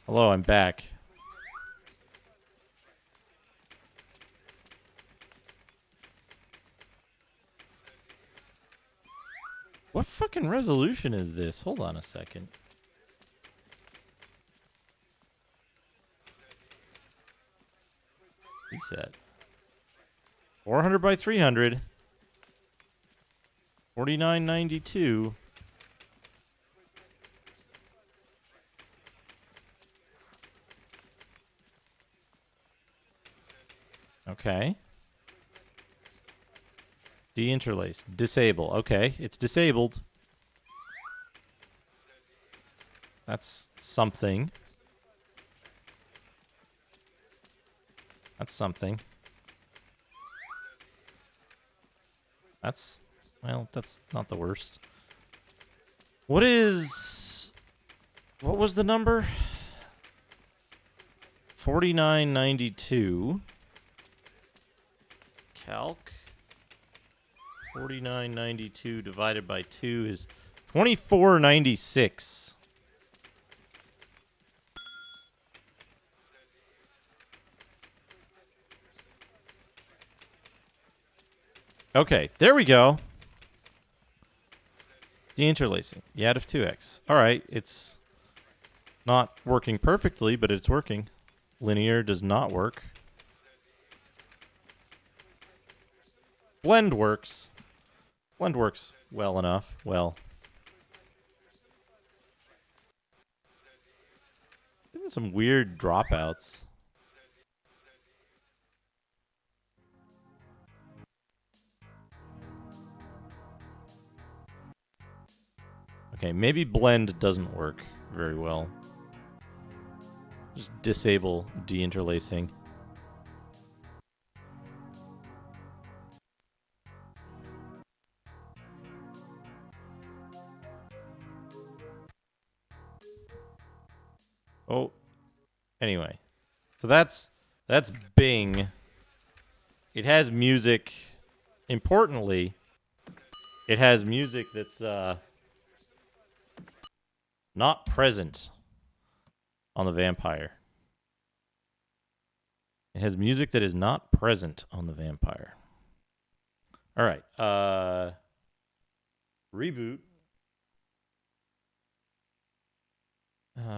Hello, I'm back. What fucking resolution is this? Hold on a second. Reset. 400 by 300. 4992. Okay. Deinterlace. Disable. Okay, it's disabled. That's something. That's something. That's... well, that's not the worst. What is... what was the number? 4992. Calc. 4992 divided by 2 is 2496. Okay, there we go. Deinterlacing. YAD of 2x. Alright, it's not working perfectly, but it's working. Linear does not work. Blend works. Blend works well enough. Well. Getting some weird dropouts. Okay, maybe blend doesn't work very well. Just disable deinterlacing. Oh, anyway. So that's Bing. It has music. Importantly, it has music that's not present on the vampire. It has music that is not present on the vampire. All right. Reboot.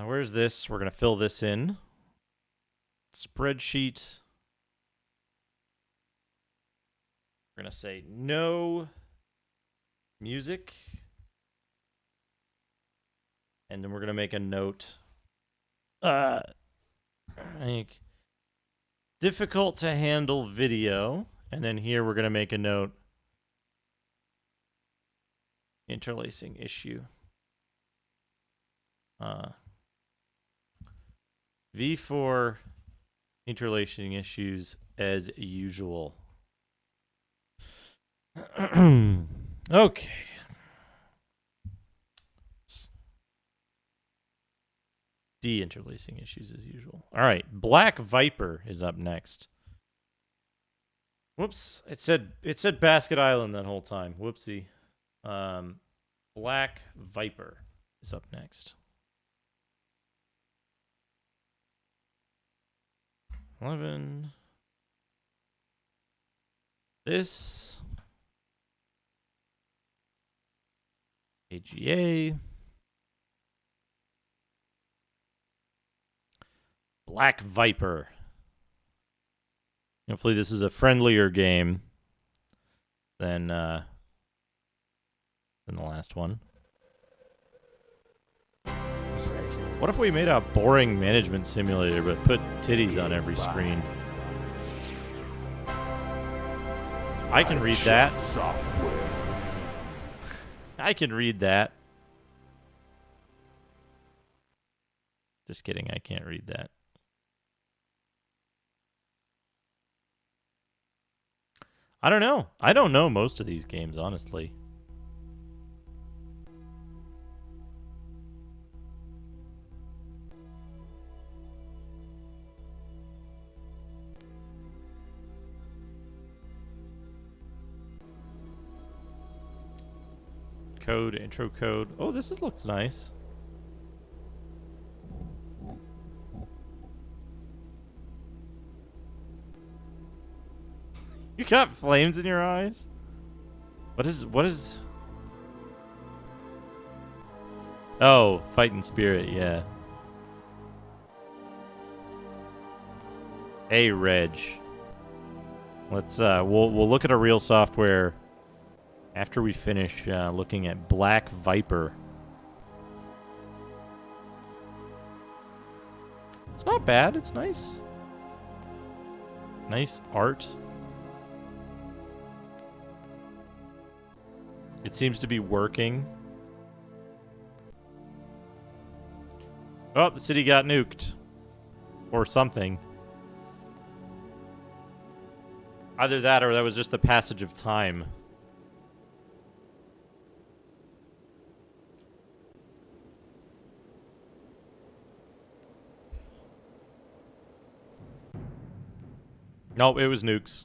Where's this? We're going to fill this in. Spreadsheet. We're going to say no music. And then we're going to make a note. I think difficult to handle video. And then here we're going to make a note. Interlacing issue. V4 interlacing issues as usual. Okay. De-interlacing issues as usual. All right, Black Viper is up next. Whoops, it said Basket Island that whole time. Whoopsie. Black Viper is up next. 11. This. AGA. Black Viper. Hopefully this is a friendlier game than the last one. What if we made a boring management simulator but put titties on every screen? I can read that. I can read that. Just kidding, I can't read that. I don't know. I don't know most of these games, honestly. Code, intro code. Oh, looks nice. You got flames in your eyes? What is... Oh, fighting spirit, yeah. Hey, Reg. Let's, we'll look at our real software after we finish looking at Black Viper. It's not bad, it's nice. Nice art. It seems to be working. Oh, the city got nuked. Or something. Either that or that was just the passage of time. Nope, it was nukes.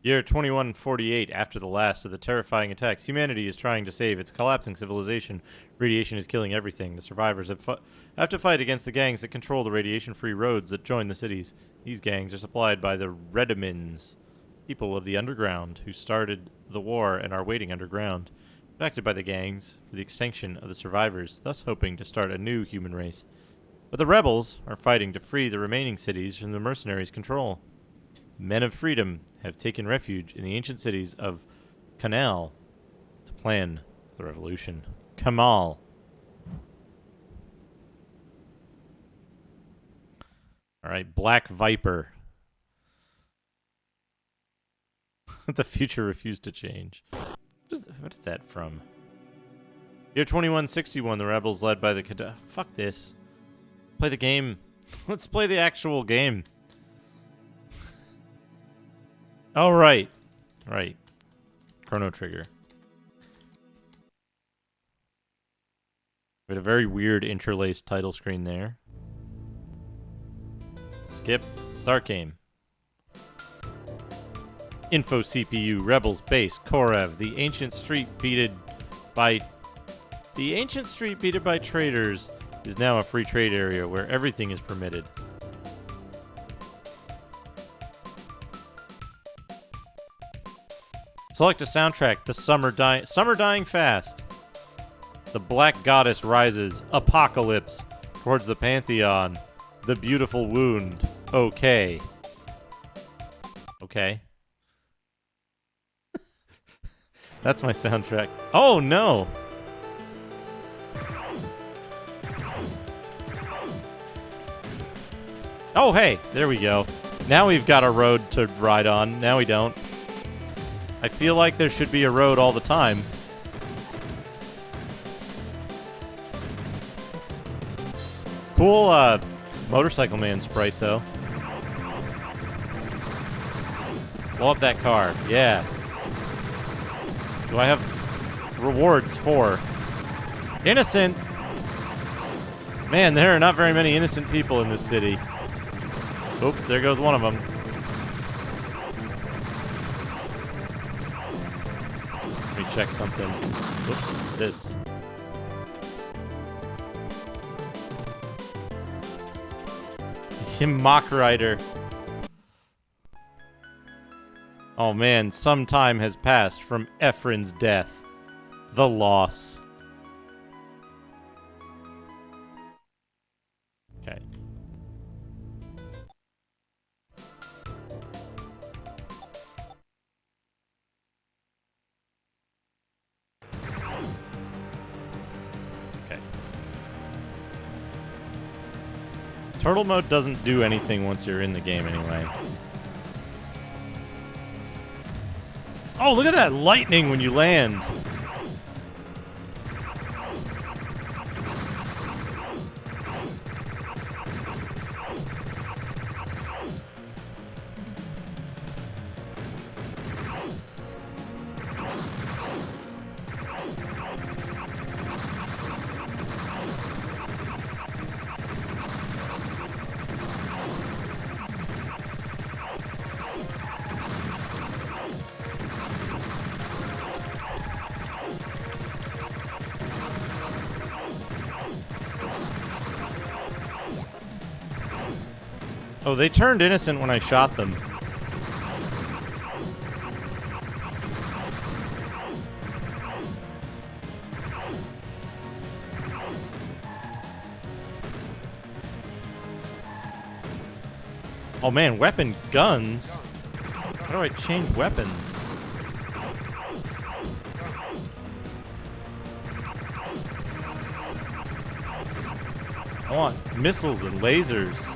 Year 2148, after the last of the terrifying attacks, humanity is trying to save its collapsing civilization. Radiation is killing everything. The survivors have to fight against the gangs that control the radiation-free roads that join the cities. These gangs are supplied by the Redimins, people of the underground, who started the war and are waiting underground. Acted by the gangs for the extinction of the survivors, thus hoping to start a new human race. But the rebels are fighting to free the remaining cities from the mercenaries' control. Men of freedom have taken refuge in the ancient cities of Canal to plan the revolution. Kamal. All right, Black Viper. The future refused to change. What is that from? Year 2161, the rebels led by the... Fuck this. Play the game. Let's play the actual game. Oh, right. Right. Chrono Trigger. We had a very weird interlaced title screen there. Skip. Start game. Info CPU, Rebels Base, Korev, the ancient street beated by traders is now a free trade area where everything is permitted. Select a soundtrack. The Summer Dying Fast. The Black Goddess rises. Apocalypse. Towards the Pantheon. The Beautiful Wound. Okay. Okay. That's my soundtrack. Oh, no. Oh, hey. There we go. Now we've got a road to ride on. Now we don't. I feel like there should be a road all the time. Cool, Motorcycle Man sprite, though. Blow up that car. Yeah. Do I have rewards for? Innocent! Man, there are not very many innocent people in this city. Oops, there goes one of them. Let me check something. Whoops, this. Mock Rider. Oh man, some time has passed from Ephron's death. The loss. Okay. Turtle mode doesn't do anything once you're in the game anyway. Oh, look at that lightning when you land. Oh, they turned innocent when I shot them. Oh man, weapon guns? How do I change weapons? I want missiles and lasers.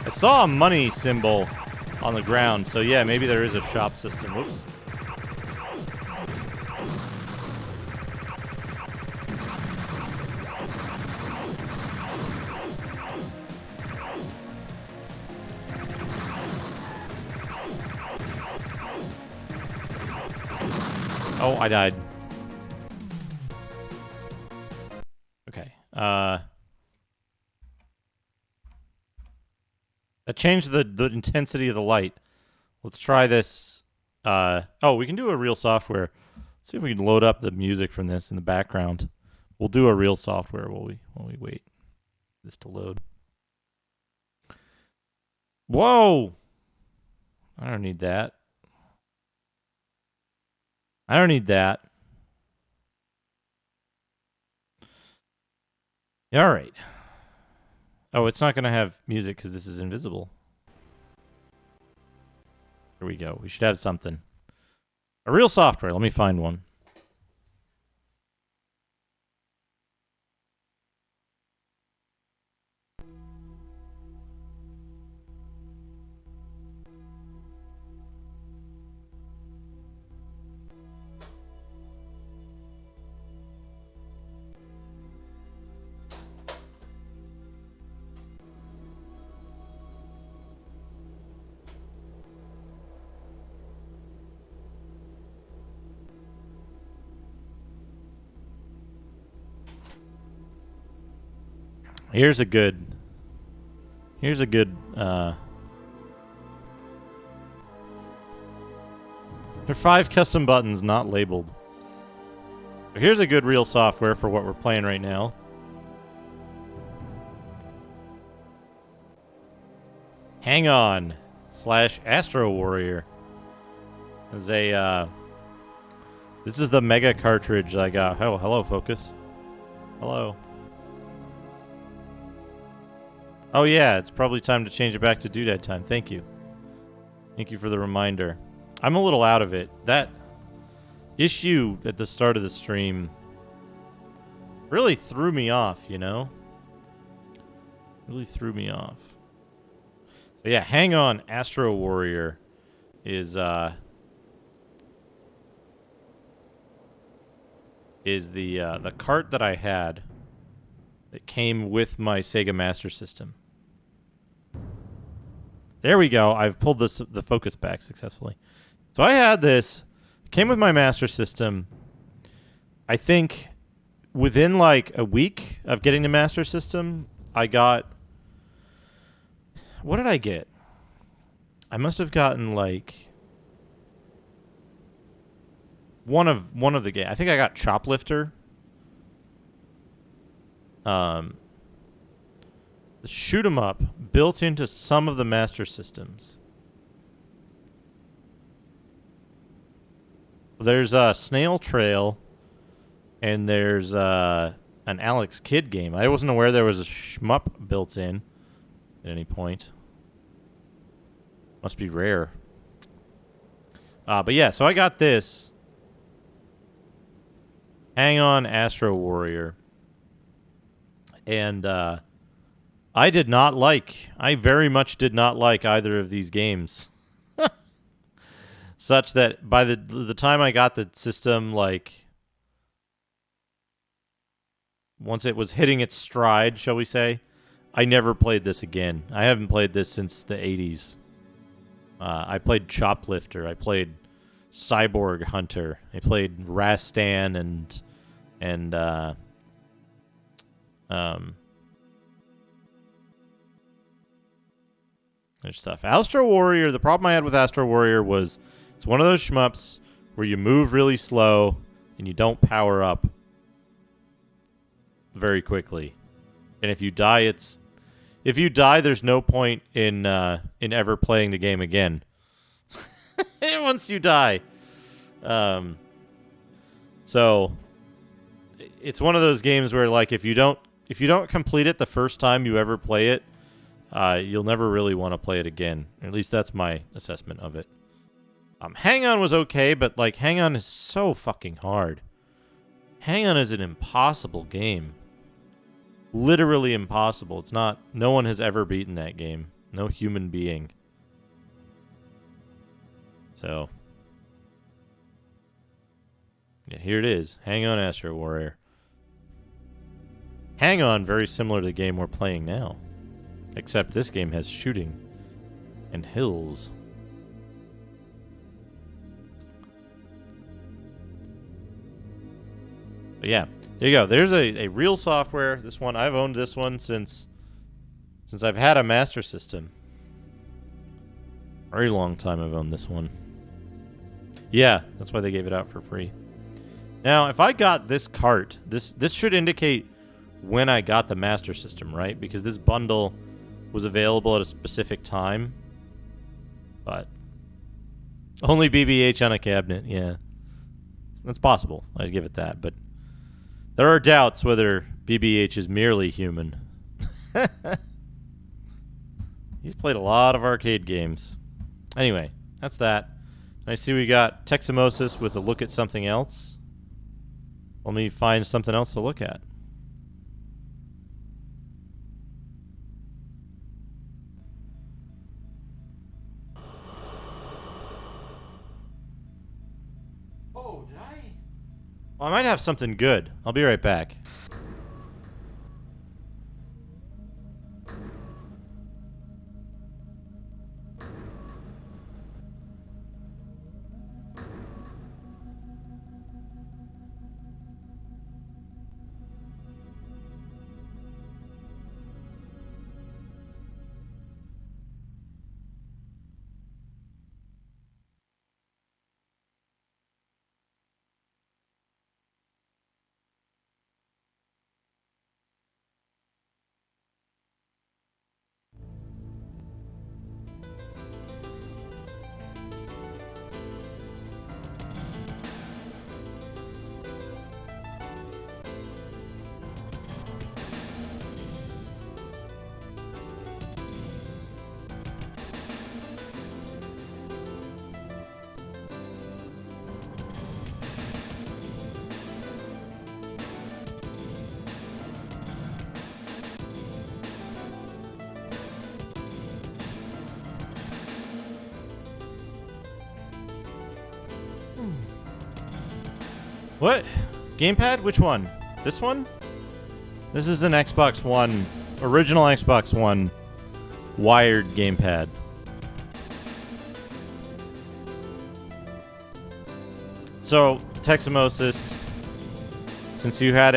I saw a money symbol on the ground, so yeah, maybe there is a shop system. Whoops. Oh, I died. Okay. That changed the intensity of the light. Let's try this. Oh, we can do a real software. Let's see if we can load up the music from this in the background. We'll do a real software while we wait for this to load. Whoa! I don't need that. I don't need that. All right. Oh, it's not going to have music because this is invisible. Here we go. We should have something. A real software. Let me find one. Here's a good there are 5 custom buttons not labeled. Here's a good real software for what we're playing right now. Hang on / Astro Warrior. This is the mega cartridge I got. Oh, hello, Focus. Hello. Oh yeah, it's probably time to change it back to doodad time. Thank you. Thank you for the reminder. I'm a little out of it. That issue at the start of the stream really threw me off, you know? Really threw me off. So yeah, hang on, Astro Warrior is the cart that I had that came with my Sega Master System. There we go. I've pulled the focus back successfully. So I had this. It came with my Master System. I think within like a week of getting the Master System, I got... What did I get? I must have gotten like one of the games. I think I got Choplifter. The shoot 'em up built into some of the Master Systems. There's a Snail Trail, and there's an Alex Kidd game. I wasn't aware there was a shmup built in at any point. Must be rare. But yeah, so I got this. Hang on, Astro Warrior. And I very much did not like either of these games. Such that by the time I got the system, like, once it was hitting its stride, shall we say, I never played this again. I haven't played this since the 80s. I played Choplifter. I played cyborg hunter. I played Rastan and there's stuff. Astro Warrior, the problem I had with Astro Warrior was it's one of those shmups where you move really slow and you don't power up very quickly. And if you die, there's no point in ever playing the game again. Once you die. So it's one of those games where, like, if you don't complete it the first time you ever play it, you'll never really want to play it again. At least that's my assessment of it. Hang On was okay, but, like, Hang On is so fucking hard. Hang On is an impossible game. Literally impossible. It's not... No one has ever beaten that game. No human being. So... yeah, here it is. Hang On, Astro Warrior. Hang On, very similar to the game we're playing now. Except this game has shooting. And hills. But yeah, there you go. There's a real software. This one, I've owned this one since I've had a Master System. Very long time I've owned this one. Yeah, that's why they gave it out for free. Now, if I got this cart, this should indicate when I got the Master System, right? Because this bundle was available at a specific time. But only BBH on a cabinet, yeah. That's possible. I'd give it that, but there are doubts whether BBH is merely human. He's played a lot of arcade games. Anyway, that's that. I see we got Teximosis with a look at something else. Let me find something else to look at. Oh, did I? Well, I might have something good. I'll be right back. What? Gamepad? Which one? This one? This is an Xbox One, original Xbox One wired gamepad. So, Teximosis, since you had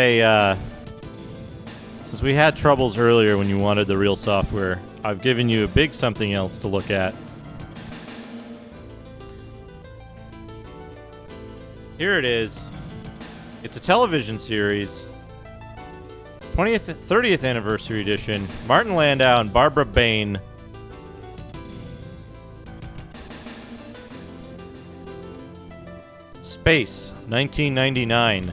since we had troubles earlier when you wanted the real software, I've given you a big something else to look at. Here it is. It's a television series. 30th anniversary edition. Martin Landau and Barbara Bain. Space, 1999.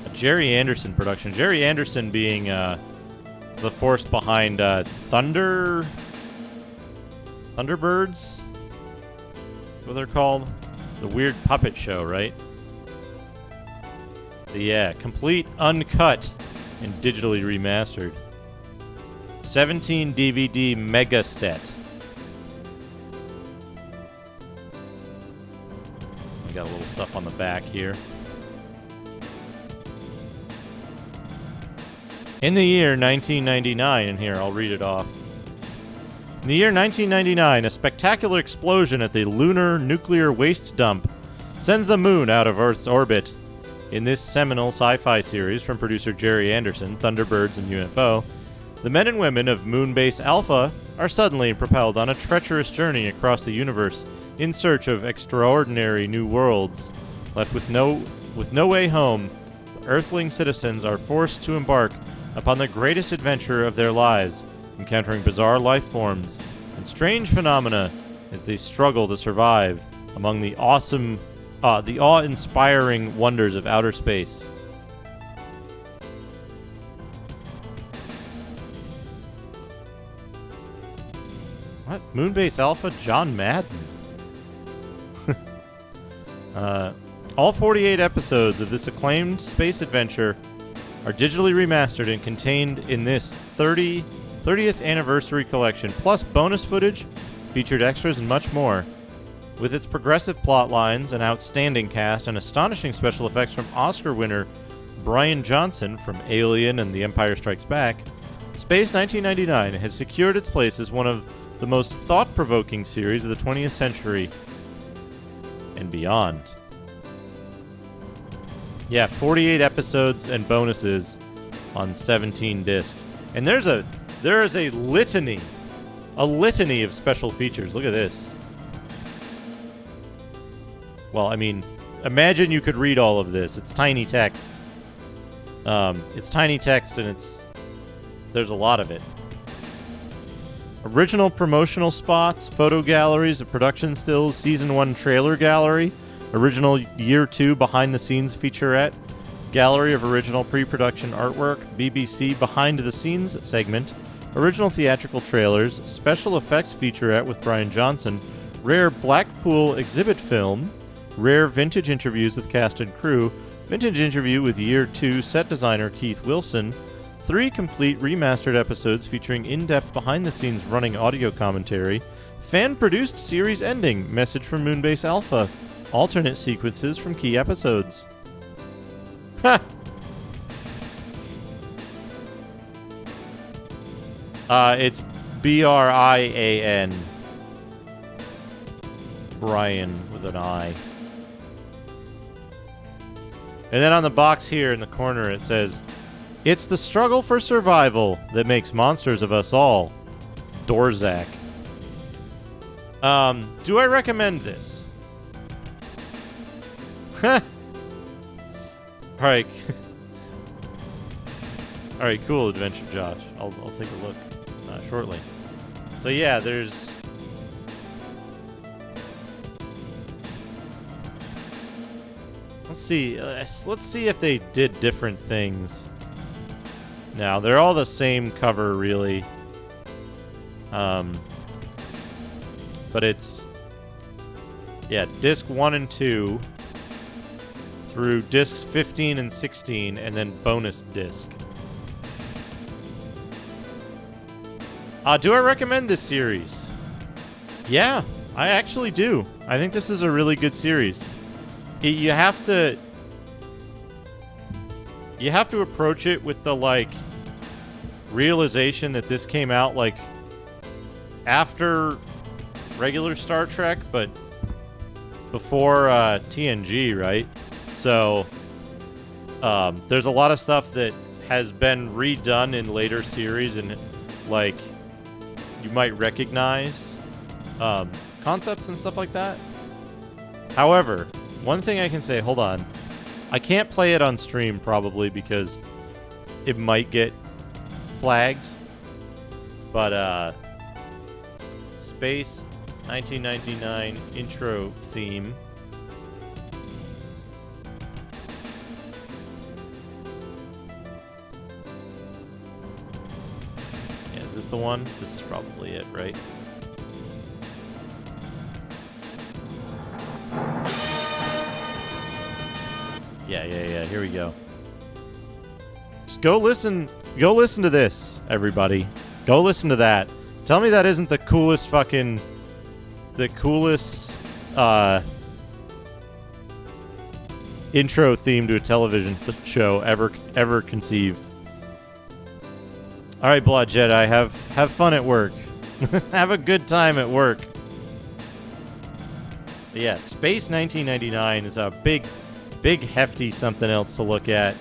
A Jerry Anderson production. Jerry Anderson being the force behind Thunderbirds? That's what they're called? The weird puppet show, right? Yeah, complete, uncut, and digitally remastered. 17 DVD mega set. We got a little stuff on the back here. In the year 1999, and here, I'll read it off. In the year 1999, a spectacular explosion at the lunar nuclear waste dump sends the moon out of Earth's orbit. In this seminal sci-fi series from producer Jerry Anderson, Thunderbirds and UFO, the men and women of Moonbase Alpha are suddenly propelled on a treacherous journey across the universe in search of extraordinary new worlds. Left with no way home, the Earthling citizens are forced to embark upon the greatest adventure of their lives, encountering bizarre life forms and strange phenomena as they struggle to survive among the awe-inspiring wonders of outer space. What? Moonbase Alpha? John Madden? All 48 episodes of this acclaimed space adventure are digitally remastered and contained in this 30th anniversary collection, plus bonus footage, featured extras, and much more. With its progressive plot lines, an outstanding cast, and astonishing special effects from Oscar winner Brian Johnson from Alien and The Empire Strikes Back, Space 1999 has secured its place as one of the most thought-provoking series of the 20th century and beyond. Yeah, 48 episodes and bonuses on 17 discs. And there is a litany of special features. Look at this. Well, I mean, imagine you could read all of this. It's tiny text. It's tiny text, and there's a lot of it. Original promotional spots, photo galleries of production stills, Season 1 trailer gallery, original Year 2 behind-the-scenes featurette, gallery of original pre-production artwork, BBC behind-the-scenes segment, original theatrical trailers, special effects featurette with Brian Johnson, rare Blackpool exhibit film, rare vintage interviews with cast and crew, vintage interview with Year 2 set designer Keith Wilson, 3 complete remastered episodes featuring in-depth behind-the-scenes running audio commentary, fan-produced series ending, message from Moonbase Alpha, alternate sequences from key episodes. Ha! It's Brian. Brian with an I. And then on the box here in the corner it says, "It's the struggle for survival that makes monsters of us all. Dorzak." Do I recommend this? Alright. Alright, cool, Adventure Josh. I'll take a look shortly. So yeah, there's... Let's see if they did different things. Now, they're all the same cover, really. But it's... Yeah, disc 1 and 2 through discs 15 and 16, and then bonus disc. Do I recommend this series? Yeah, I actually do. I think this is a really good series. You have to approach it with the, like, realization that this came out, like, after regular Star Trek, but before TNG, right? So, there's a lot of stuff that has been redone in later series, and, like, you might recognize concepts and stuff like that. However, one thing I can say, hold on. I can't play it on stream, probably, because it might get flagged. But, Space 1999 intro theme. Yeah, is this the one? This is probably it, right? Yeah, here we go. Just go listen to this, everybody. Go listen to that. Tell me that isn't the coolest intro theme to a television show ever conceived. All right, Blood Jedi, have fun at work. Have a good time at work. Yeah, Space 1999 is a big, hefty something else to look at.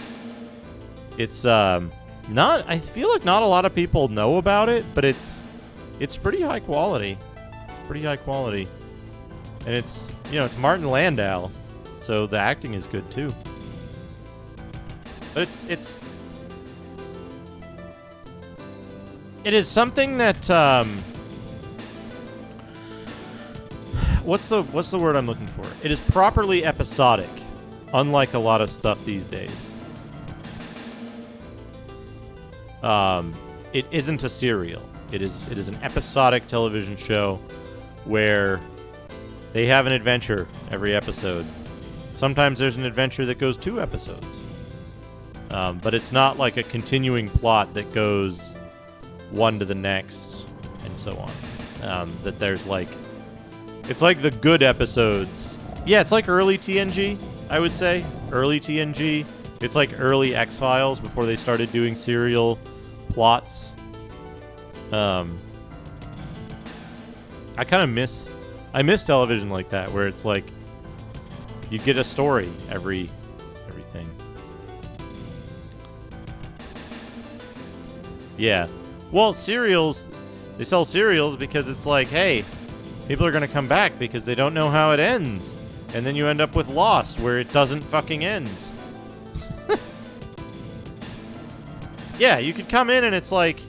It's not. I feel like not a lot of people know about it, but it's pretty high quality. Pretty high quality, and it's it's Martin Landau, so the acting is good too. But it is something that what's the word I'm looking for? It is properly episodic, unlike a lot of stuff these days. It isn't a serial. It is an episodic television show where they have an adventure every episode. Sometimes there's an adventure that goes 2 episodes. But it's not like a continuing plot that goes one to the next and so on. That there's like... It's like the good episodes. Yeah, it's like early TNG, I would say. Early TNG. It's like early X-Files before they started doing serial plots. I kind of miss television like that, where it's like you get a story everything. Yeah. Well, serials, they sell serials because it's like, hey, people are going to come back because they don't know how it ends. And then you end up with Lost, where it doesn't fucking end. Yeah, you could come in and it's like,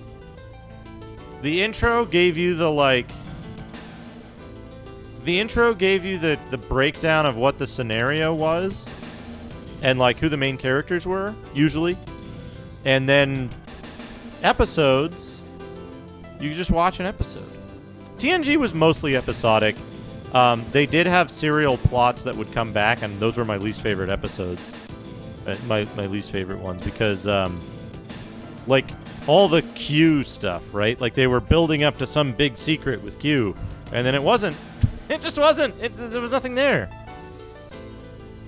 the intro gave you the breakdown of what the scenario was and like who the main characters were, usually. And then episodes, you just watch an episode. TNG was mostly episodic. They did have serial plots that would come back, and those were my least favorite episodes. My least favorite ones, because like all the Q stuff, right? Like they were building up to some big secret with Q, and then it wasn't. It just wasn't. There was nothing there.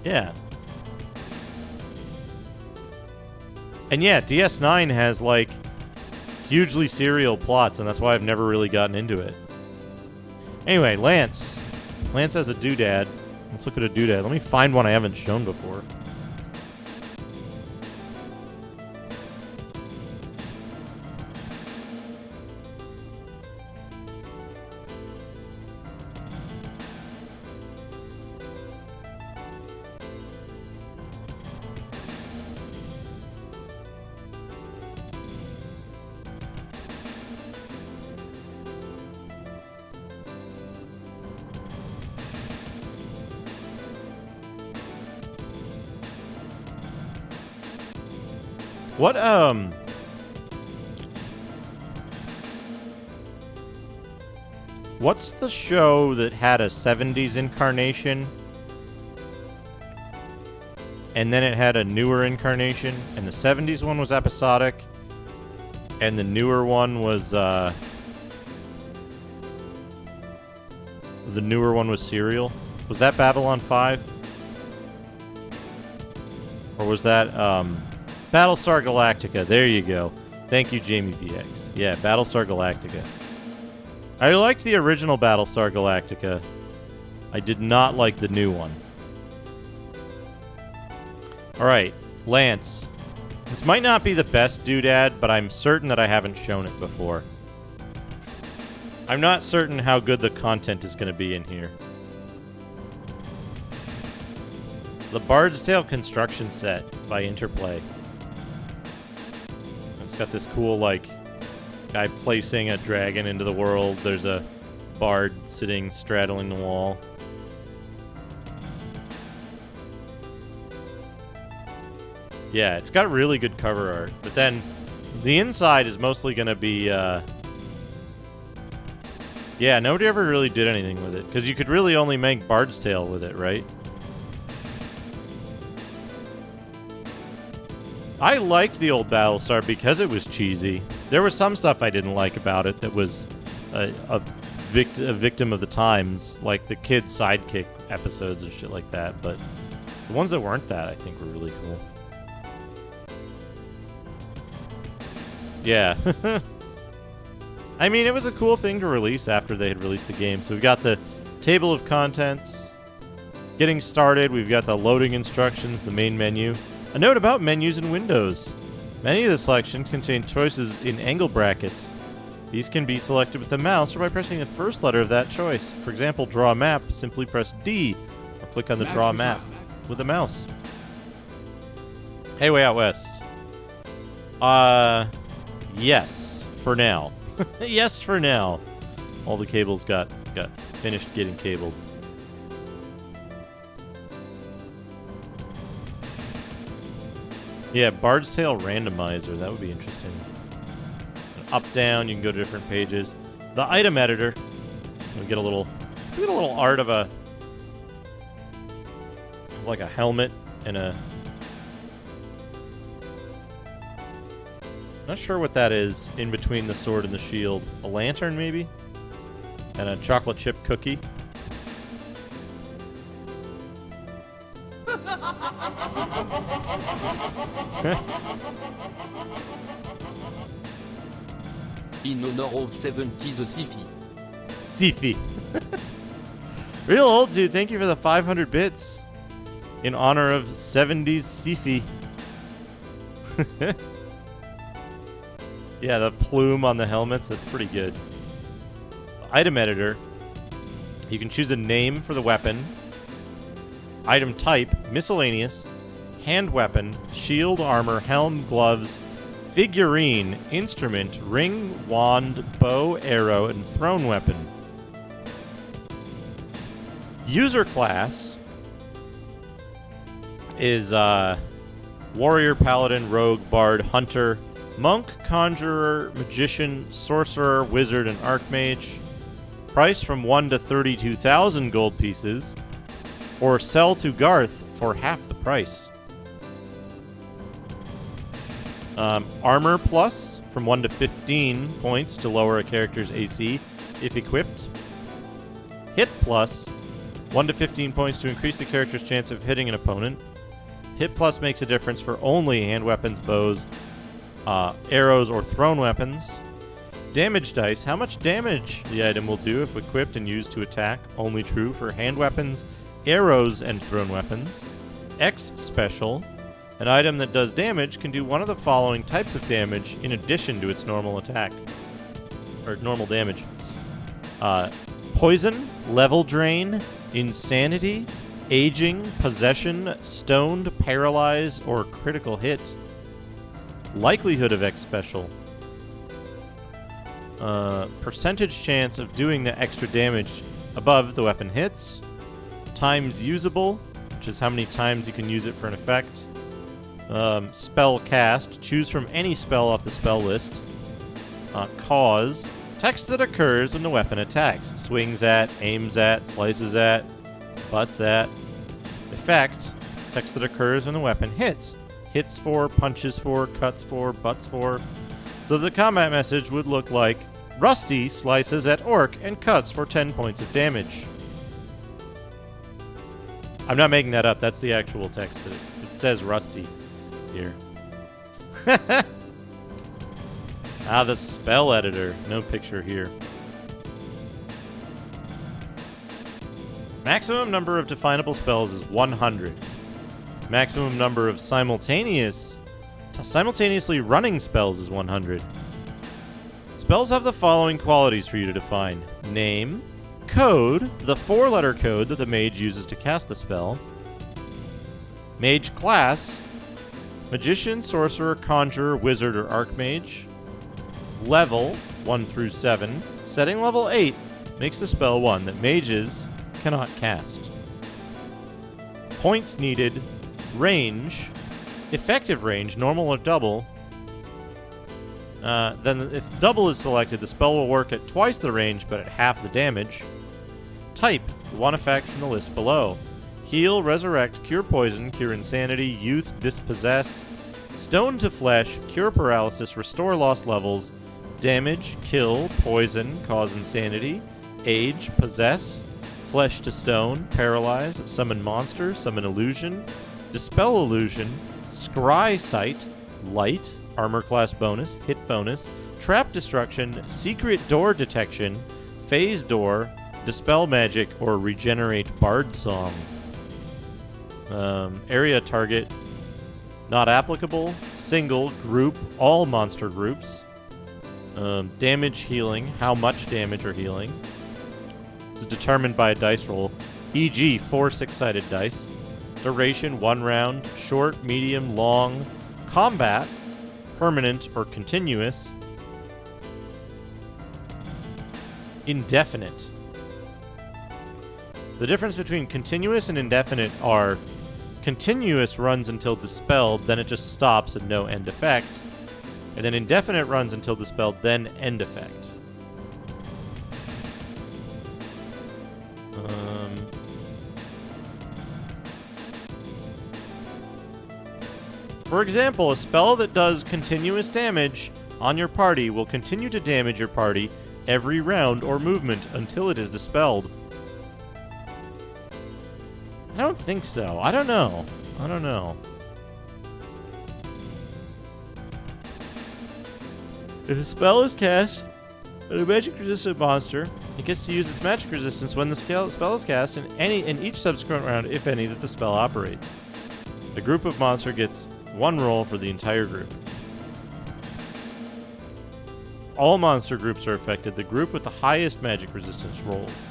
Yeah. And yeah, DS9 has like hugely serial plots, and that's why I've never really gotten into it. Anyway, Lance. Lance has a doodad. Let's look at a doodad. Let me find one I haven't shown before. What's the show that had a 70s incarnation? And then it had a newer incarnation, and the 70s one was episodic, and the newer one was, serial? Was that Babylon 5? Or was that, Battlestar Galactica? There you go. Thank you, Jamie VX. Yeah, Battlestar Galactica. I liked the original Battlestar Galactica. I did not like the new one. Alright, Lance. This might not be the best doodad, but I'm certain that I haven't shown it before. I'm not certain how good the content is going to be in here. The Bard's Tale construction set by Interplay. It's got this cool, like, guy placing a dragon into the world. There's a bard sitting straddling the wall. Yeah, it's got really good cover art. But then the inside is mostly going to be... Yeah, nobody ever really did anything with it. Because you could really only make Bard's Tale with it, right? I liked the old Battlestar because it was cheesy. There was some stuff I didn't like about it that was a victim of the times, like the kid sidekick episodes and shit like that. But the ones that weren't that, I think, were really cool. Yeah. I mean, it was a cool thing to release after they had released the game. So we've got the table of contents. Getting started, we've got the loading instructions, the main menu. A note about menus in Windows. Many of the selections contain choices in angle brackets. These can be selected with the mouse or by pressing the first letter of that choice. For example, draw a map, simply press D, or click on the draw map with the mouse. Hey, Way Out West. Yes, for now. Yes, for now. All the cables got finished getting cabled. Yeah, Bard's Tale Randomizer. That would be interesting. Up, down, you can go to different pages. The item editor. We get a little art of like a helmet and a... Not sure what that is in between the sword and the shield. A lantern, maybe? And a chocolate chip cookie. In honor of 70s Sifi. Sifi. Real old dude, thank you for the 500 bits. In honor of 70s Sifi. Yeah, the plume on the helmets, that's pretty good. Item editor. You can choose a name for the weapon. Item type, miscellaneous. Hand weapon, shield, armor, helm, gloves, figurine, instrument, ring, wand, bow, arrow, and thrown weapon. User class is warrior, paladin, rogue, bard, hunter, monk, conjurer, magician, sorcerer, wizard, and archmage. Price from 1 to 32,000 gold pieces, or sell to Garth for half the price. Armor plus from 1 to 15 points to lower a character's AC if equipped. Hit plus 1 to 15 points to increase the character's chance of hitting an opponent. Hit plus makes a difference for only hand weapons, bows, arrows, or thrown weapons. Damage dice. How much damage the item will do if equipped and used to attack. Only true for hand weapons, arrows, and thrown weapons. X special. An item that does damage can do one of the following types of damage in addition to its normal attack. Or normal damage. Poison, level drain, insanity, aging, possession, stoned, paralyze, or critical hit. Likelihood of X special. Percentage chance of doing the extra damage above the weapon hits. Times usable, which is how many times you can use it for an effect. Spell cast. Choose from any spell off the spell list. Cause. Text that occurs when the weapon attacks. Swings at, aims at, slices at, butts at. Effect. Text that occurs when the weapon hits. Hits for, punches for, cuts for, butts for. So the combat message would look like, Rusty slices at Orc and cuts for 10 points of damage. I'm not making that up. That's the actual text. It says Rusty here. The spell editor. No picture here. Maximum number of definable spells is 100. Maximum number of simultaneously running spells is 100. Spells have the following qualities for you to define. Name. Code, the 4-letter code that the mage uses to cast the spell. Mage class. Magician, sorcerer, conjurer, wizard, or archmage. Level, 1 through 7. Setting level 8 makes the spell one that mages cannot cast. Points needed. Range. Effective range, normal or double. Then if double is selected, the spell will work at twice the range, but at half the damage. Type, one effect from the list below. Heal, resurrect, cure poison, cure insanity, youth, dispossess, stone to flesh, cure paralysis, restore lost levels, damage, kill, poison, cause insanity, age, possess, flesh to stone, paralyze, summon monster, summon illusion, dispel illusion, scry sight, light, armor class bonus, hit bonus, trap destruction, secret door detection, phase door, dispel magic, or regenerate bard song. Area target, not applicable. Single, group, all monster groups. Damage healing, how much damage or healing. This is determined by a dice roll, e.g. 4 6-sided dice. Duration, 1 round. Short, medium, long. Combat, permanent or continuous. Indefinite. The difference between continuous and indefinite are continuous runs until dispelled, then it just stops and no end effect. And then indefinite runs until dispelled, then end effect. For example, a spell that does continuous damage on your party will continue to damage your party every round or movement until it is dispelled. I don't think so. I don't know. If a spell is cast on a magic-resistant monster, it gets to use its magic resistance when the spell is cast in each subsequent round, if any, that the spell operates. The group of monster gets 1 roll for the entire group. If all monster groups are affected, the group with the highest magic resistance rolls.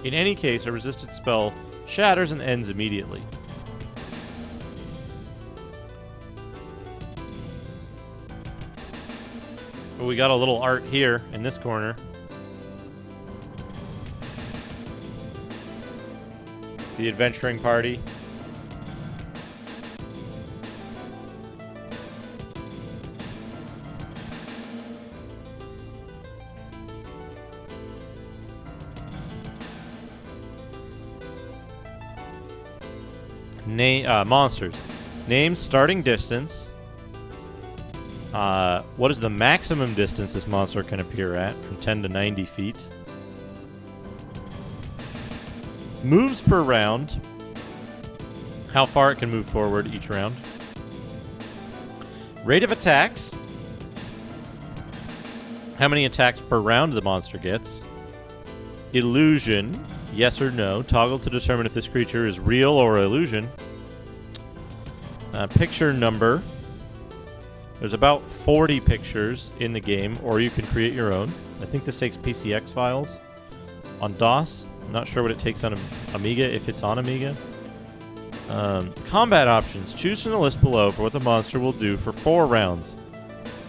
In any case, a resisted spell shatters and ends immediately. But we got a little art here in this corner. The adventuring party. Monsters. Name, starting distance. What is the maximum distance this monster can appear at? From 10 to 90 feet. Moves per round. How far it can move forward each round. Rate of attacks. How many attacks per round the monster gets. Illusion. Yes or no. Toggle to determine if this creature is real or illusion. Picture number. There's about 40 pictures in the game, or you can create your own. I think this takes PCX files. On DOS, I'm not sure what it takes on Amiga, if it's on Amiga. Combat options. Choose from the list below for what the monster will do for 4 rounds.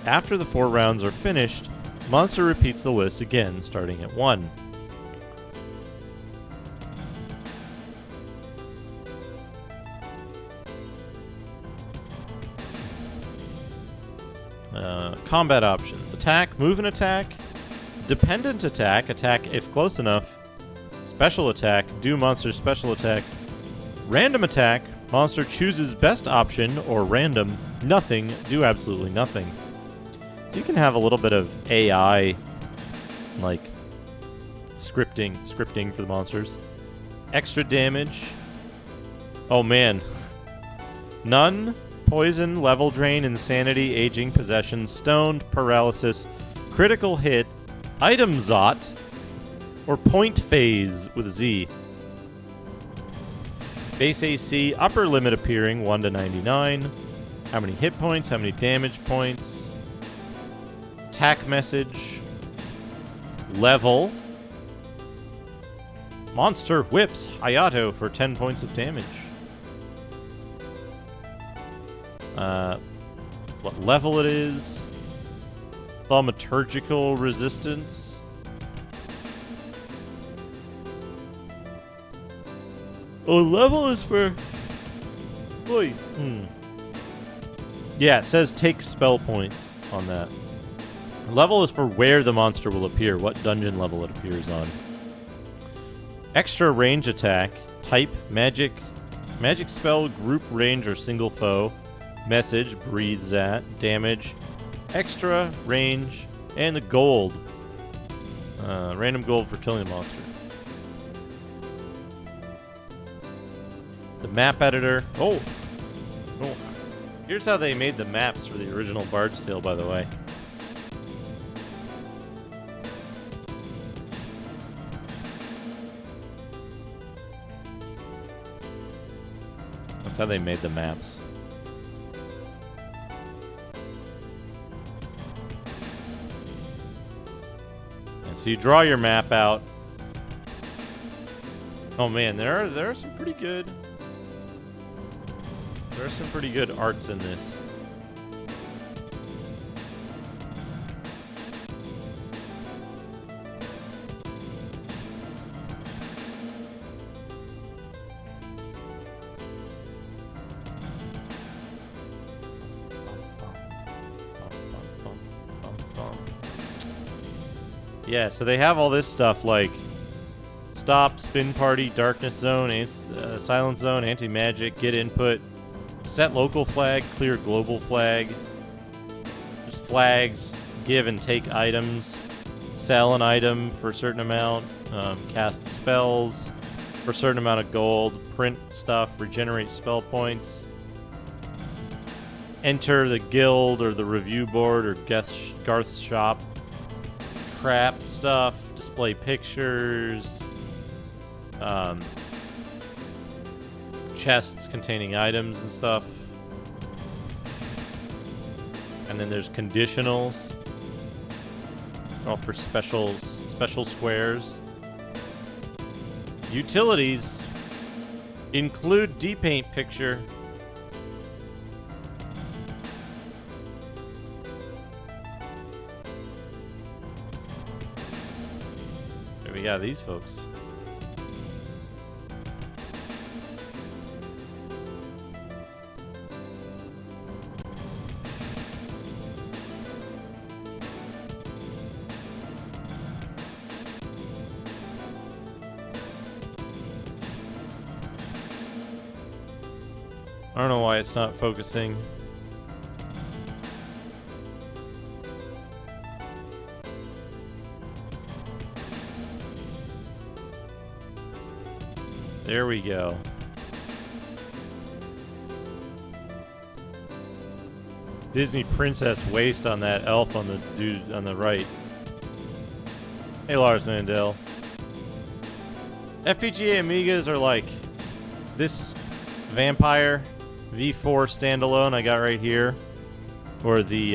After the 4 rounds are finished, monster repeats the list again, starting at 1. Combat options. Attack, move and attack. Dependent attack, attack if close enough. Special attack, do monster's special attack. Random attack, monster chooses best option or random. Nothing, do absolutely nothing. So you can have a little bit of AI, like scripting for the monsters. Extra damage. Oh man. None. Poison, level drain, insanity, aging, possession, stoned, paralysis, critical hit, item zot, or point phase with Z. Base AC, upper limit appearing 1 to 99. How many hit points? How many damage points? Attack message. Level. Monster whips Hayato for 10 points of damage. What level it is. Thaumaturgical resistance. Oh, level is for... Boy. Yeah, it says take spell points on that. Level is for where the monster will appear, what dungeon level it appears on. Extra range attack. Type, magic. Magic spell, group range, or single foe. Message, breathes at. Damage. Extra, range, and the gold. Random gold for killing a monster. The map editor. Oh! Here's how they made the maps for the original Bard's Tale, by the way. That's how they made the maps. And so you draw your map out. Oh man, there are some pretty good. There are some pretty good arts in this. Yeah, so they have all this stuff like stop, spin party, darkness zone, silence zone, anti-magic, get input, set local flag, clear global flag. There's flags, give and take items, sell an item for a certain amount, cast spells for a certain amount of gold, print stuff, regenerate spell points, enter the guild or the review board or Garth's shop, trap stuff, display pictures, chests containing items and stuff. And then there's conditionals, all for special squares. Utilities include depaint picture. There we got these folks. I don't know why it's not focusing. There we go. Disney princess waist on that elf on the dude on the right. Hey, Lars Mandel. FPGA Amigas are like this vampire V4 standalone I got right here, or the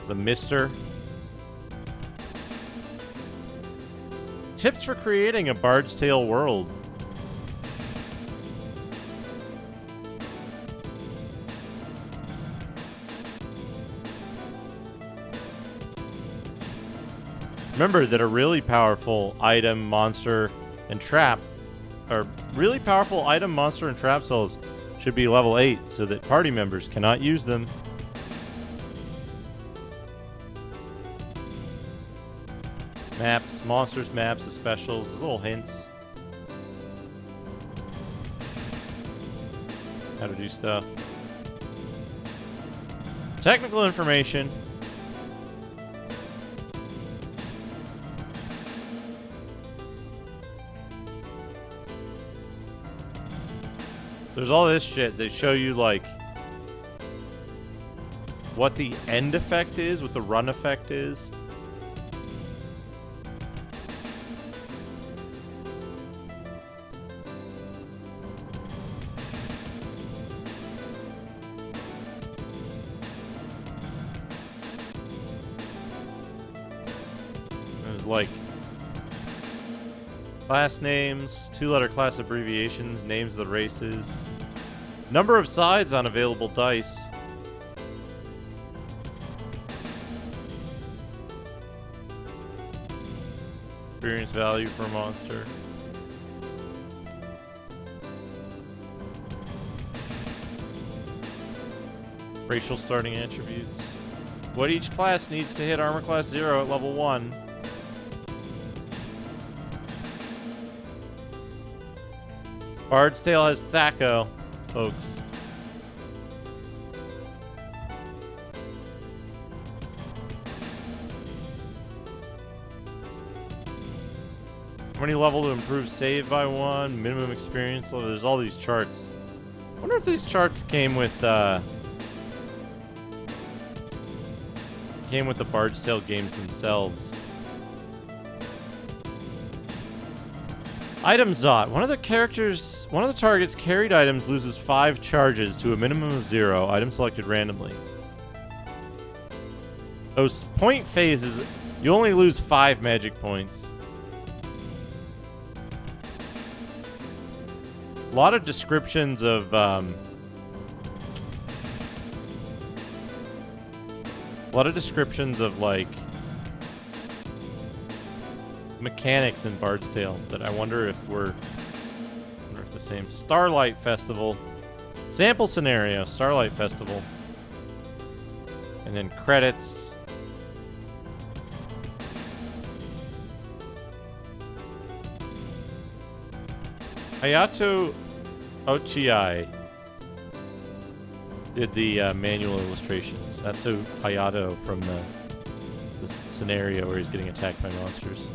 MiStEr. Tips for creating a Bard's Tale world. Remember that a really powerful item, monster, and trap, or really powerful item, monster, and trap cells should be level 8 so that party members cannot use them. Maps, monsters, maps, the specials, little hints. How to do stuff. Technical information. There's all this shit. They show you, like, what the end effect is, what the run effect is. There's, like, class names, 2-letter class abbreviations, names of the races, number of sides on available dice, experience value for a monster, racial starting attributes, what each class needs to hit armor class 0 at level 1. Bard's Tale has Thaco, folks. How many level to improve save by 1? Minimum experience level. There's all these charts. I wonder if these charts came with the Bard's Tale games themselves. Item Zot. One of the target's carried items loses 5 charges to a minimum of 0. Item selected randomly. Those point phases, you only lose 5 magic points. A lot of descriptions of like mechanics in Bard's Tale that I wonder if the same. Starlight Festival. Sample scenario, Starlight Festival. And then credits. Hayato Ochiai did the manual illustrations. That's Hayato from the scenario where he's getting attacked by monsters.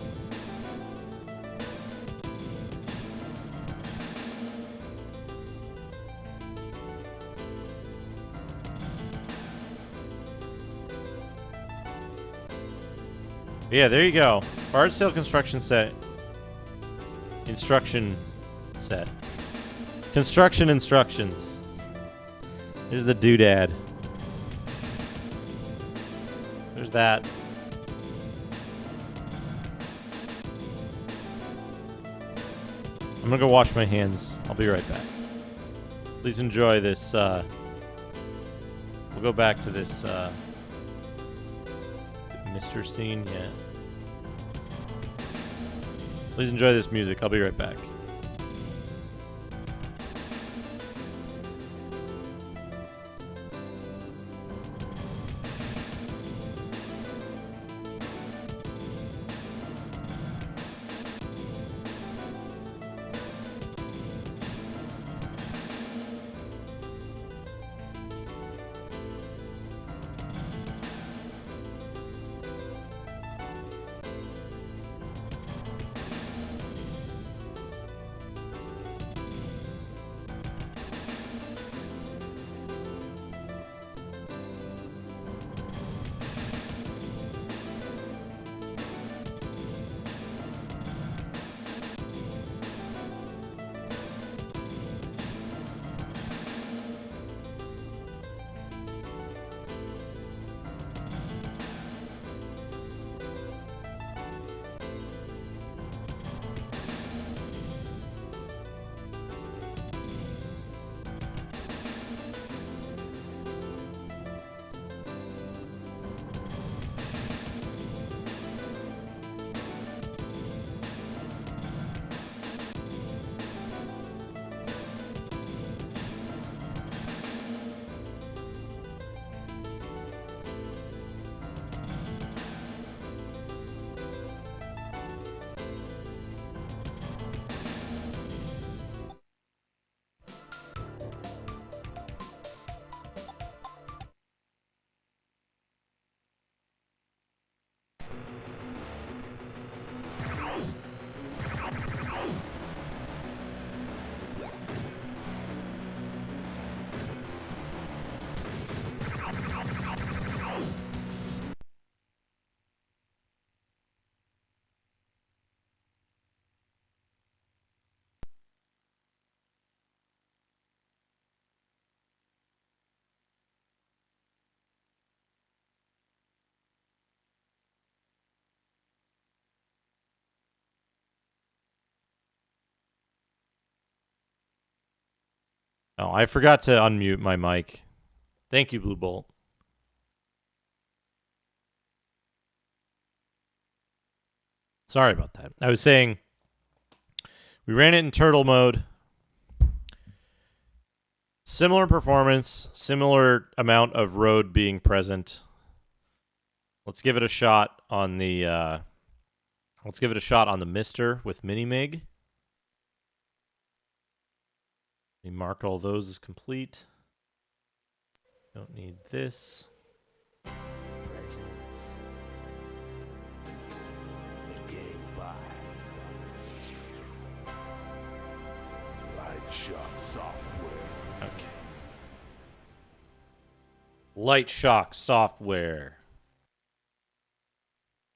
Yeah, there you go. Bard's Tale construction set. Instruction set. Construction instructions. There's the doodad. There's that. I'm gonna go wash my hands. I'll be right back. Please enjoy this. We'll go back to this MiStEr scene. Yeah. Please enjoy this music. I'll be right back. Oh, I forgot to unmute my mic. Thank you, Blue Bolt. Sorry about that. I was saying we ran it in turtle mode. Similar performance, similar amount of road being present. Let's give it a shot on the MiStEr with Minimig. We mark all those as complete. Don't need this. Okay. Light Shock software.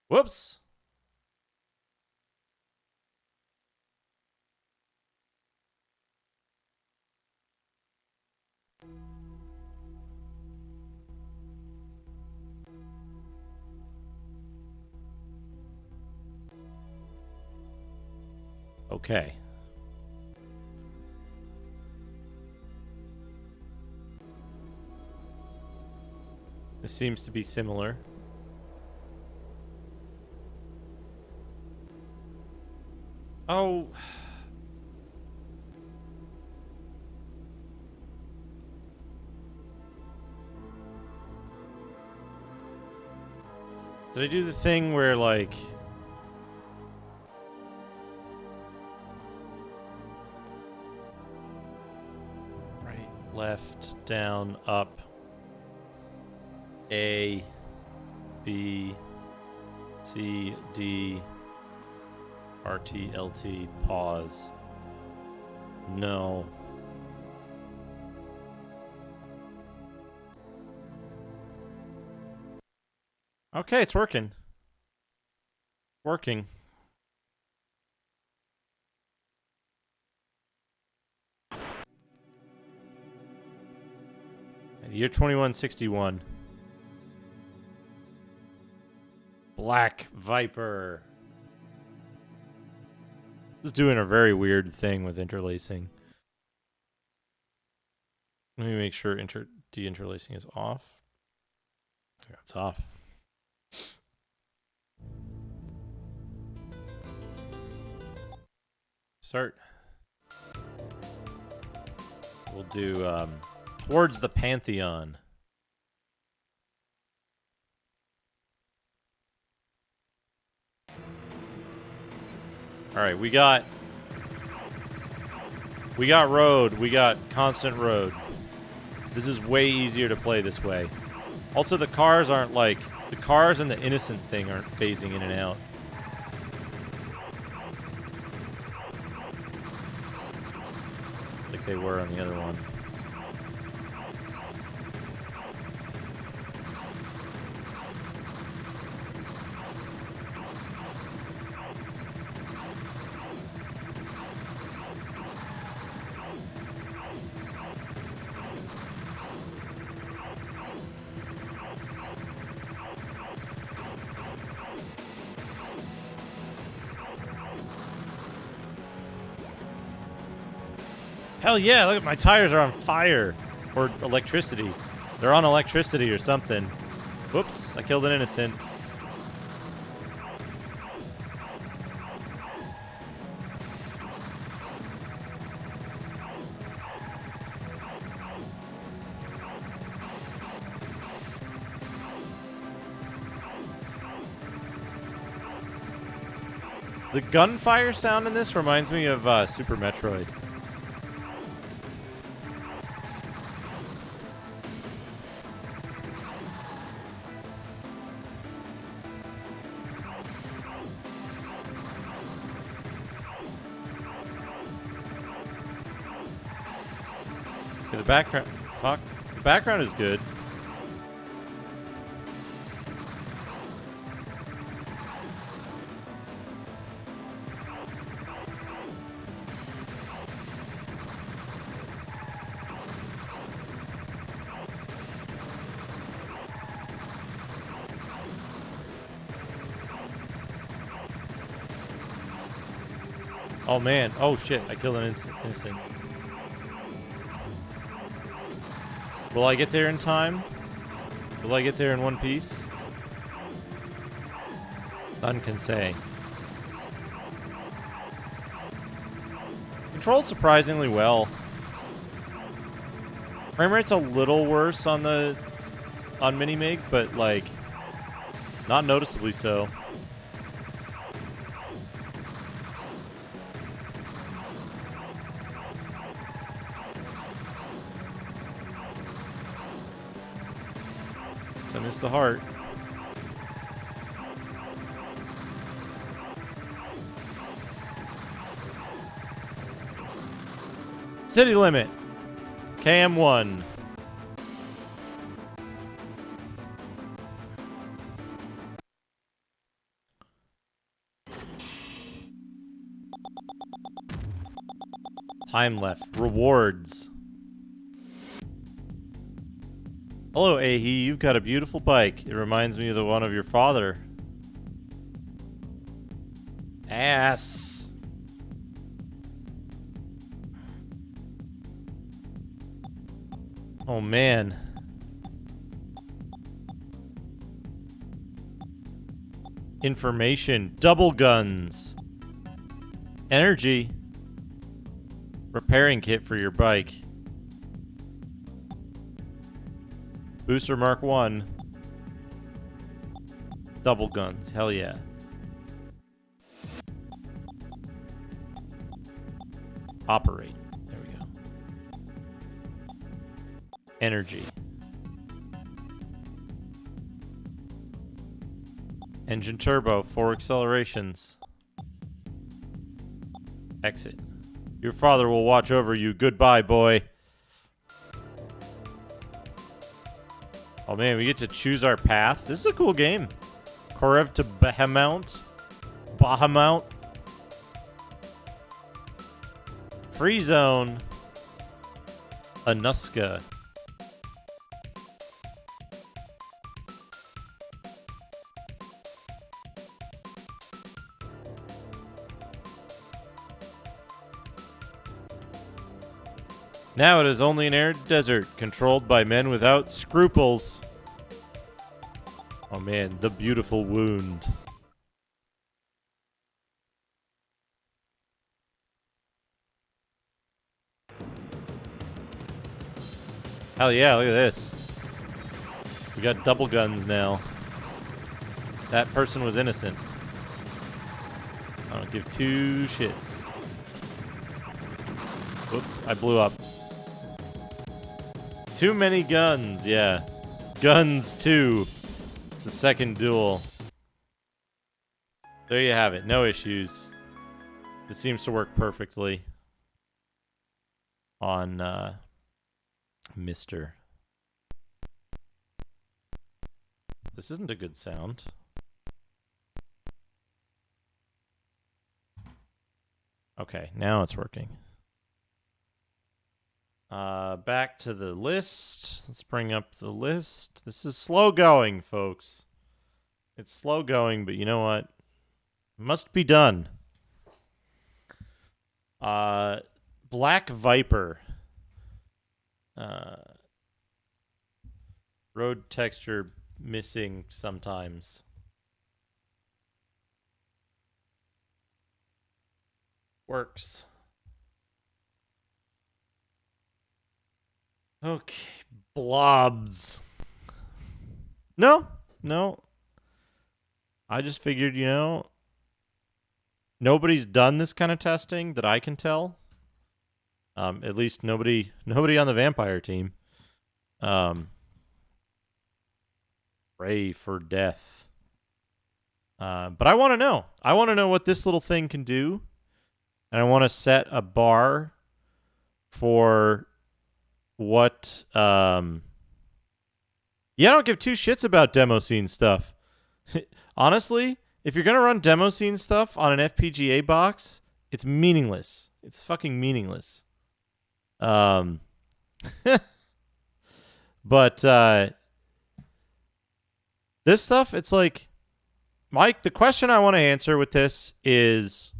Whoops. Okay. This seems to be similar. Oh. Did I do the thing where, like... right, left, down, up. A, B, C, D, RT, LT, pause. No. Okay, it's working. Working. Year 2161. Black Viper. This is doing a very weird thing with interlacing. Let me make sure de-interlacing is off. Yeah, it's off. Start. We'll do Towards the Pantheon. All right, we got road, we got constant road. This is way easier to play this way. Also, the cars aren't like, the cars and the innocent thing aren't phasing in and out. Like they were on the other one. Hell yeah, look, my tires are on fire. Or electricity. They're on electricity or something. Whoops, I killed an innocent. The gunfire sound in this reminds me of Super Metroid. The background, fuck. The background is good. Oh man, oh shit, I killed an innocent. Will I get there in time? Will I get there in one piece? None can say. Controlled surprisingly well. Frame rate's a little worse on Minimig, but like not noticeably so. I missed the heart. City limit. KM1. Time left. Rewards. Hello, Ahi. You've got a beautiful bike. It reminds me of the one of your father. Ass. Oh, man. Information. Double guns. Energy. Repairing kit for your bike. Booster Mark 1. Double guns. Hell yeah. Operate. There we go. Energy. Engine turbo. 4 accelerations. Exit. Your father will watch over you. Goodbye, boy. Oh man, we get to choose our path. This is a cool game. Korev to Bahamount. Bahamount. Free zone. Anuska. Now it is only an arid desert, controlled by men without scruples. Oh man, the beautiful wound. Hell yeah, look at this. We got double guns now. That person was innocent. I don't give two shits. Whoops, I blew up. Too many guns, yeah. Guns 2. The second duel. There you have it. No issues. It seems to work perfectly on MiStEr. This isn't a good sound. Okay, now it's working. Back to the list. Let's bring up the list. This is slow going, folks. It's slow going, but you know what? It must be done. Black Viper. Road texture missing sometimes. Works. Okay, Blobz. No. I just figured, nobody's done this kind of testing that I can tell. At least nobody on the vampire team. Pray for death. But I want to know. I want to know what this little thing can do. And I want to set a bar for what I don't give two shits about demo scene stuff. Honestly, if you're gonna run demo scene stuff on an FPGA box, it's meaningless. It's fucking meaningless. But this stuff, it's like, Mike, the question I want to answer with this is,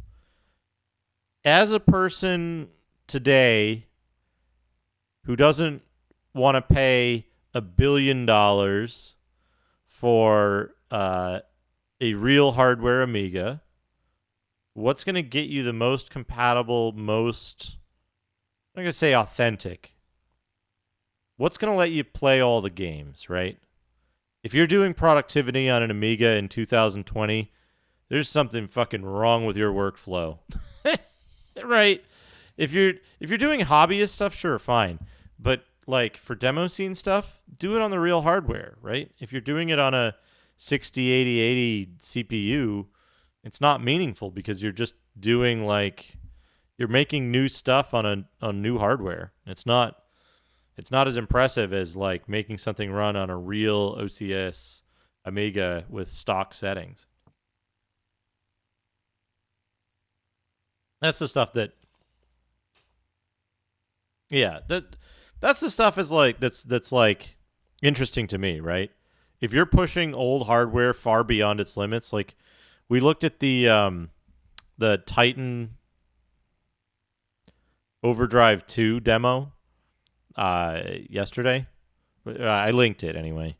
as a person today who doesn't want to pay $1 billion for a real hardware Amiga, what's going to get you the most compatible, most, I'm going to say authentic? What's going to let you play all the games, right? If you're doing productivity on an Amiga in 2020, there's something fucking wrong with your workflow. Right? If you're doing hobbyist stuff, sure, fine. But like for demo scene stuff, do it on the real hardware, right? If you're doing it on a 6080 CPU, it's not meaningful because you're just doing you're making new stuff on new hardware. It's not as impressive as like making something run on a real OCS Amiga with stock settings. That's the stuff that, yeah, that's the stuff that's like interesting to me, right? If you're pushing old hardware far beyond its limits, like we looked at the Titan Overdrive 2 demo. yesterday. I linked it anyway.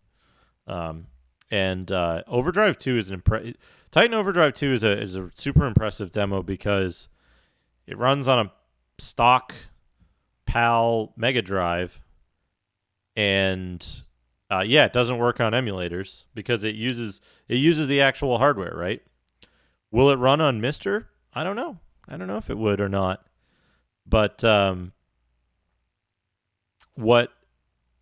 And Overdrive 2 is Titan Overdrive 2 is a super impressive demo because it runs on a stock PAL Mega Drive, and it doesn't work on emulators because it uses the actual hardware, right? Will it run on MiStEr? I don't know. I don't know if it would or not. But what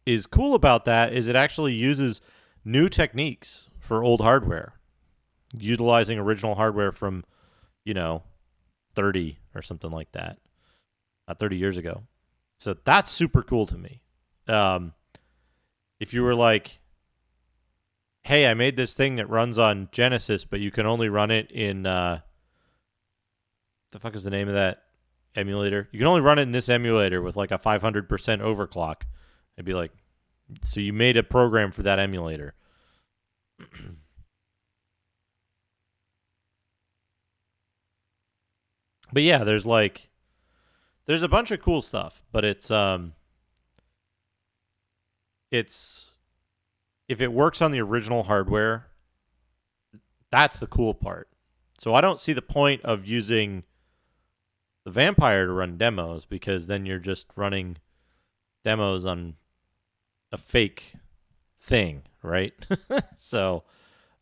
is cool about that is it actually uses new techniques for old hardware, utilizing original hardware from, 30 or something like that, 30 years ago. So that's super cool to me. If you were like, hey, I made this thing that runs on Genesis, but you can only run it in, the fuck is the name of that emulator? You can only run it in this emulator with like a 500% overclock. I'd be like, so you made a program for that emulator. But yeah, there's a bunch of cool stuff, but it's if it works on the original hardware, that's the cool part. So I don't see the point of using the Vampire to run demos, because then you're just running demos on a fake thing, right? So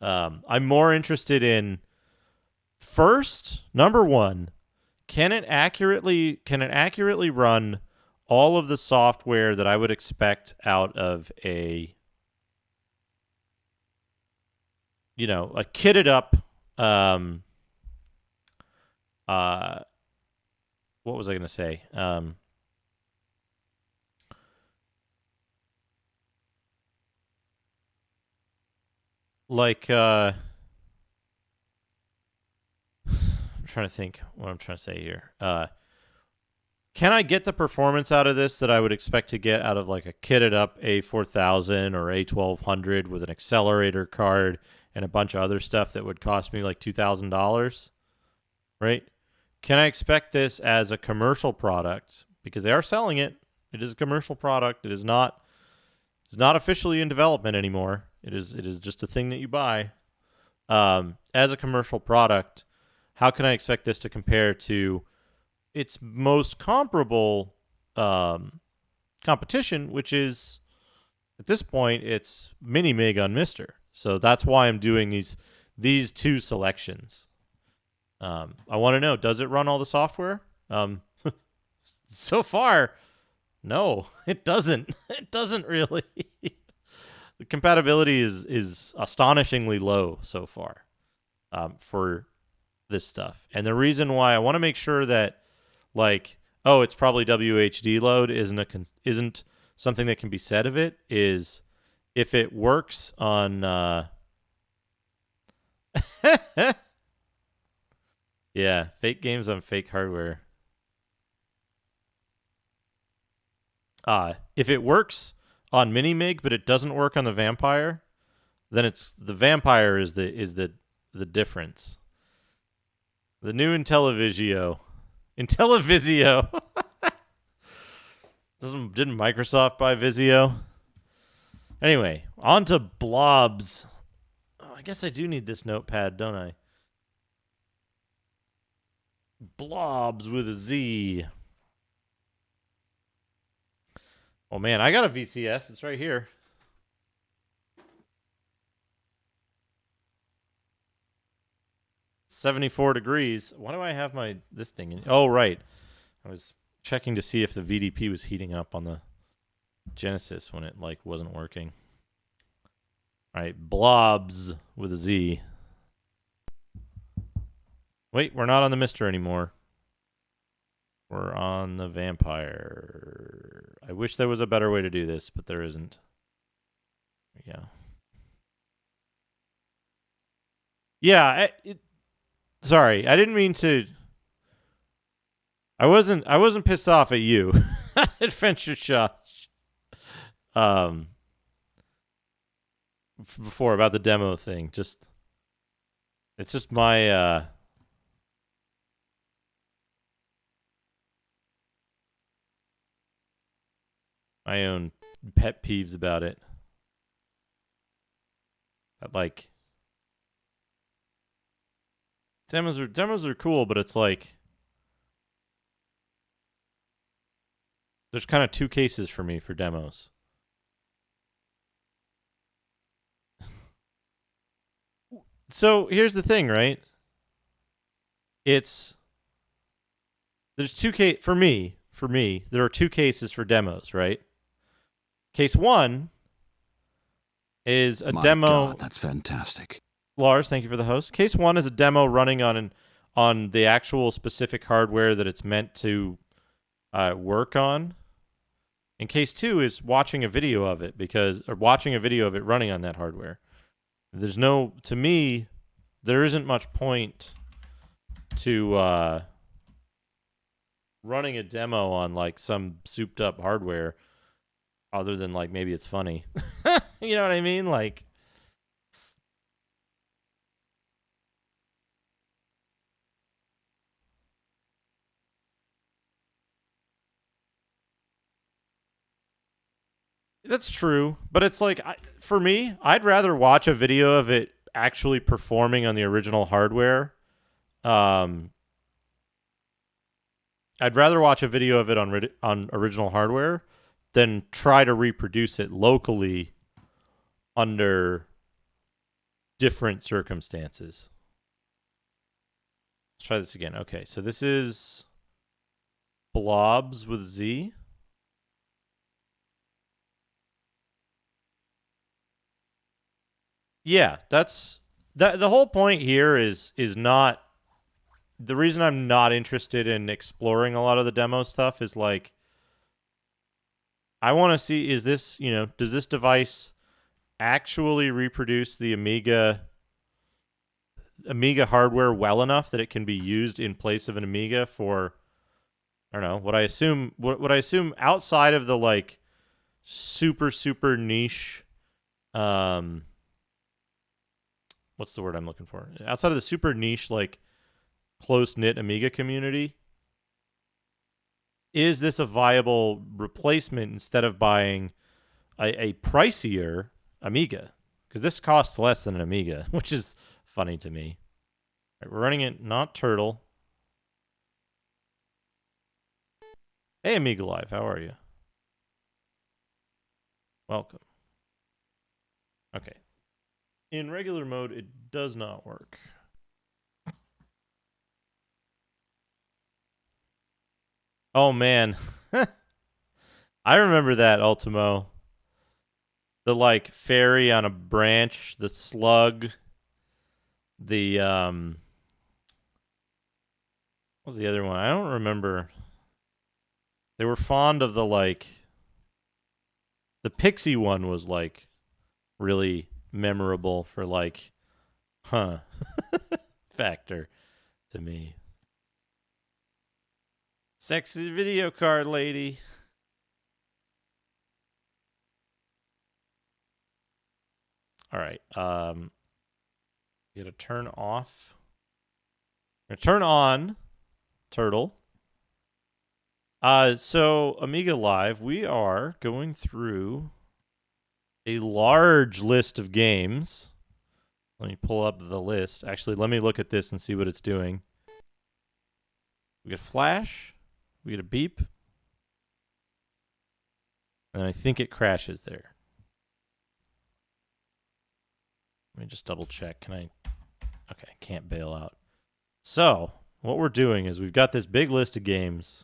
I'm more interested in, first, number one, can it accurately run all of the software that I would expect out of a kitted up what was I going to say? I'm trying to think what I'm trying to say here. Can I get the performance out of this that I would expect to get out of like a kitted up A4000 or A1200 with an accelerator card and a bunch of other stuff that would cost me like $2,000, right? Can I expect this as a commercial product? Because they are selling it. It is a commercial product. It's not officially in development anymore. It is just a thing that you buy. As a commercial product, how can I expect this to compare to its most comparable competition, which is, at this point, it's Mini-Mig on MiStEr. So that's why I'm doing these two selections. I want to know, does it run all the software? So far, no, it doesn't. It doesn't really. The compatibility is astonishingly low so far for this stuff. And the reason why I want to make sure that, it's probably WHD load isn't something that can be said of it, is if it works on yeah, fake games on fake hardware. If it works on Mini-Mig but it doesn't work on the Vampire, then the Vampire is the difference. The new Intellivisio. Didn't Microsoft buy Visio? Anyway, on to Blobz. Oh, I guess I do need this notepad, don't I? Blobz with a Z. Oh man, I got a VCS. It's right here. $74 degrees. Why do I have this thing in? Oh, right. I was checking to see if the VDP was heating up on the Genesis when it wasn't working. All right, Blobz with a Z. Wait, we're not on the MiStEr anymore. We're on the Vampire. I wish there was a better way to do this, but there isn't. Yeah. Yeah, sorry, I didn't mean to. I wasn't pissed off at you, Adventure Shop. Before about the demo thing, it's just my my own pet peeves about it. Like, demos are cool, but it's like there's kind of two cases for me for demos. So here's the thing, right? There's for me, there are two cases for demos, right? Case one is a demo. God, that's fantastic. Lars, thank you for the host. Case one is a demo running on the actual specific hardware that it's meant to work on. And case two is watching a video of it running on that hardware. To me, there isn't much point to running a demo on like some souped up hardware other than like maybe it's funny. You know what I mean? Like, that's true, but it's like, for me, I'd rather watch a video of it actually performing on the original hardware. I'd rather watch a video of it on original hardware than try to reproduce it locally under different circumstances. Let's try this again. Okay, so this is Blobz with Z. Yeah, that's the whole point here is not the reason I'm not interested in exploring a lot of the demo stuff is like I want to see does this device actually reproduce the Amiga hardware well enough that it can be used in place of an Amiga for I don't know, what I assume outside of the like super niche what's the word I'm looking for? Outside of the super niche, like, close-knit Amiga community, is this a viable replacement instead of buying a pricier Amiga? Because this costs less than an Amiga, which is funny to me. All right, we're running it not Turtle. Hey, Amiga Live, how are you? Welcome. Okay. In regular mode, it does not work. Oh, man. I remember that, Ultimo. The, like, fairy on a branch, the slug, the, what was the other one? I don't remember. They were fond of the, like, the pixie one was, like, really memorable for like factor to me. Sexy video card lady. All right, you gotta turn off. I'm gonna turn on Turtle. So Amiga Live, we are going through a large list of games. Let me pull up the list. Actually, let me look at this and see what it's doing. We get flash. We get a beep. And I think it crashes there. Let me just double check. Can I? Okay, can't bail out. So, what we're doing is we've got this big list of games.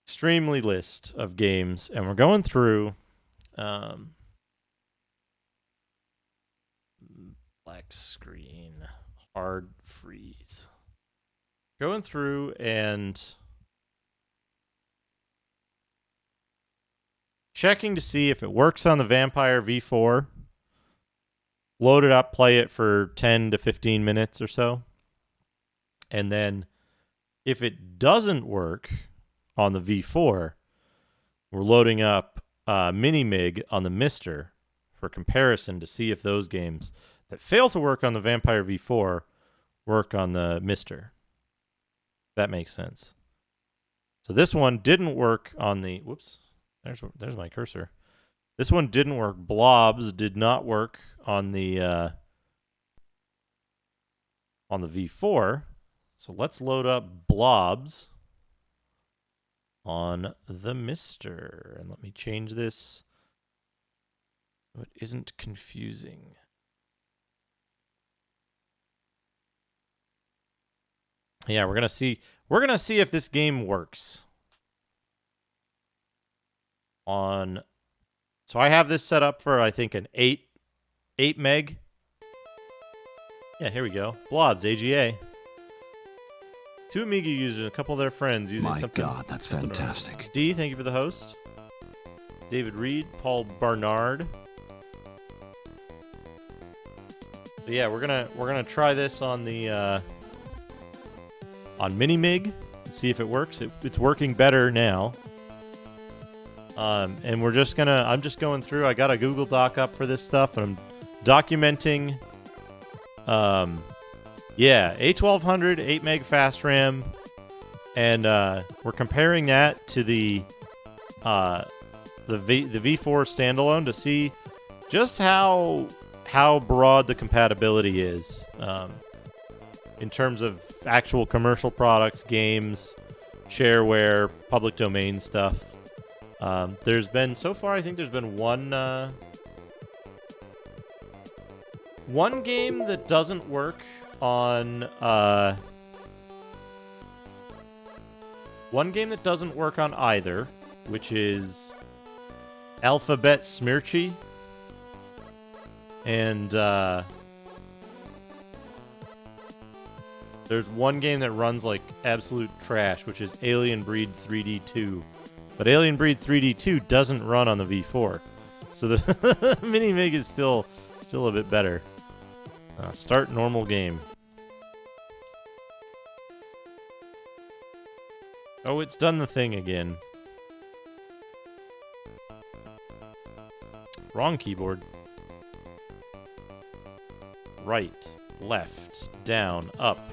Extremely list of games. And we're going through black screen, hard freeze. Going through and checking to see if it works on the Vampire V4. Load it up, play it for 10 to 15 minutes or so. And then if it doesn't work on the V4, we're loading up Mini-Mig on the MiStEr for comparison to see if those games that fail to work on the Vampire V4 work on the MiStEr. That makes sense. So this one didn't work on the... Whoops. There's my cursor. This one didn't work. Blobz did not work on the V4. So let's load up Blobz on the MiStEr. And let me change this so it isn't confusing. Yeah, we're gonna see if this game works. So I have this set up for, I think, an 8 meg. Yeah, here we go. Blobz, AGA. 2 Amiga users and a couple of their friends using something. My God, that's fantastic. D, thank you for the host. David Reed, Paul Barnard. So yeah, we're gonna try this on the on Minimig and see if it works. It's working better now. And I'm just going through. I got a Google Doc up for this stuff, and I'm documenting. Yeah, A1200, 8 meg fast RAM, and we're comparing that to the V4 standalone to see just how broad the compatibility is in terms of actual commercial products, games, shareware, public domain stuff. There's been, so far, I think there's been one game that doesn't work on either, which is Alphabet Smirchy, and there's one game that runs like absolute trash, which is Alien Breed 3D 2. But Alien Breed 3D 2 doesn't run on the V4. So the Mini-Mig is still a bit better. Start normal game. Oh, it's done the thing again. Wrong keyboard. Right, left, down, up.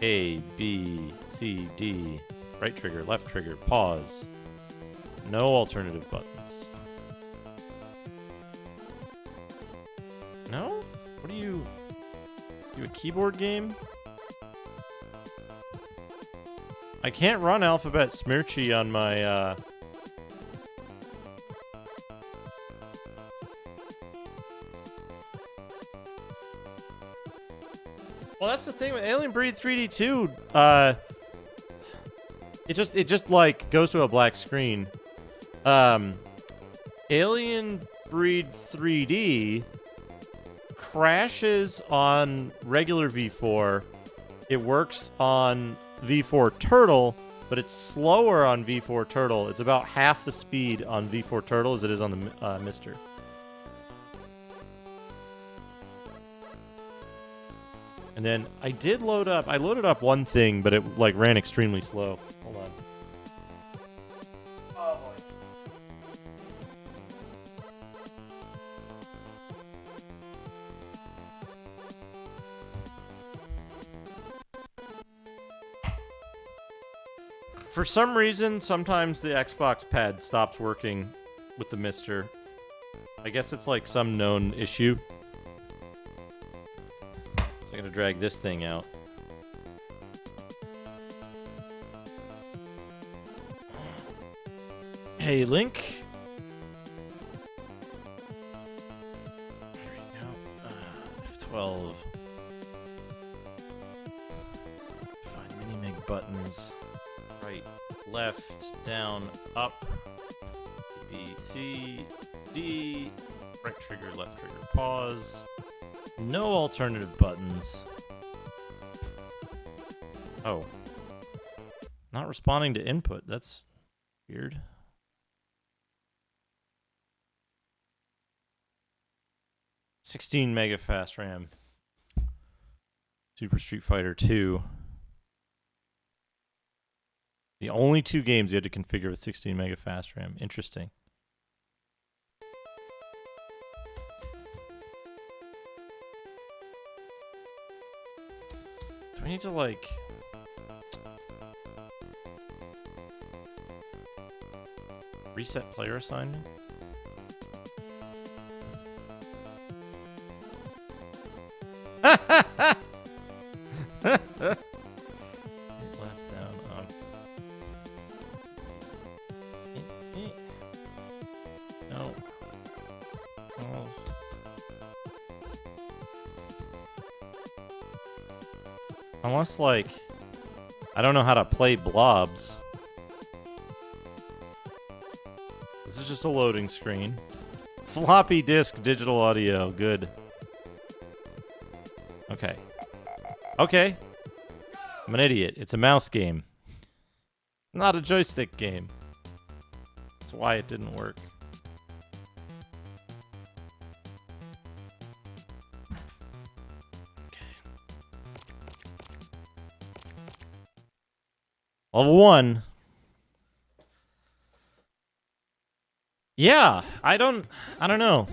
A, B, C, D. Right trigger, left trigger, pause. No alternative buttons. No? What are you... You a keyboard game? I can't run Alphabet Smirchy on my, Well, that's the thing with Alien Breed 3D 2. It just like goes to a black screen. Alien Breed 3D crashes on regular V4. It works on V4 Turtle, but it's slower on V4 Turtle. It's about half the speed on V4 Turtle as it is on the MiStEr. And then I loaded up one thing, but it like ran extremely slow. Hold on. Oh boy. For some reason, sometimes the Xbox pad stops working with the MiStEr. I guess it's like some known issue. I'm gonna drag this thing out. Hey, Link. There we go. F12. Find Mini-Mig buttons. Right, left, down, up. B, C, D. Right trigger, left trigger, pause. No alternative buttons. Oh. Not responding to input. That's weird. $16 mega fast RAM. Super Street Fighter 2. The only two games you had to configure with 16 mega fast RAM. Interesting. We need to, like... Reset player assignment? Left down on. No. Oh. Unless, like, I don't know how to play Blobz. This is just a loading screen. Floppy disk digital audio. Good. Okay. Okay. I'm an idiot. It's a mouse game. Not a joystick game. That's why it didn't work. Okay. Level 1. Yeah, I don't know.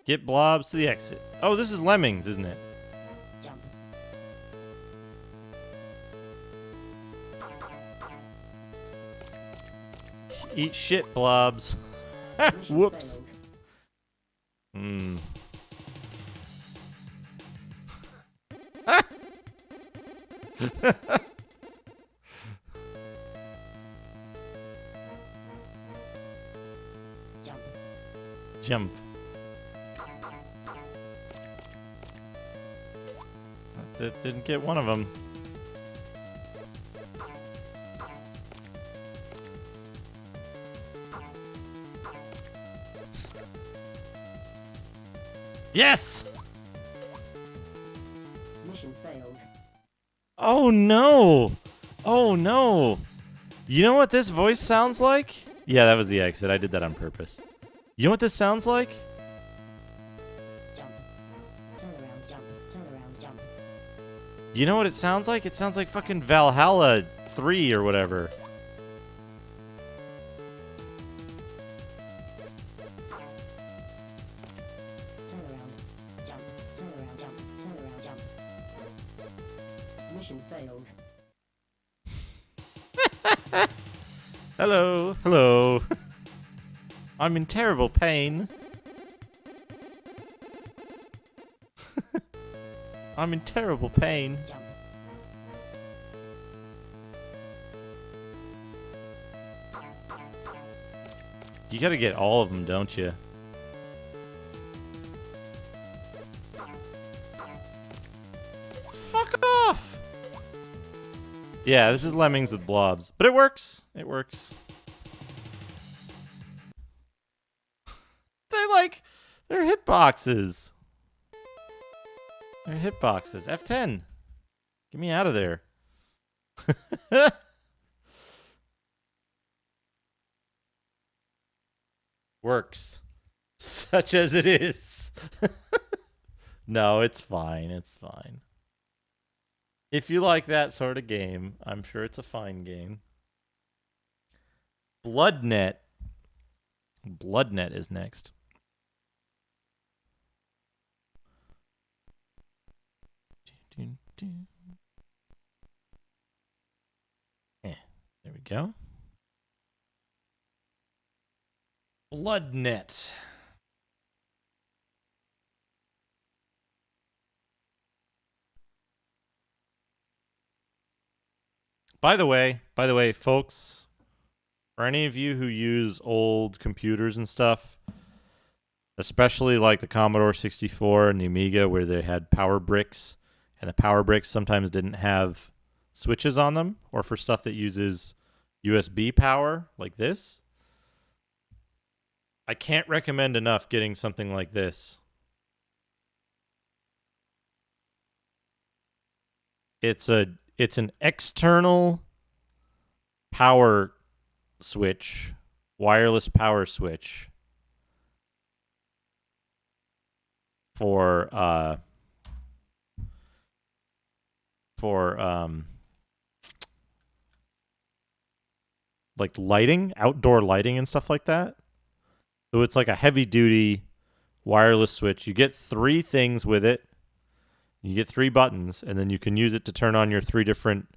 Get Blobz to the exit. Oh, this is Lemmings, isn't it? Jump. Eat shit, Blobz. Mission Whoops. failed. Jump. Jump. That's it. Didn't get one of them. Yes! Mission failed. Oh no! Oh no! You know what this voice sounds like? Yeah, that was the exit. I did that on purpose. You know what this sounds like? Jump. Turn around, jump. Turn around, jump. You know what it sounds like? It sounds like fucking Valhalla 3 or whatever. Turn around, jump. Turn around, jump. Turn around, jump. Mission failed. Hello, hello. I'm in terrible pain. I'm in terrible pain. Jump. You gotta get all of them, don't you? Fuck off! Yeah, this is Lemmings with Blobz. But it works. It works. They're hitboxes. They're hitboxes. F10. Get me out of there. Works. Such as it is. No, it's fine. It's fine. If you like that sort of game, I'm sure it's a fine game. Bloodnet. Bloodnet is next. There we go. Bloodnet. By the way, folks, for any of you who use old computers and stuff, especially like the Commodore 64 and the Amiga where they had power bricks, and the power bricks sometimes didn't have switches on them, or for stuff that uses USB power like this, I can't recommend enough getting something like this. It's an external power switch, wireless power switch for like lighting, outdoor lighting and stuff like that. So it's like a heavy duty wireless switch. You get 3 things with it. You get 3 buttons, and then you can use it to turn on your 3 different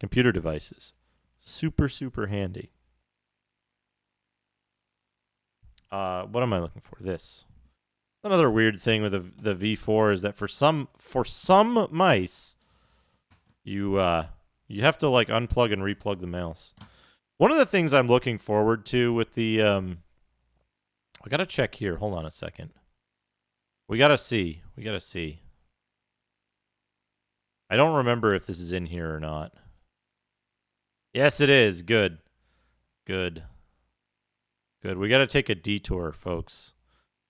computer devices. Super, super handy. What am I looking for? This. Another weird thing with the V4 is that for some mice, you have to like unplug and replug the mouse. One of the things I'm looking forward to with the I gotta check here. Hold on a second. We gotta see. I don't remember if this is in here or not. Yes, it is. Good. We gotta take a detour, folks.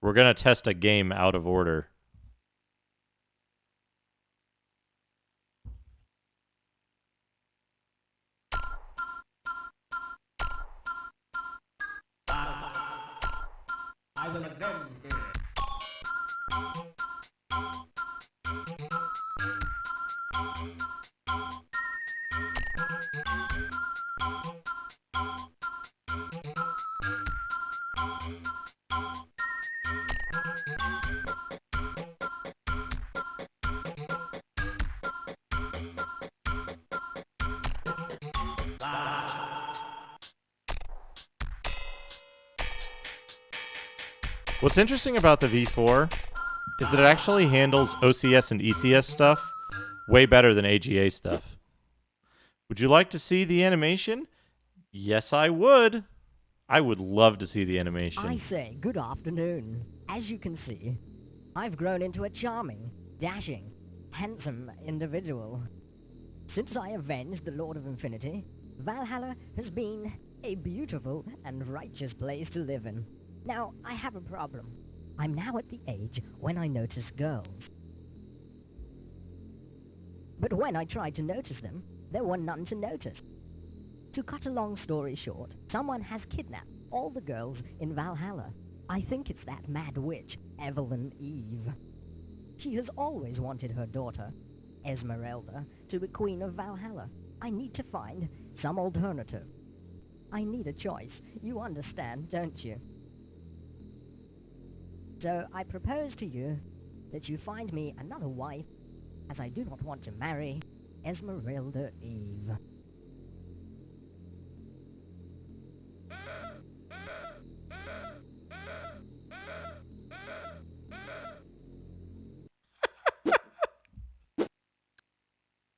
We're gonna test a game out of order. I will avenge thee. What's interesting about the V4 is that it actually handles OCS and ECS stuff way better than AGA stuff. Would you like to see the animation? Yes, I would. I would love to see the animation. I say good afternoon. As you can see, I've grown into a charming, dashing, handsome individual. Since I avenged the Lord of Infinity, Valhalla has been a beautiful and righteous place to live in. Now, I have a problem. I'm now at the age when I notice girls. But when I tried to notice them, there were none to notice. To cut a long story short, someone has kidnapped all the girls in Valhalla. I think it's that mad witch, Evelyn Eve. She has always wanted her daughter, Esmeralda, to be queen of Valhalla. I need to find some alternative. I need a choice. You understand, don't you? So I propose to you that you find me another wife, as I do not want to marry Esmeralda Eve.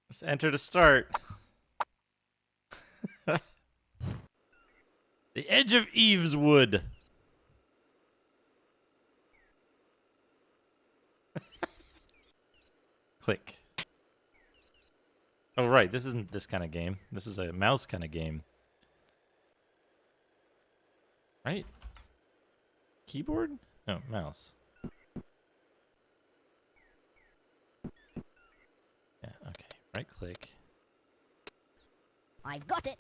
Let's enter to start. The Edge of Eve's Wood. Click. Oh, right. This isn't this kind of game. This is a mouse kind of game. Right? Keyboard? No, mouse. Yeah, okay. Right click. I got it!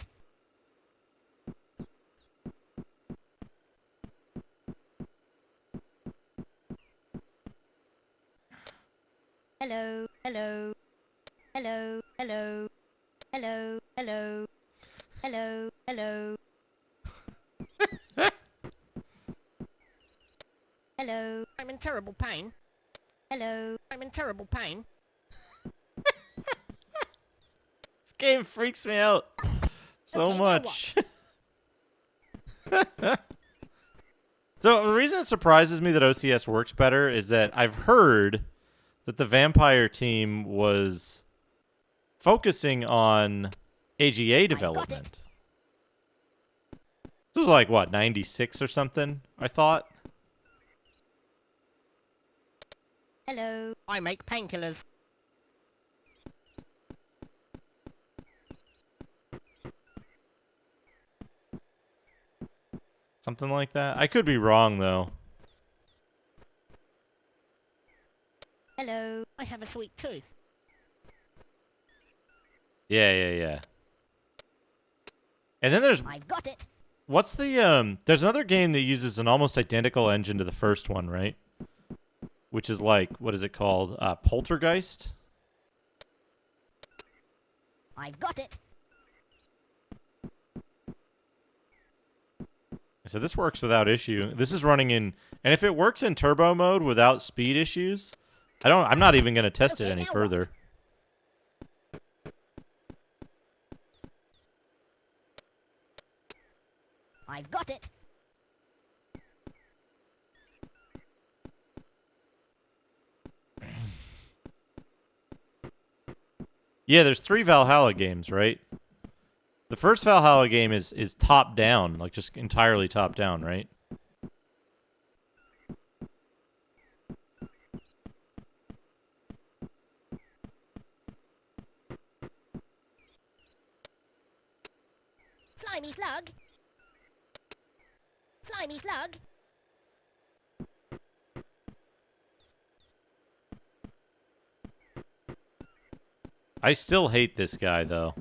Hello, hello, hello, hello, hello, hello, hello, hello. Hello. I'm in terrible pain. Hello. I'm in terrible pain. This game freaks me out so Okay, now much. So the reason it surprises me that OCS works better is that I've heard that the Vampire team was focusing on AGA development. This was like, what, 96 or something, I thought? Hello. I make painkillers. Something like that. I could be wrong, though. Hello. I have a sweet tooth. Yeah. And then there's... I got it. What's the, There's another game that uses an almost identical engine to the first one, right? Which is like, what is it called? Poltergeist? I got it. So this works without issue. This is running in... And if it works in turbo mode without speed issues... I'm not even going to test it Okay, any now further. I got it. Yeah, there's 3 Valhalla games, right? The first Valhalla game is top down, like just entirely top down, right? Slimy slug. Slimy slug. I still hate this guy, though.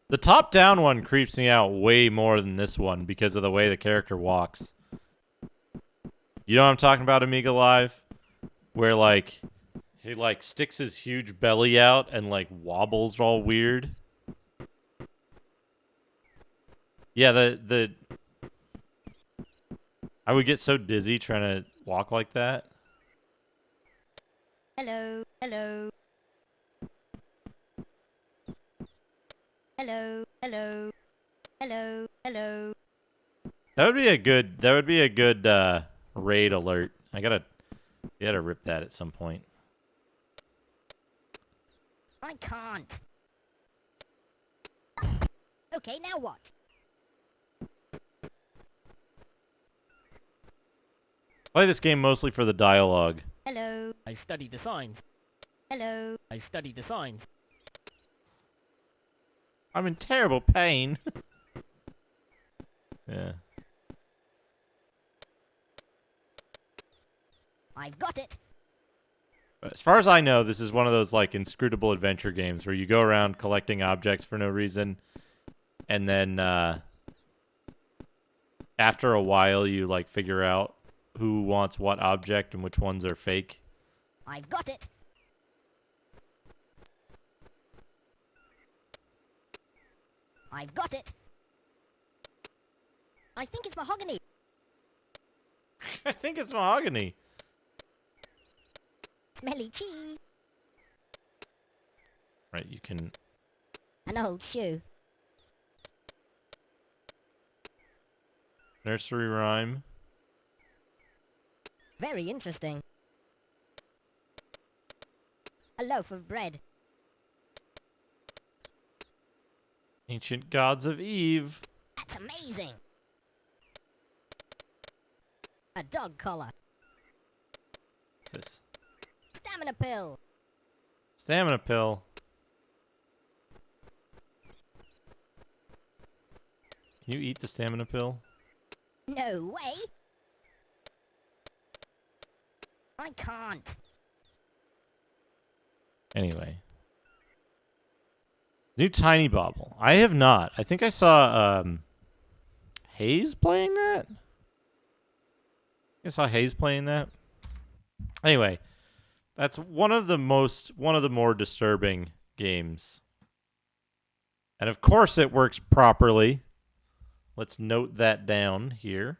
The top-down one creeps me out way more than this one because of the way the character walks. You know what I'm talking about, Amiga Live? Where, like, he, like, sticks his huge belly out and, like, wobbles all weird. Yeah, I would get so dizzy trying to walk like that. Hello, hello. Hello, hello. Hello, hello. That would be a good raid alert. You gotta rip that at some point. I can't. Okay, now what? Play this game mostly for the dialogue. Hello. I study the signs. Hello. I study the signs. I'm in terrible pain. Yeah. I've got it. But as far as I know, this is one of those like inscrutable adventure games where you go around collecting objects for no reason, and then after a while you like figure out who wants what object and which ones are fake. I've got it. I've got it. I think it's mahogany. I think it's mahogany. Smelly cheese. Right, you can... An old shoe. Nursery rhyme. Very interesting. A loaf of bread. Ancient gods of Eve. That's amazing. A dog collar. What's this? Stamina pill. Stamina pill. Can you eat the stamina pill? No way. I can't. Anyway. New Tiny Bobble. I have not. I think I saw Hayes playing that. I saw Hayes playing that. Anyway, that's one of the more disturbing games. And of course it works properly. Let's note that down here.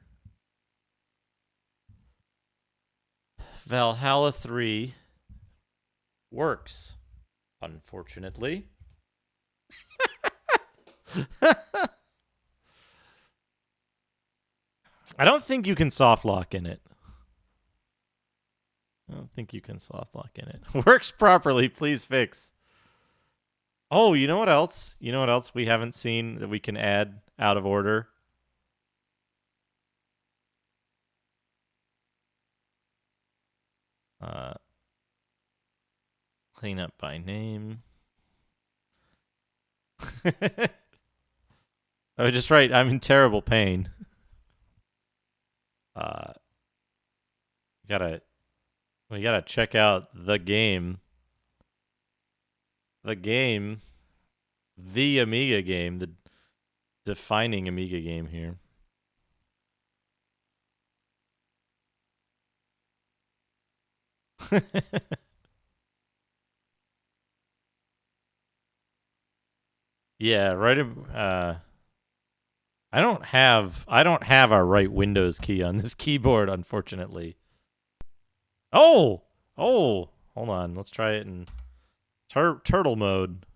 Valhalla 3 works, unfortunately. I don't think you can soft lock in it. Works properly, please fix. Oh, you know what else? You know what else we haven't seen that we can add out of order? Clean up by name. Oh, just right. I'm in terrible pain. We gotta check out the game. The Amiga game, the defining Amiga game here. Yeah, right. I don't have a right Windows key on this keyboard, unfortunately. Oh, hold on. Let's try it in turtle mode.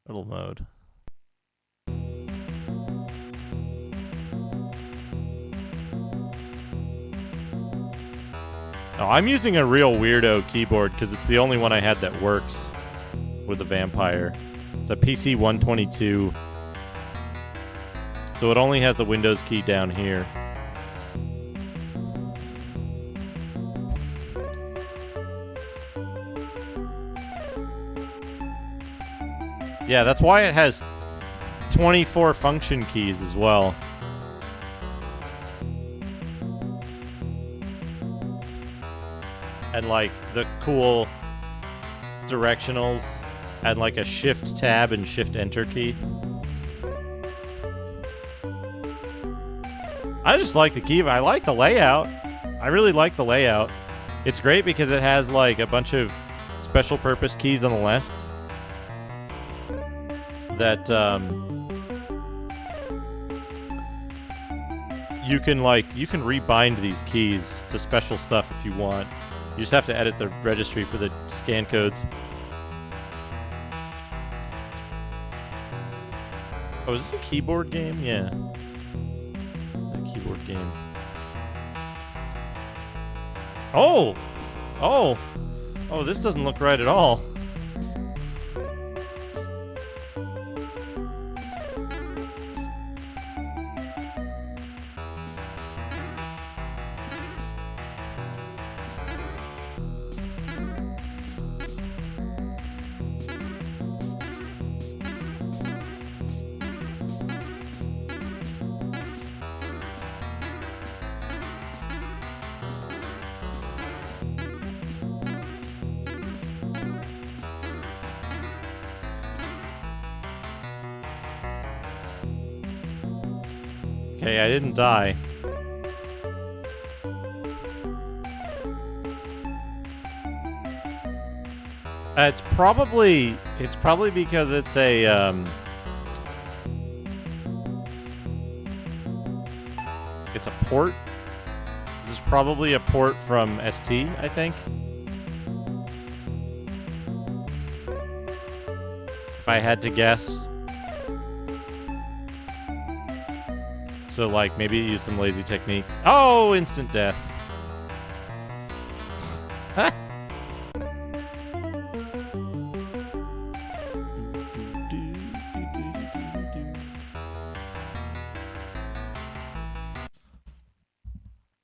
Turtle mode. Oh, I'm using a real weirdo keyboard because it's the only one I had that works with a vampire. It's a PC 122. So it only has the Windows key down here. Yeah, that's why it has 24 function keys as well. And like the cool directionals and like a shift tab and shift enter key. I just like the key. I like the layout. I really like the layout. It's great because it has like a bunch of special purpose keys on the left that you can rebind these keys to special stuff if you want. You just have to edit the registry for the scan codes. Oh, is this a keyboard game? Yeah. A keyboard game. Oh! Oh! Oh, this doesn't look right at all. Okay, I didn't die. It's probably because it's a it's a port. This is probably a port from ST, I think. If I had to guess. So, like, maybe use some lazy techniques. Oh, instant death.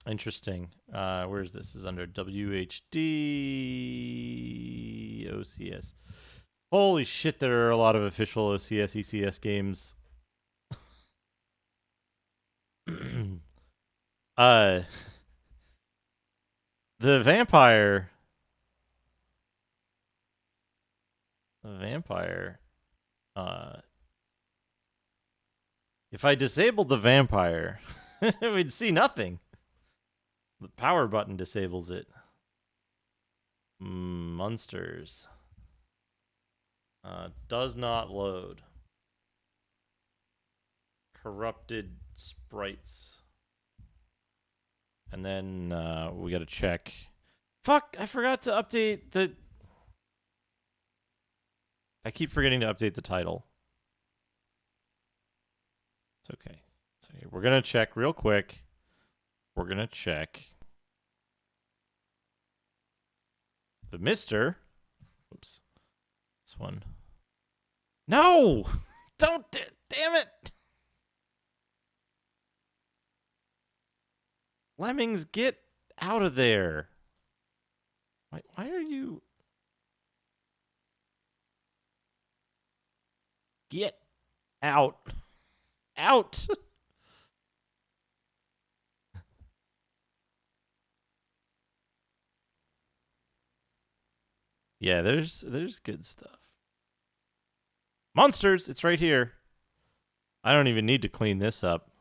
Interesting. Where's this? This is under WHD OCS. Holy shit, there are a lot of official OCS ECS games. The vampire. If I disabled the vampire, we'd see nothing. The power button disables it. Munsters. Does not load. Corrupted sprites. And then we gotta check. Fuck, I forgot to update the... I keep forgetting to update the title. It's okay. It's okay. We're gonna check real quick. We're gonna check the MiStEr. Oops. This one. No! Don't! Damn it! Lemmings, get out of there. Why are you... Get out. Out! Yeah, there's good stuff. Munsters, it's right here. I don't even need to clean this up.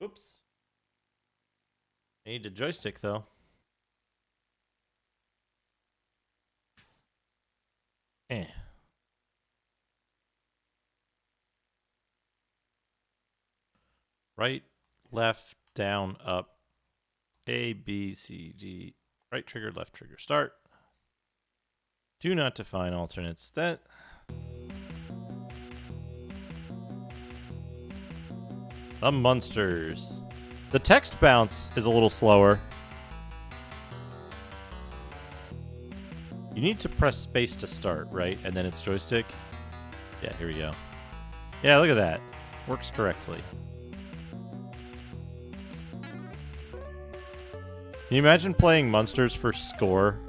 Oops. I need a joystick, though. Right, left, down, up. A, B, C, D. Right trigger, left trigger, start. Do not define alternates. That... The Munsters. The text bounce is a little slower. need to press space to start, right? And then it's joystick. Yeah, here we go. Yeah, look at that. Works correctly. Can you imagine playing Munsters for score?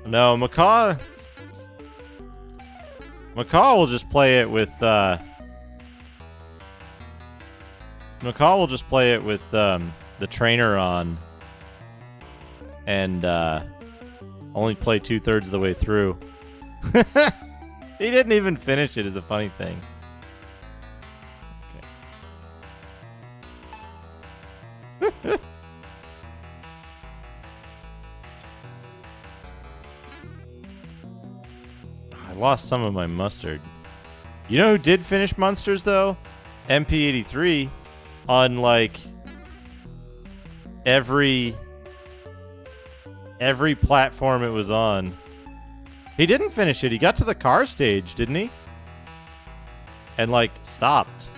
No, Macaw will just play it with Macaw will just play it with the trainer on and only play 2/3 of the way through. He didn't even finish it, is a funny thing. Okay. I lost some of my mustard. You know who did finish Munsters though? MP83 on like every platform it was on. He didn't finish it. He got to the car stage, didn't he? And like stopped.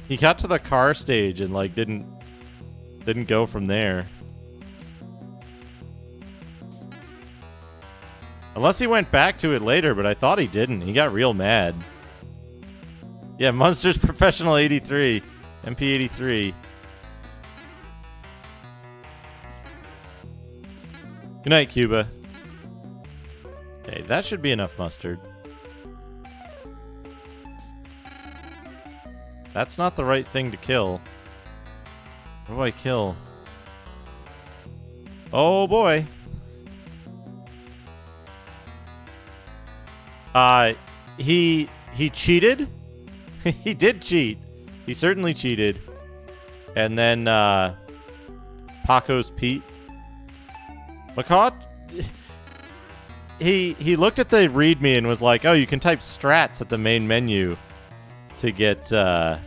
He got to the car stage and like didn't go from there. Unless he went back to it later, but I thought he didn't. He got real mad. Yeah, Munsters Professional 83. MP83. Good night, Cuba. Okay, that should be enough mustard. That's not the right thing to kill. What do I kill? Oh boy. He cheated. He did cheat. He certainly cheated. And then Paco's Pete. Macaw, he looked at the README and was like, "Oh, you can type strats at the main menu to get to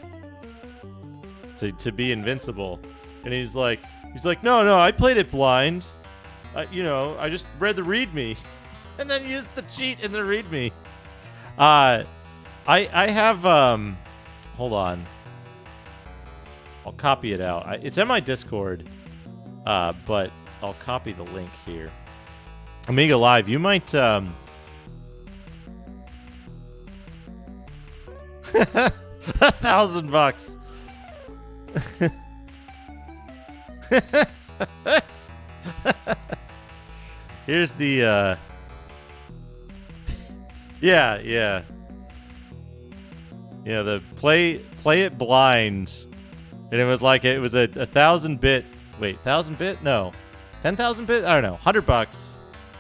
be invincible." And he's like, "No, I played it blind. I just read the README and then used the cheat in the README." I have hold on. I'll copy it out. It's in my Discord, but I'll copy the link here. Amiga Live, you might $1,000. Here's the yeah, the play it blind. And it was like, it was a 1,000-bit, wait, 1,000-bit? No. 10,000 bits? I don't know. $100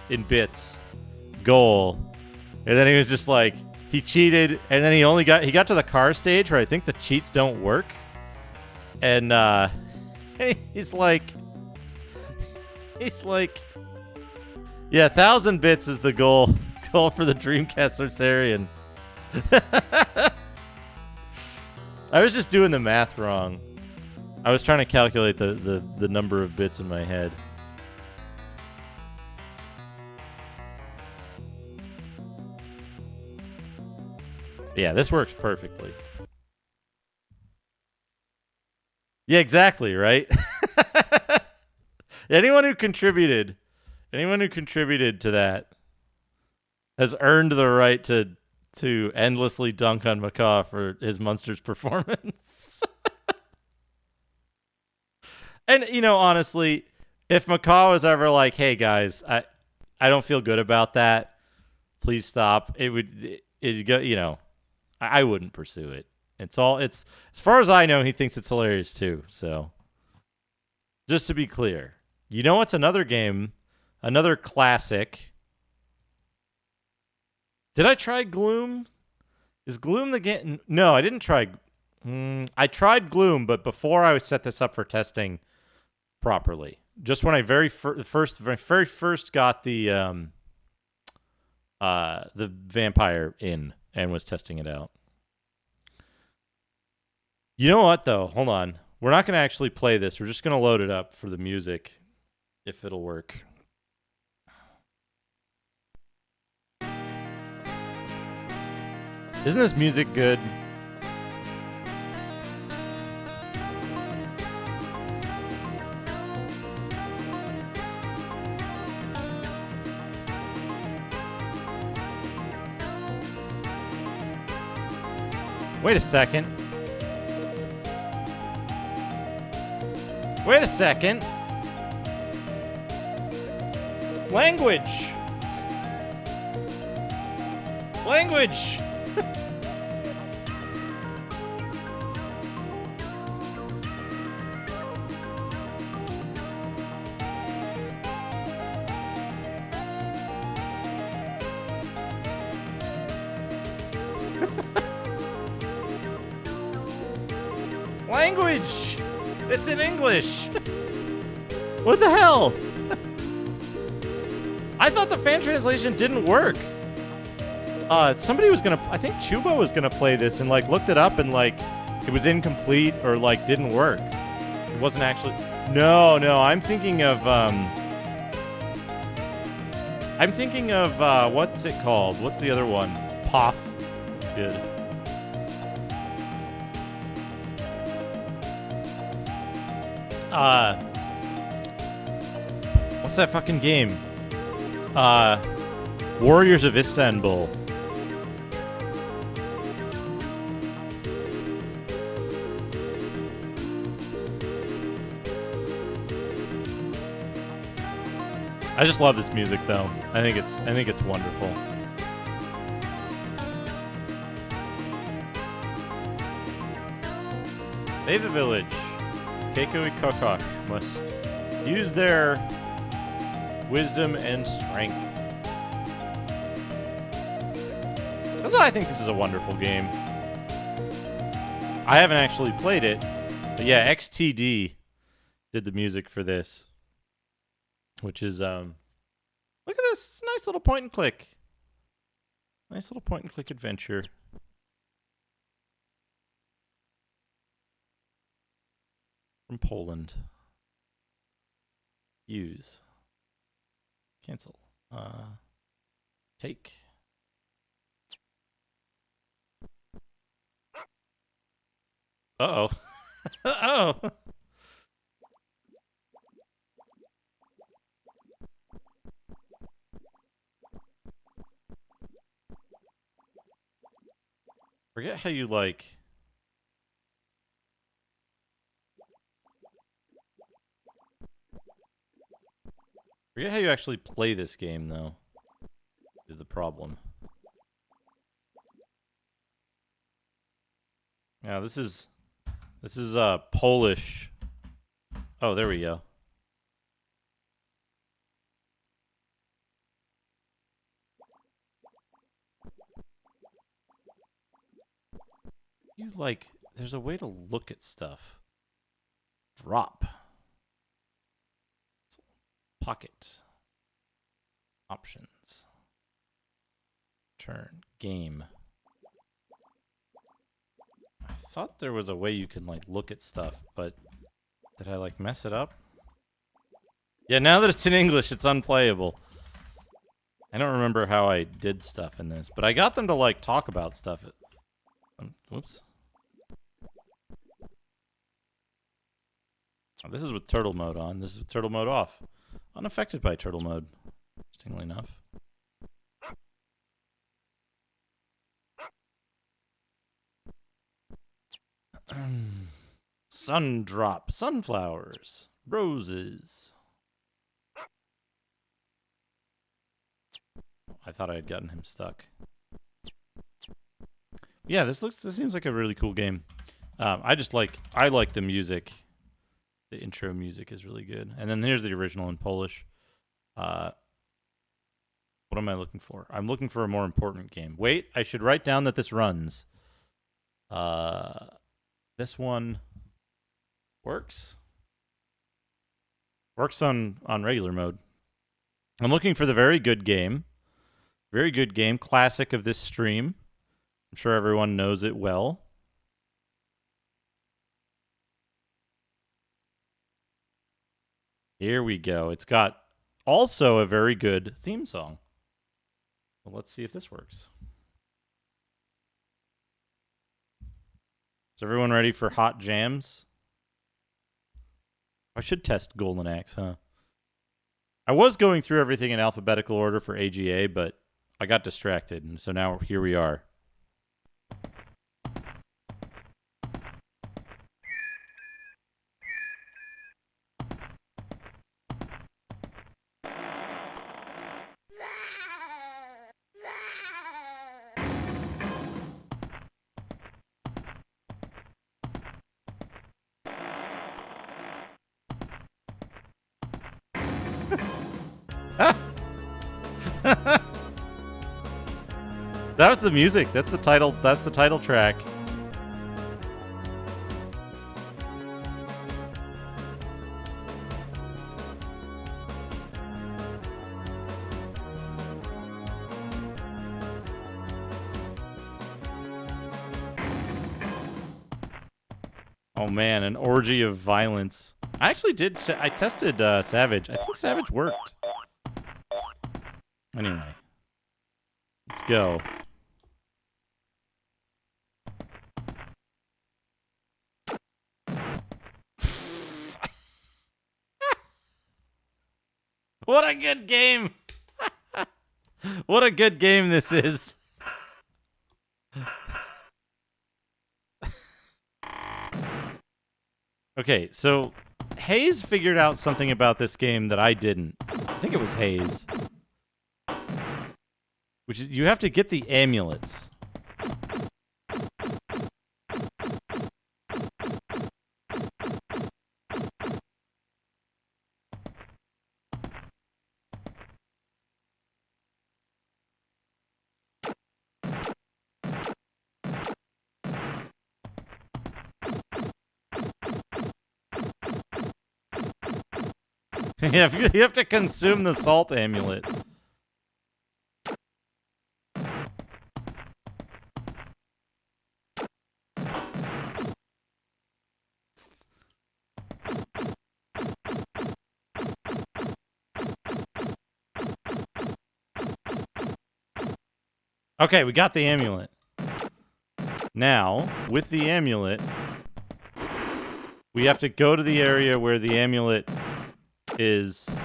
in bits goal. And then he was just like, he cheated, and then he got to the car stage where I think the cheats don't work. And he's like, yeah, 1,000 bits is the goal for the Dreamcast Sorcerian. I was just doing the math wrong. I was trying to calculate the number of bits in my head. Yeah, this works perfectly. Yeah, exactly, right? Anyone who contributed to that has earned the right to endlessly dunk on Macaw for his Munsters performance. And, honestly, if Macaw was ever like, "Hey, guys, I don't feel good about that. Please stop," it'd go, I wouldn't pursue it. It's as far as I know, he thinks it's hilarious too. So, just to be clear, what's another game, another classic? Did I try Gloom? Is Gloom the game? No, I didn't try. I tried Gloom, but before I set this up for testing properly, just when I very first got the vampire in and was testing it out. You know what though? Hold on. We're not going to actually play this. We're just going to load it up for the music, if it'll work. Isn't this music good? Wait a second. Wait a second. Language. Language. Language! It's in English! What the hell? I thought the fan translation didn't work. Somebody was gonna, I think Chuba was gonna play this and like looked it up and like it was incomplete or like didn't work. It wasn't actually, no, I'm thinking of, what's it called? What's the other one? Poff. It's good. What's that fucking game? Warriors of Istanbul. I just love this music though. I think it's wonderful. Save the village. Kajko and Kokosz must use their wisdom and strength. That's why I think this is a wonderful game. I haven't actually played it, but yeah, XTD did the music for this, which is look at this, it's a nice little point and click. Nice little point and click adventure. From Poland. Use. Cancel. Take. Uh-oh. Uh-oh. Forget how you like... Forget how you actually play this game, though, is the problem. Yeah, this is Polish. Oh, there we go. You like, there's a way to look at stuff. Drop. Pocket. Options. Turn. Game. I thought there was a way you can like look at stuff, but did I like mess it up? Yeah, now that it's in English, it's unplayable. I don't remember how I did stuff in this, but I got them to like talk about stuff. Whoops. Oh, this is with turtle mode on. This is with turtle mode off. Unaffected by turtle mode. Interestingly enough. Sundrop. Sunflowers. Roses. I thought I had gotten him stuck. Yeah, this seems like a really cool game. I like the music. The intro music is really good. And then here's the original in Polish. What am I looking for? I'm looking for a more important game. Wait, I should write down that this runs. This one works. Works on regular mode. I'm looking for the very good game. Very good game. Classic of this stream. I'm sure everyone knows it well. Here we go. It's got also a very good theme song. Well, let's see if this works. Is everyone ready for hot jams? I should test Golden Axe, huh? I was going through everything in alphabetical order for AGA, but I got distracted, and so now here we are. That was the music. That's the title. That's the title track. Oh man, an orgy of violence. I actually did. I tested Savage. I think Savage worked. Anyway, let's go. What a good game! What a good game this is. Okay, so Hayes figured out something about this game that I didn't. I think it was Hayes. Which is, you have to get the amulets. You have to consume the salt amulet. Okay, we got the amulet. Now, with the amulet, we have to go to the area where the amulet is.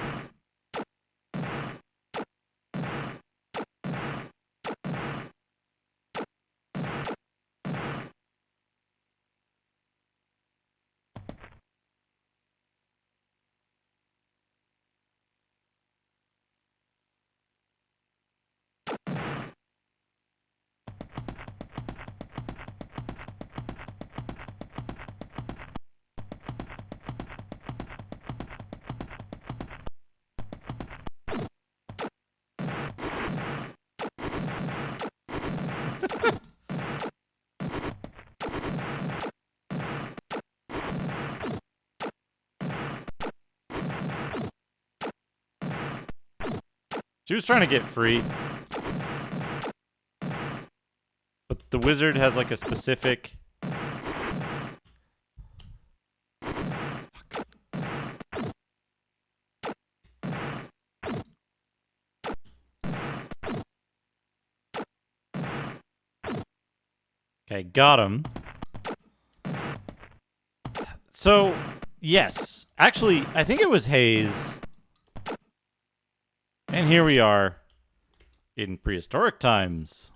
She was trying to get free. But the wizard has like a specific... Okay, got him. So, yes. Actually, I think it was Hayes. And here we are in prehistoric times.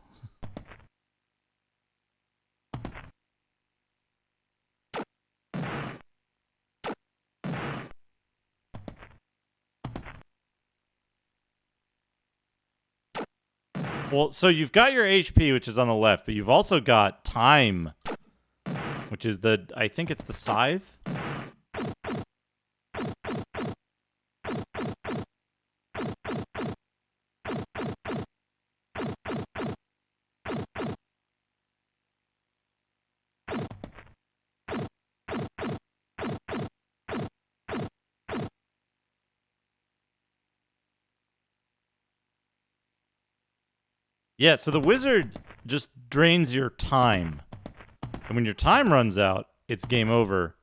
Well, so you've got your HP, which is on the left, but you've also got time, which is the, I think it's the scythe. Yeah, so the wizard just drains your time. And when your time runs out, it's game over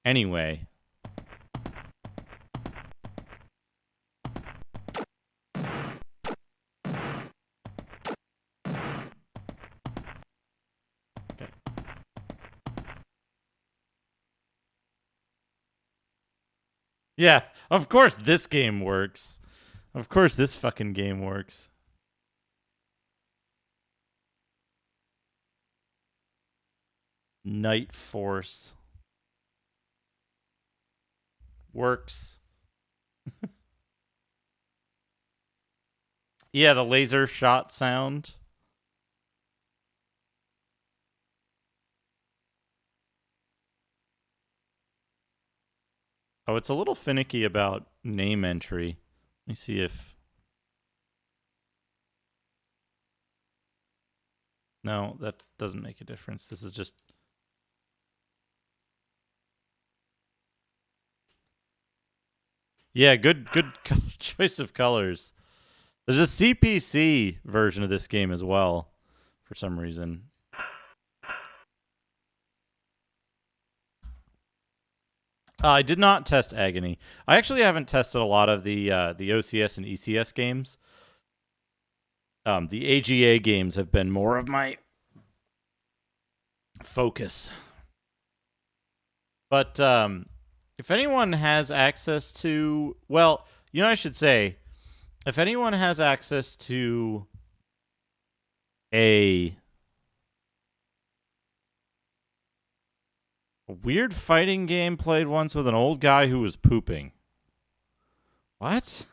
anyway. Yeah, of course this game works. Of course this fucking game works. Night Force. Works. Yeah, the laser shot sound. Oh, it's a little finicky about name entry. Let me see if... No, that doesn't make a difference. This is just... Yeah, good choice of colors. There's a CPC version of this game as well, for some reason. I did not test Agony. I actually haven't tested a lot of the OCS and ECS games. The AGA games have been more of my focus. But if anyone has access to... Well, you know, I should say, if anyone has access to a weird fighting game played once with an old guy who was pooping. What?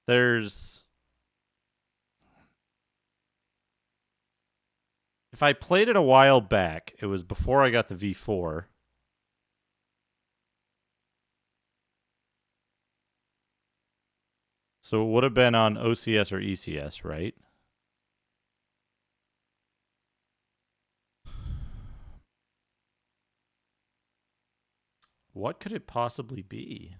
There's... If I played it a while back, it was before I got the V4. So it would have been on OCS or ECS, right? What could it possibly be?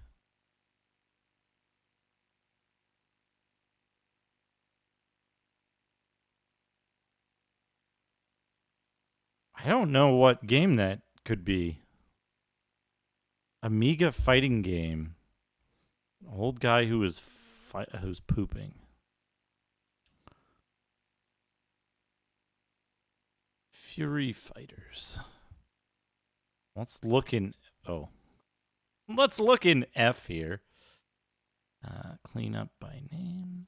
I don't know what game that could be. Amiga fighting game. Old guy who is who's pooping. Fury Fighters. Let's look in... Oh. Let's look in F here. Clean up by name.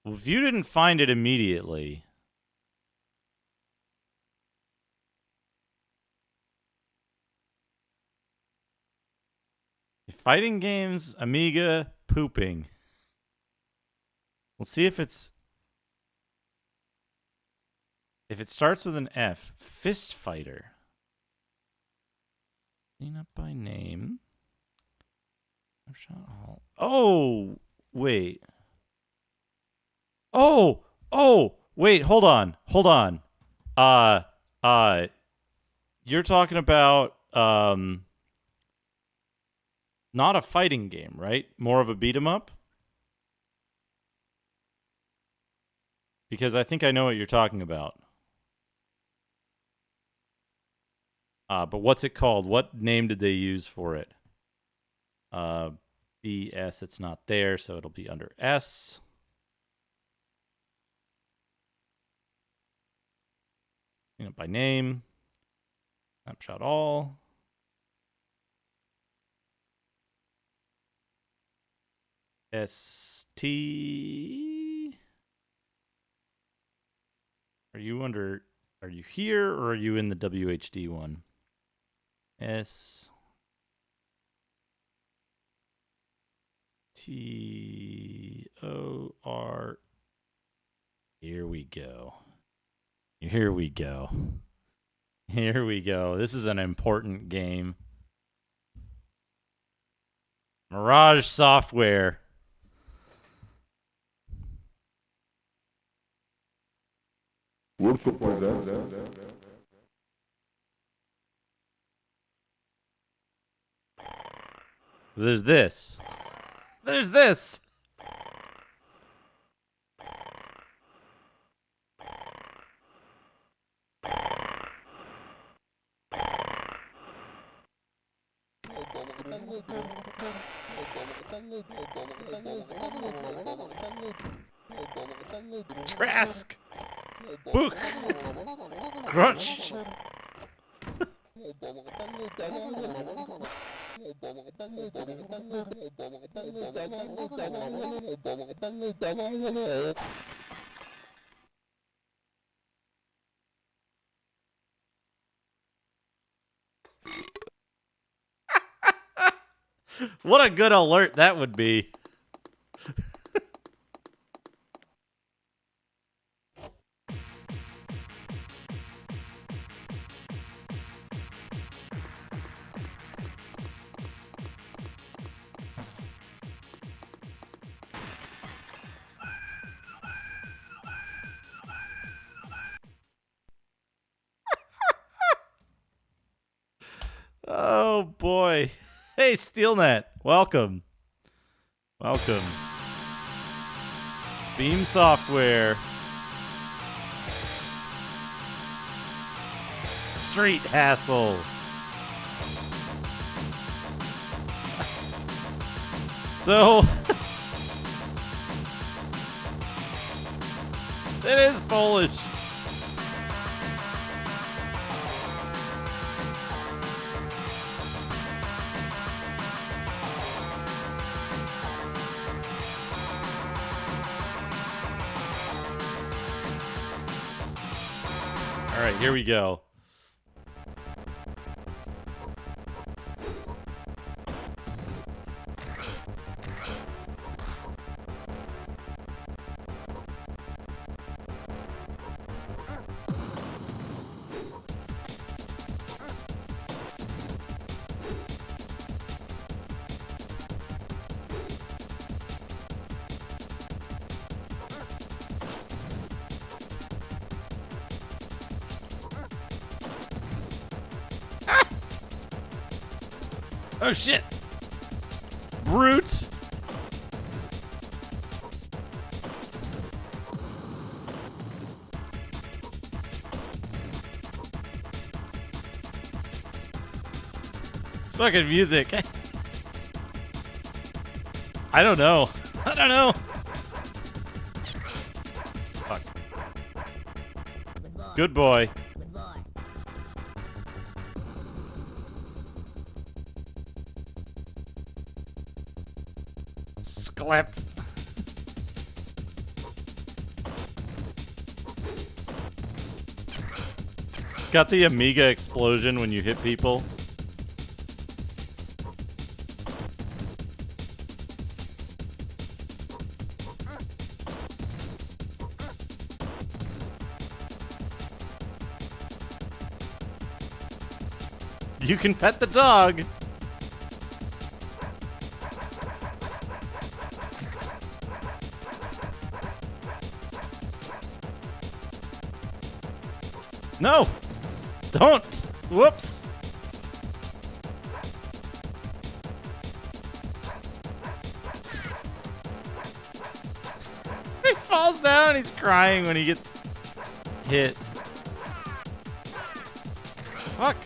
Well, if you didn't find it immediately... Fighting games, Amiga, pooping. Let's see if it's... If it starts with an F. Fist Fighter. Clean up by name. Oh, wait. Oh, wait, hold on. You're talking about, not a fighting game, right? More of a beat 'em up? Because I think I know what you're talking about. But what's it called? What name did they use for it? BS, it's not there, so it'll be under S. You know, by name. Snapshot all. ST. Are you here or are you in the WHD one? S T O R. Here we go. Here we go. This is an important game. Mirage Software. There's this. Trask! Book! Crunch! What a good alert that would be. Oh boy. Hey, SteelNet. Welcome. Welcome. Beam Software. Street Hassle. So, it is Polish. All right, here we go. Oh shit! Brute! It's fucking music. I don't know. I don't know. Fuck. Good boy. Clap. It's got the Amiga explosion when you hit people. You can pet the dog. No! Don't! Whoops! He falls down and he's crying when he gets hit. Fuck!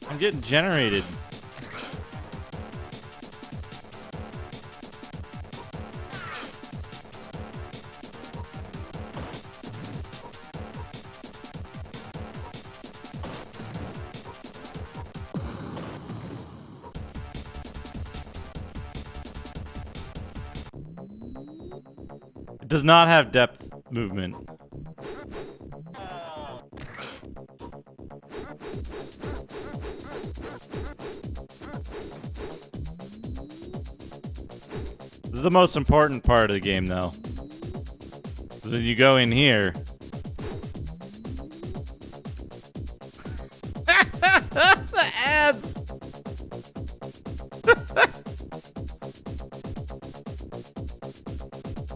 I'm getting generated. Does not have depth movement. This is the most important part of the game, though. So when you go in here. The ads!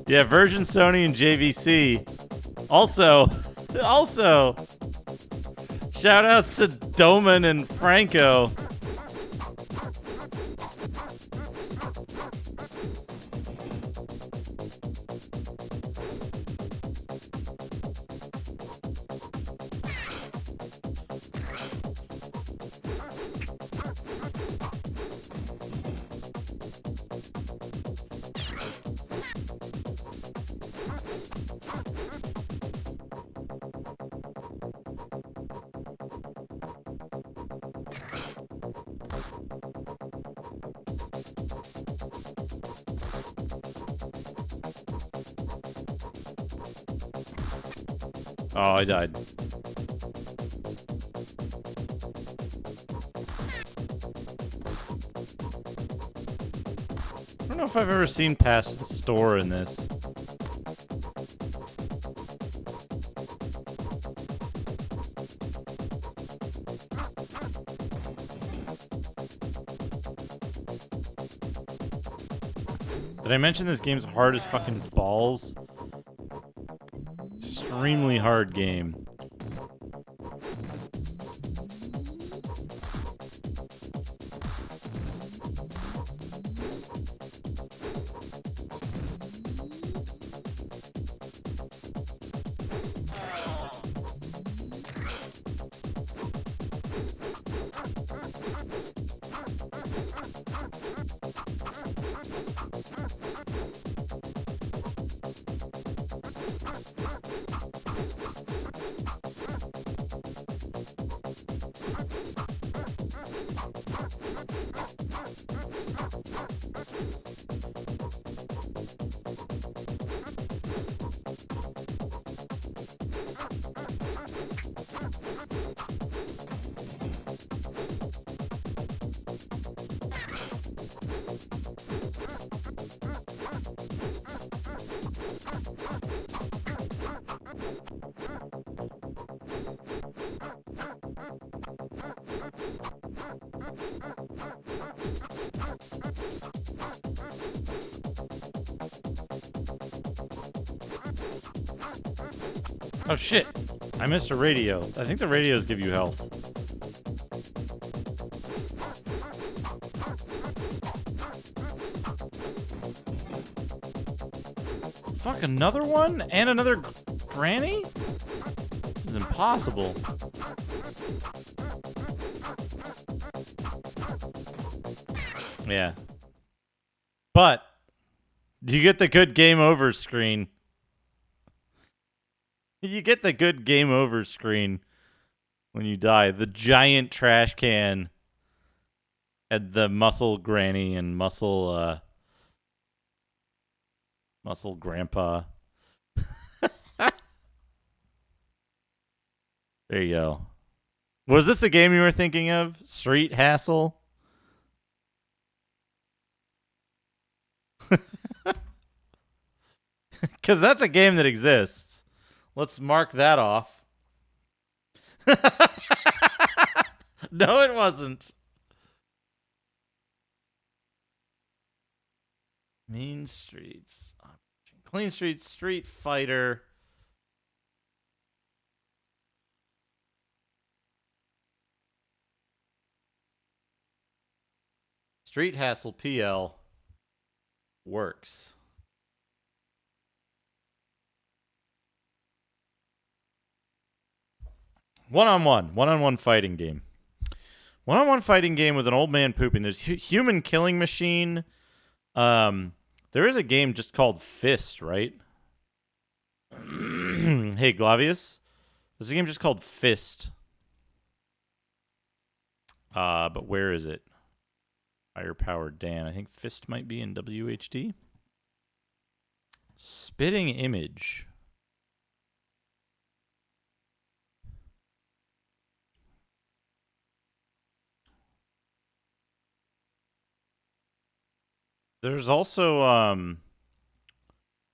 Yeah, Virgin, Sony, and JVC. Also, shoutouts to Doman and Franco. Oh, I died. I don't know if I've ever seen past the store in this. Did I mention this game's hard as fucking balls? Extremely hard game. Oh shit! I missed a radio. I think the radios give you health. Fuck, another one? And another granny? This is impossible. Yeah. But, you get the good game over screen. You get the good game over screen when you die. The giant trash can and the muscle granny and muscle grandpa. There you go. Was this a game you were thinking of? Street Hassle? Because that's a game that exists. Let's mark that off. No, it wasn't. Mean Streets. Clean Streets, Street Fighter. Street Hassle PL works. One-on-one fighting game. One-on-one fighting game with an old man pooping. There's Human Killing Machine. There is a game just called Fist, right? Hey, Glavius. There's a game just called Fist. But where is it? Higher Powered Dan. I think Fist might be in WHD. Spitting Image. There's also,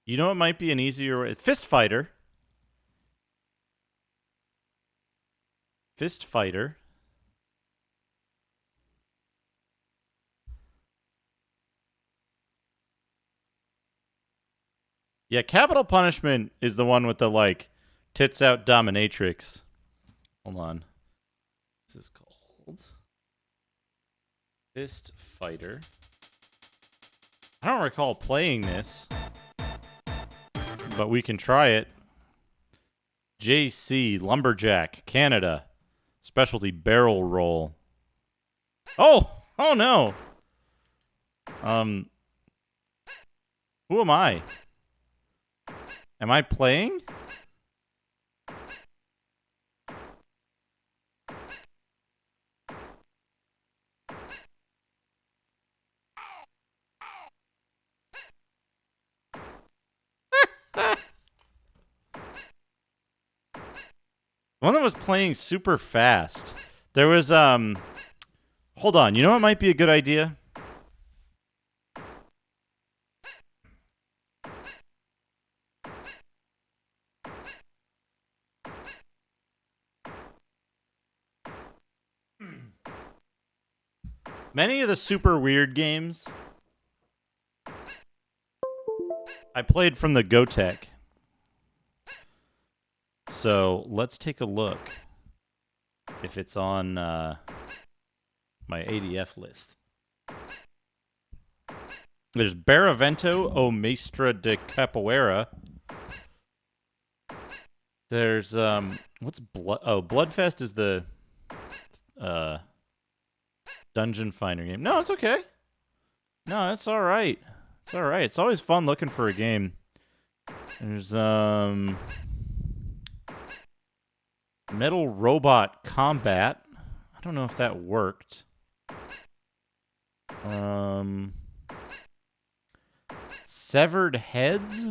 you know, it might be an easier way. Fist Fighter. Fist Fighter. Yeah, Capital Punishment is the one with the, like, tits out dominatrix. Hold on. This is called Fist Fighter. I don't recall playing this, but we can try it. JC Lumberjack, Canada. Specialty barrel roll. Oh no. Who am I? Am I playing? One that was playing super fast. There was, hold on. You know what might be a good idea? Many of the super weird games I played from the GoTech. So let's take a look if it's on my ADF list. There's Barravento o MiStEr de Capoeira. There's what's Blood? Oh, Bloodfest is the dungeon finder game. No, it's okay. No, it's all right. It's all right. It's always fun looking for a game. There's Metal Robot Combat. I don't know if that worked. Severed Heads.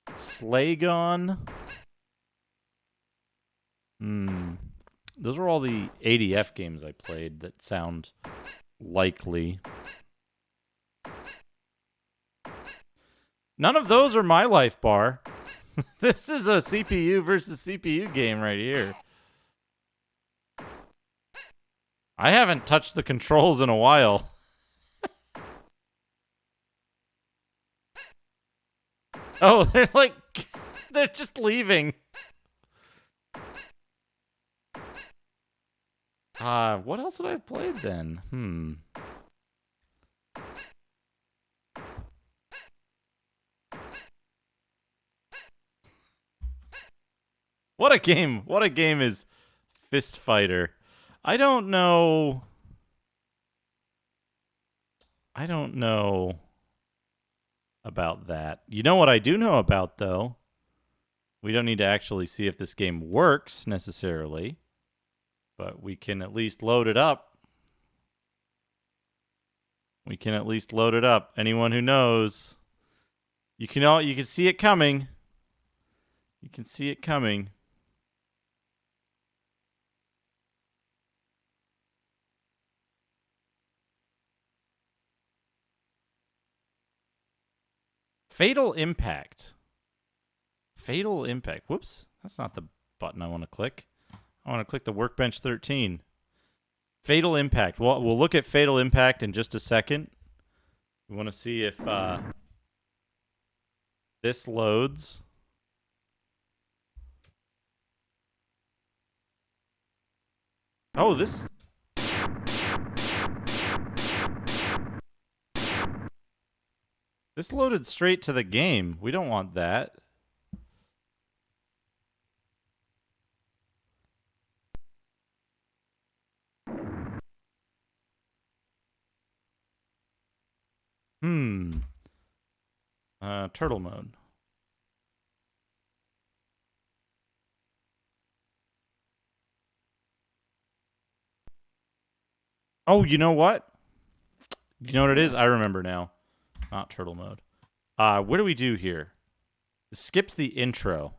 Slagon. Those are all the ADF games I played that sound likely. None of those are my life bar. This is a CPU versus CPU game right here. I haven't touched the controls in a while. Oh, they're just leaving. What else did I have played then? What a game. What a game is Fist Fighter. I don't know about that. You know what I do know about, though? We don't need to actually see if this game works, necessarily. But we can at least load it up. We can at least load it up. Anyone who knows. You can see it coming. You can see it coming. Fatal Impact. Fatal Impact. Whoops. That's not the button I want to click. I want to click the Workbench 13. Fatal Impact. We'll look at Fatal Impact in just a second. We want to see if this loads. Oh, this... This loaded straight to the game. We don't want that. Turtle mode. Oh, you know what? You know what it is? I remember now. Not turtle mode. What do we do here? It skips the intro.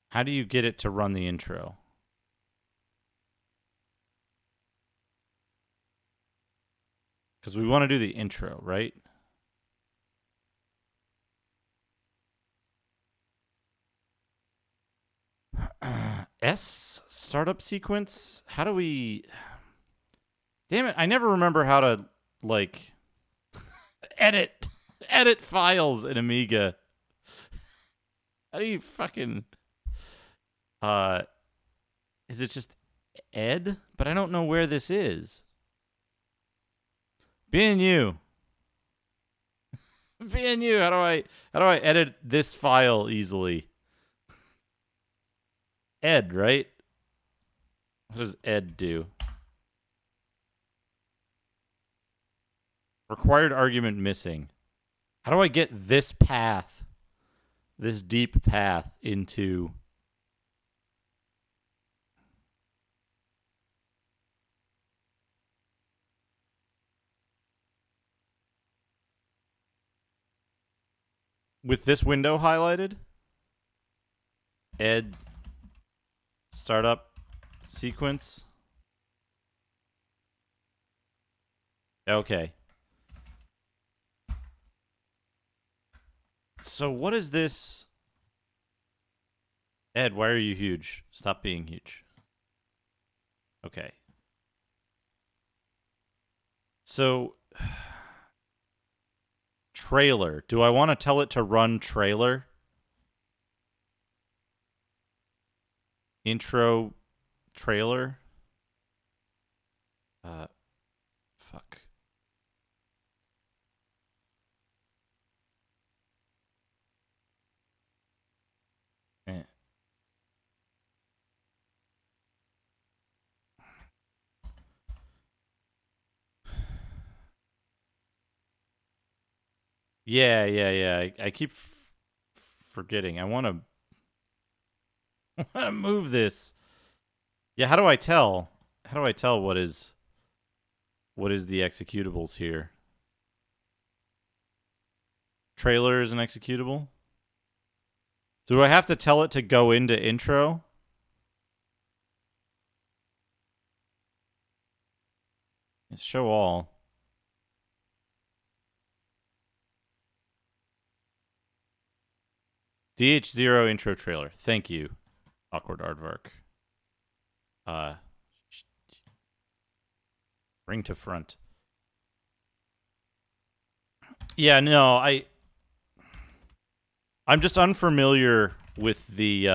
How do you get it to run the intro? Because we want to do the intro, right? S startup sequence? How do we... Damn it, I never remember how to, like, edit files in Amiga. How do you fucking... Is it just ed? But I don't know where this is. BNU. BNU, how do I edit this file easily? Ed, right? What does ed do? Required argument missing. How do I get this path, this deep path into... With this window highlighted? Ed Startup sequence. Okay. So what is this? Ed, why are you huge? Stop being huge. Okay. So, trailer. Do I want to tell it to run trailer? Intro trailer? Fuck. Eh. Yeah. I keep forgetting. I want to move this. Yeah, how do I tell? How do I tell what is the executables here? Trailer is an executable? Do I have to tell it to go into intro? Let's show all. DH0 intro trailer. Thank you, Awkward Aardvark. Bring to front. Yeah, no, I'm just unfamiliar with the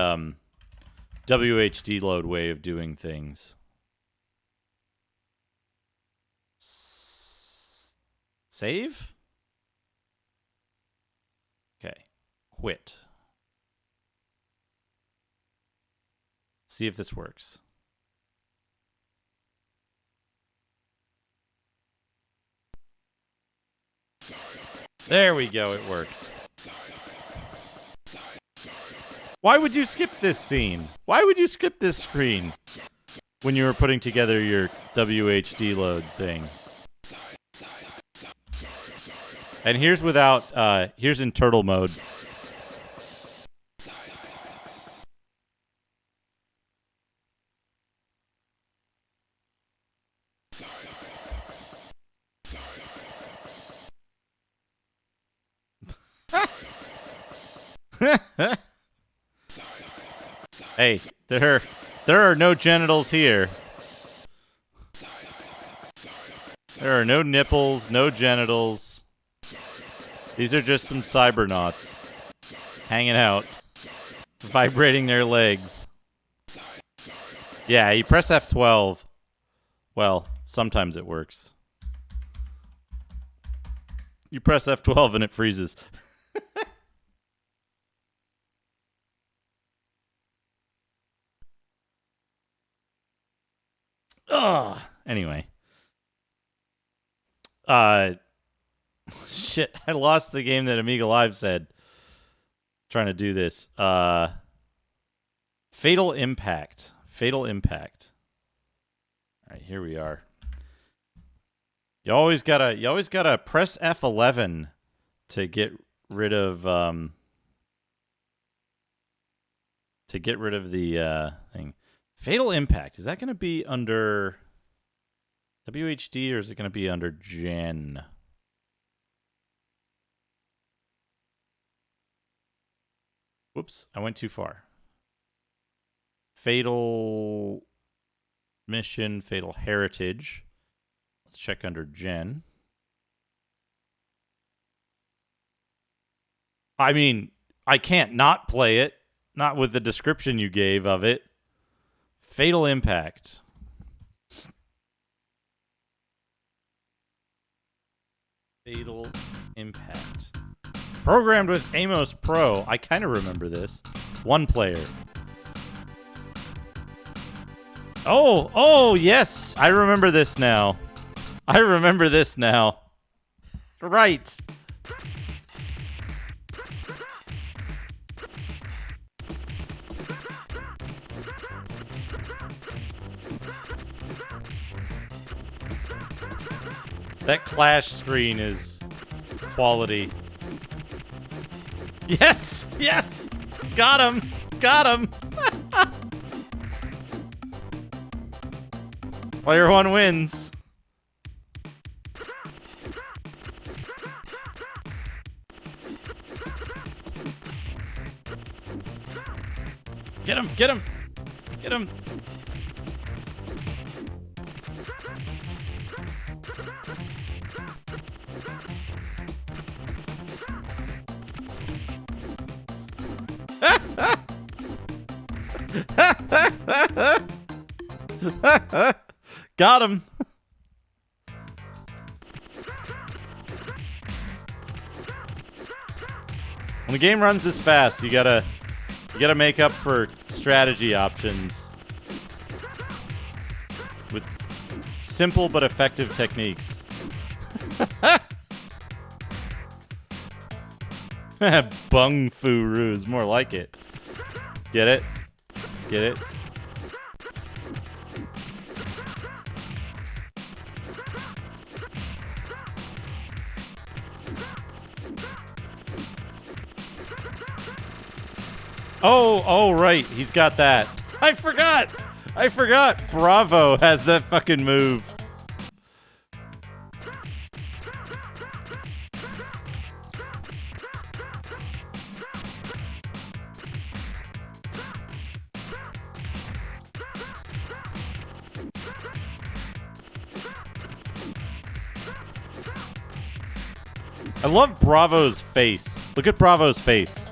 WHD load way of doing things. Save? Okay. Quit. See if this works. There we go, it worked. Why would you skip this scene? Why would you skip this screen when you were putting together your WHD load thing? And here's without, here's in turtle mode. Hey, there are no genitals here. There are no nipples, no genitals. These are just some Cybernauts hanging out, vibrating their legs. Yeah, you press F12. Well, sometimes it works. You press F12 and it freezes. Ugh. Anyway. Shit, I lost the game that Amiga Live said. Trying to do this. Fatal Impact. Fatal Impact. All right, here we are. You always gotta press F11 to get rid of the thing. Fatal Impact. Is that going to be under WHD or is it going to be under Gen? Whoops, I went too far. Fatal Mission, Fatal Heritage. Let's check under Gen. I mean, I can't not play it. Not with the description you gave of it. Fatal Impact. Fatal Impact. Programmed with Amos Pro. I kind of remember this. One player. Oh, yes. I remember this now. Right. That clash screen is quality. Yes! Got him! Player 1 wins. Get him! Get him! Get him! Got him! When the game runs this fast, you gotta make up for strategy options with simple but effective techniques. Bung fu ruse, more like it. Get it? Get it? Oh, right. He's got that. I forgot. Bravo has that fucking move. I love Bravo's face. Look at Bravo's face.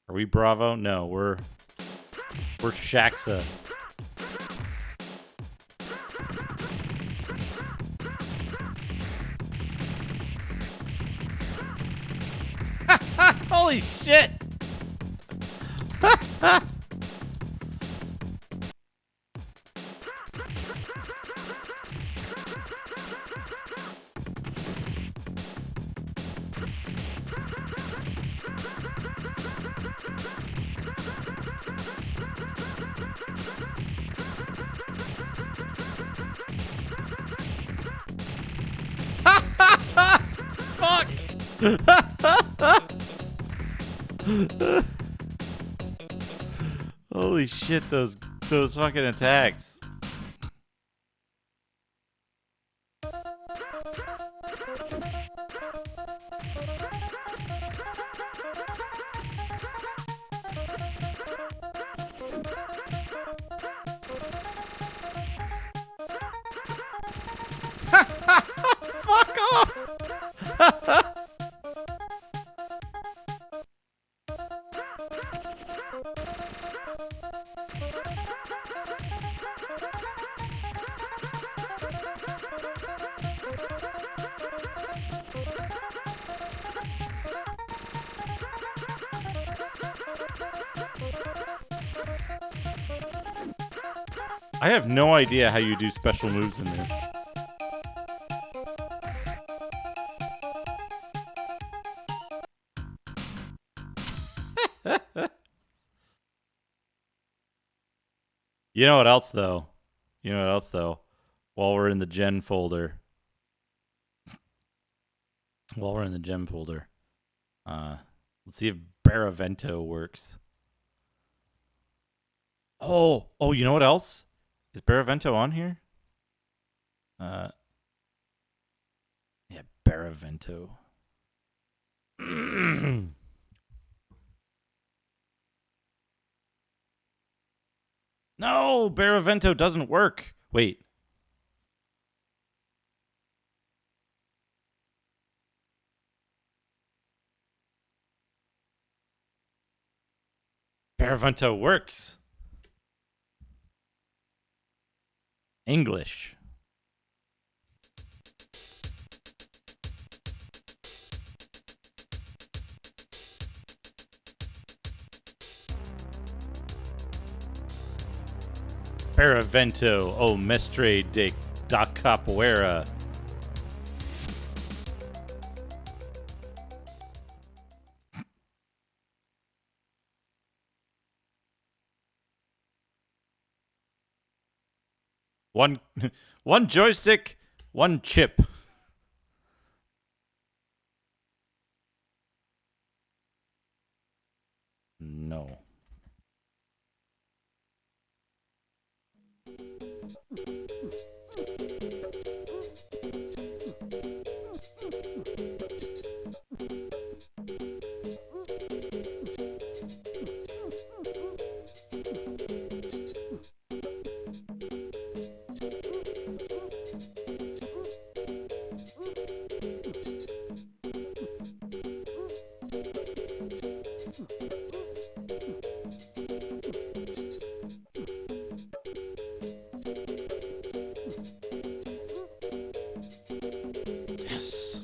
Are we Bravo? No, we're Shaxa. Holy shit! Holy shit, those fucking attacks. Fuck off! I have no idea how you do special moves in this. You know what else, though? While we're in the gen folder. Let's see if Barravento works. Oh, you know what else? Is Barravento on here? Yeah, Barravento. No, Barravento doesn't work. Wait. Barravento works. English. Barravento, o mestre da capoeira. One joystick, one chip. No. Yes.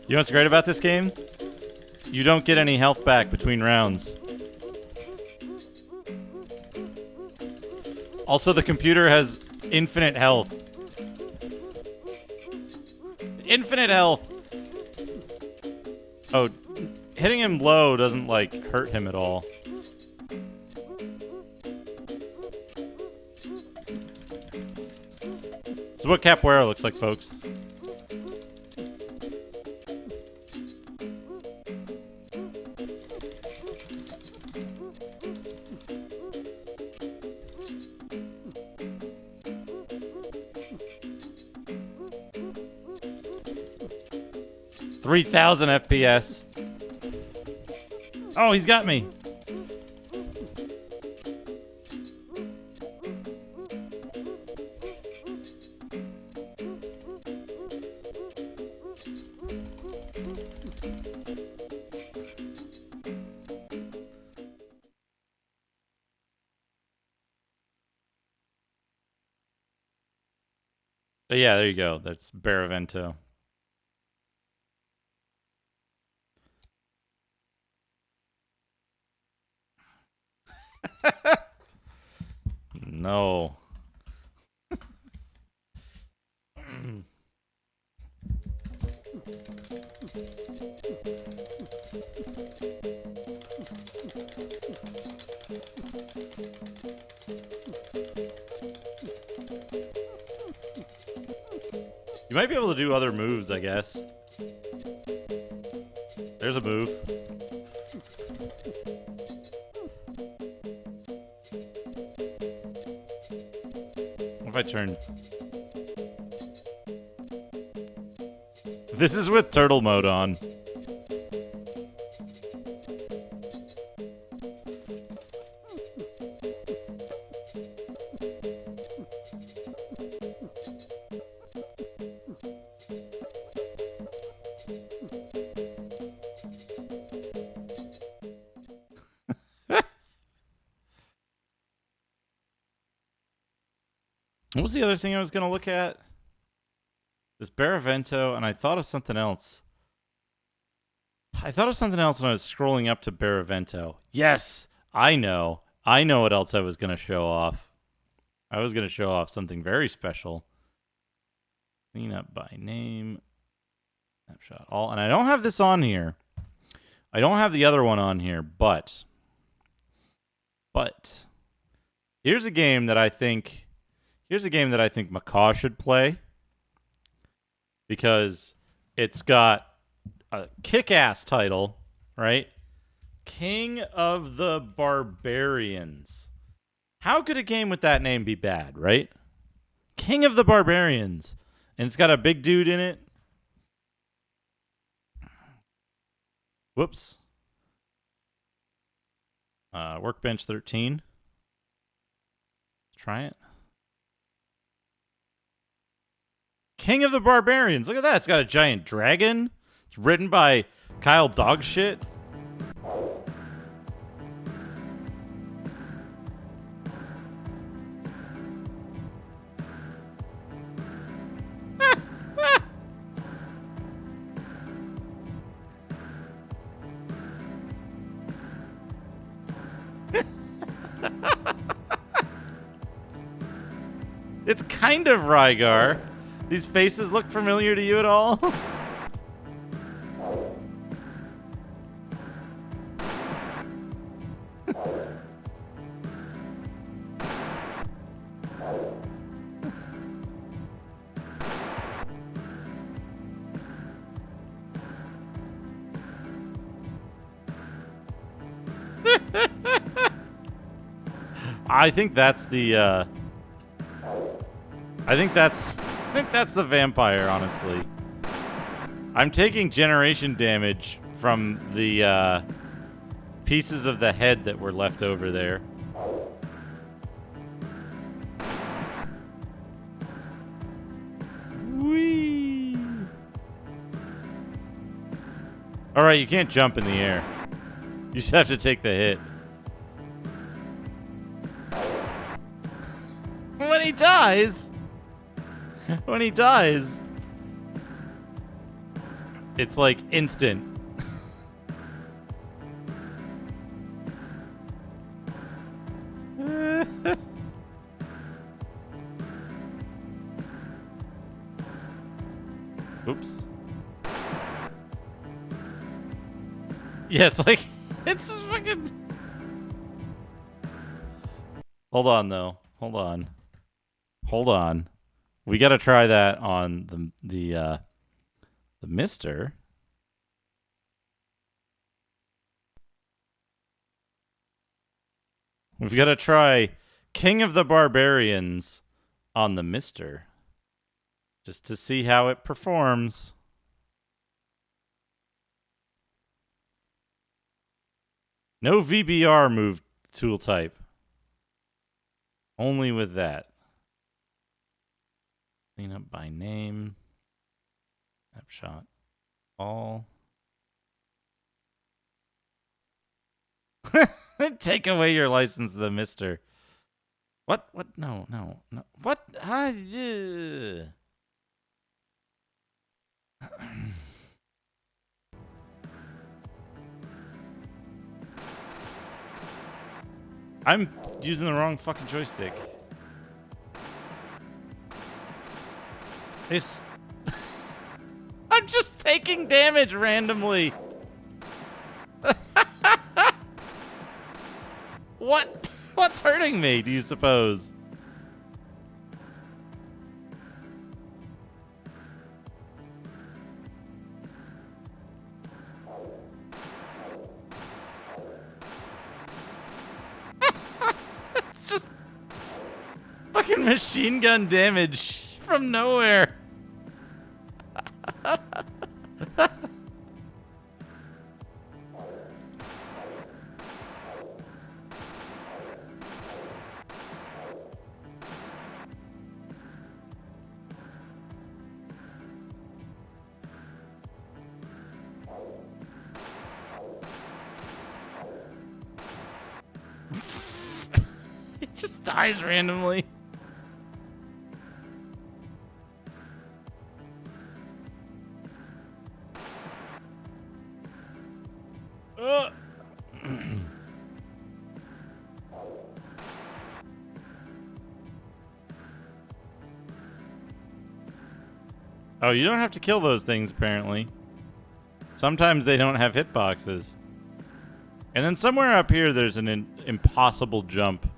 You know what's great about this game? You don't get any health back between rounds. Also, the computer has infinite health. Infinite health! Oh, hitting him low doesn't, like, hurt him at all. This is what capoeira looks like, folks. $3,000 FPS. Oh, he's got me. But yeah, there you go. That's Barravento. No. You might be able to do other moves, I guess. There's a move. What if I turn? This is with turtle mode on. What was the other thing I was going to look at? This Barravento, and I thought of something else. I thought of something else when I was scrolling up to Barravento. Yes, I know. I know what else I was going to show off. I was going to show off something very special. Clean up by name. Snapshot all. And I don't have this on here. I don't have the other one on here, but here's a game that I think Macaw should play, because it's got a kick-ass title, right? King of the Barbarians. How could a game with that name be bad, right? King of the Barbarians. And it's got a big dude in it. Whoops. Workbench 13. Let's try it. King of the Barbarians. Look at that. It's got a giant dragon. It's written by Kyle Dogshit. It's kind of Rygar. These faces look familiar to you at all? I think that's the, I think that's the vampire, honestly. I'm taking generation damage from the, pieces of the head that were left over there. Whee! Alright, you can't jump in the air. You just have to take the hit. When he dies, it's like instant. Oops. Yeah, it's like, it's just fucking... Hold on, though. Hold on. We gotta try that on the MiStEr. We've got to try King of the Barbarians on the MiStEr. Just to see how it performs. No VBR move tool type. Only with that. Clean up by name. Snapshot. All. Take away your license to the MiStEr. What? No. What? I'm using the wrong fucking joystick. It's... I'm just taking damage randomly. What? What's hurting me, do you suppose? It's just fucking machine gun damage from nowhere. It just dies randomly. Oh, you don't have to kill those things, apparently. Sometimes they don't have hitboxes. And then somewhere up here, there's an impossible jump.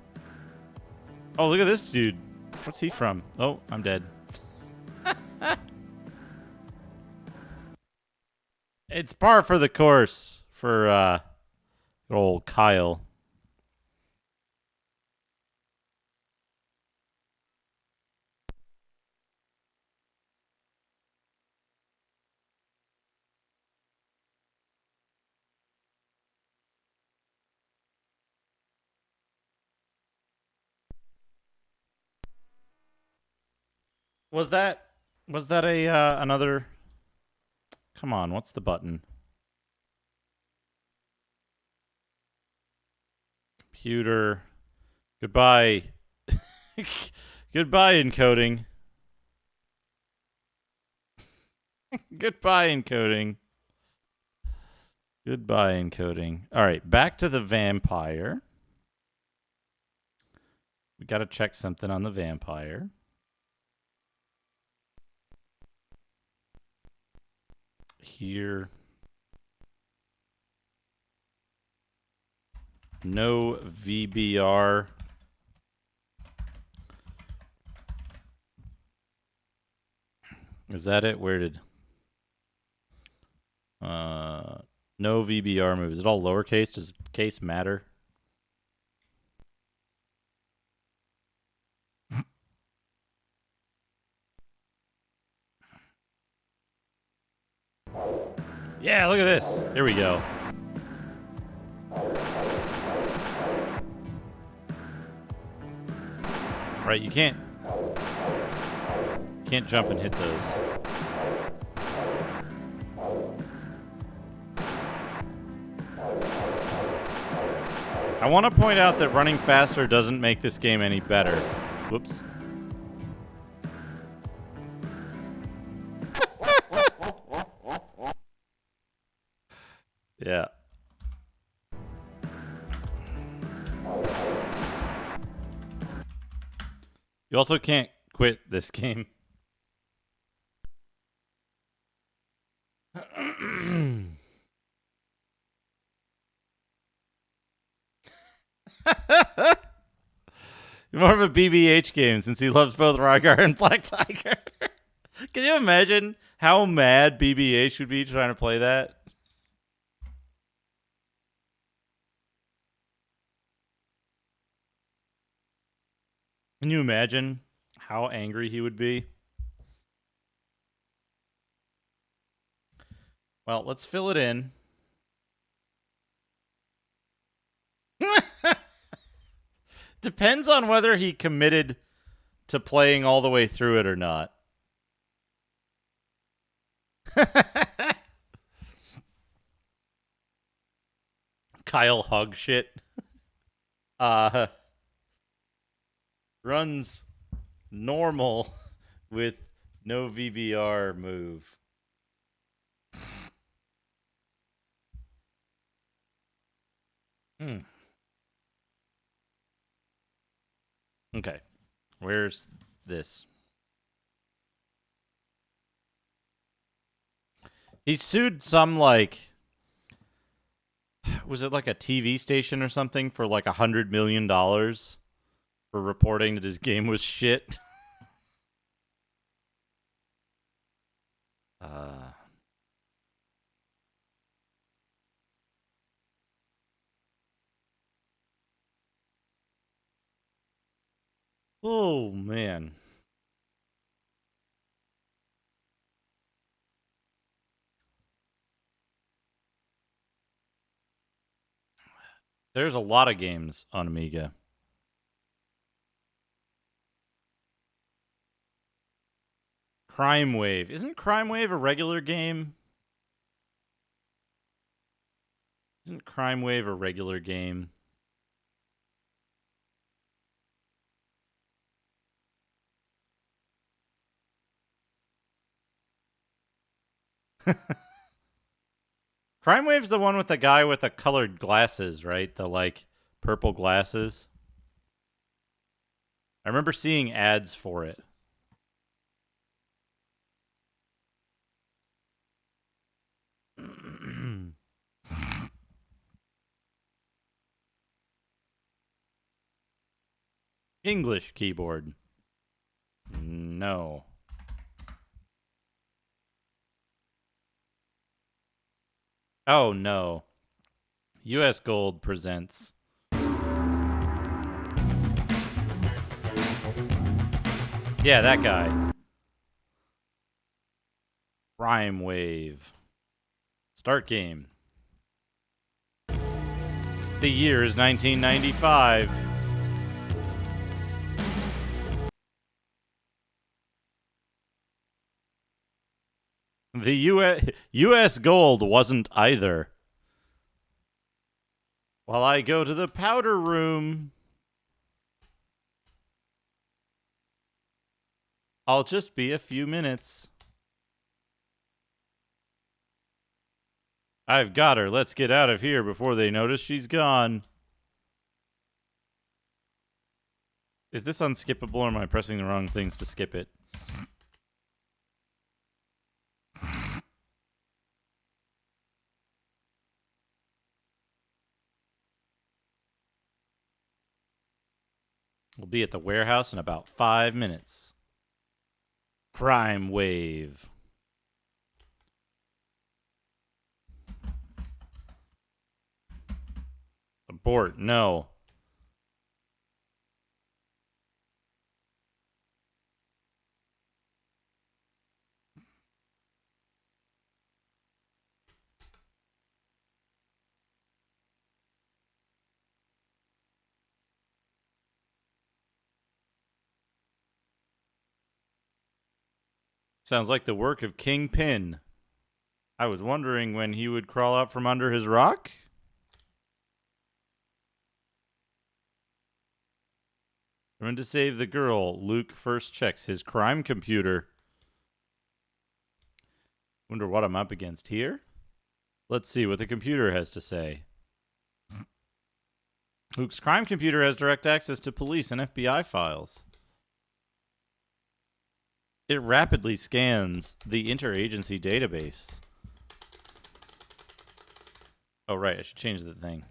Oh, look at this dude. What's he from? Oh, I'm dead. It's par for the course for old Kyle. Was that a another? Come on, what's the button? Computer. Goodbye. Goodbye, encoding. Goodbye, encoding. Goodbye, encoding. All right, back to the vampire. We got to check something on the vampire. Here. No VBR. Is that it? Where did... no VBR move. Is it all lowercase? Does case matter? Yeah, look at this. Here we go. Right, you can't jump and hit those. I want to point out that running faster doesn't make this game any better. Whoops. Yeah. You also can't quit this game. More of a BBH game since he loves both Rygar and Black Tiger. Can you imagine how mad BBH would be trying to play that? Can you imagine how angry he would be? Well, let's fill it in. Depends on whether he committed to playing all the way through it or not. Kyle hug shit. Runs normal with no VBR move. Okay. Where's this? He sued some, like, was it like a TV station or something for like $100 million for reporting that his game was shit? Oh, man. There's a lot of games on Amiga. Crime Wave. Isn't Crime Wave a regular game? Isn't Crime Wave a regular game? Crime Wave's the one with the guy with the colored glasses, right? The, like, purple glasses. I remember seeing ads for it. English keyboard. No. Oh, no. US Gold presents. Yeah, that guy. Crime Wave. Start game. The year is 1995. The US Gold wasn't either. While I go to the powder room, I'll just be a few minutes. I've got her. Let's get out of here before they notice she's gone. Is this unskippable or am I pressing the wrong things to skip it? We'll be at the warehouse in about 5 minutes. Crime Wave. Abort. No. Sounds like the work of Kingpin. I was wondering when he would crawl out from under his rock. Trying to save the girl, Luke first checks his crime computer. Wonder what I'm up against here? Let's see what the computer has to say. Luke's crime computer has direct access to police and FBI files. It rapidly scans the interagency database. Oh, right. I should change the thing.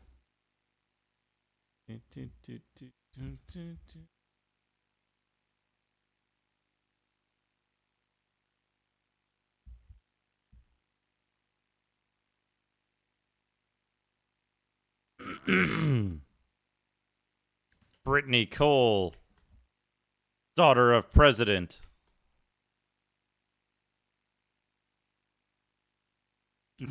Brittany Cole, daughter of president.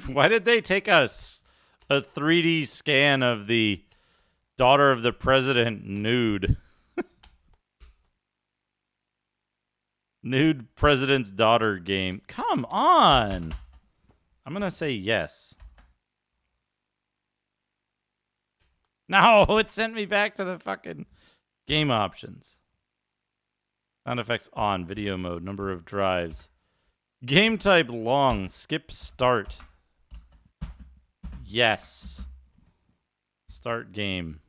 Why did they take us a 3D scan of the daughter of the president nude? Nude president's daughter game. Come on. I'm going to say yes. No, it sent me back to the fucking game options. Sound effects on, video mode, number of drives. Game type long, skip start. Yes. Start game.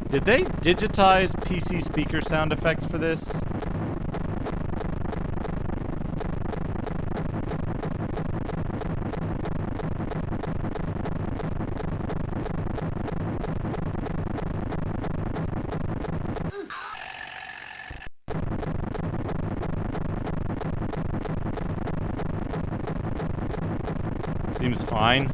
Did they digitize PC speaker sound effects for this? Seems fine.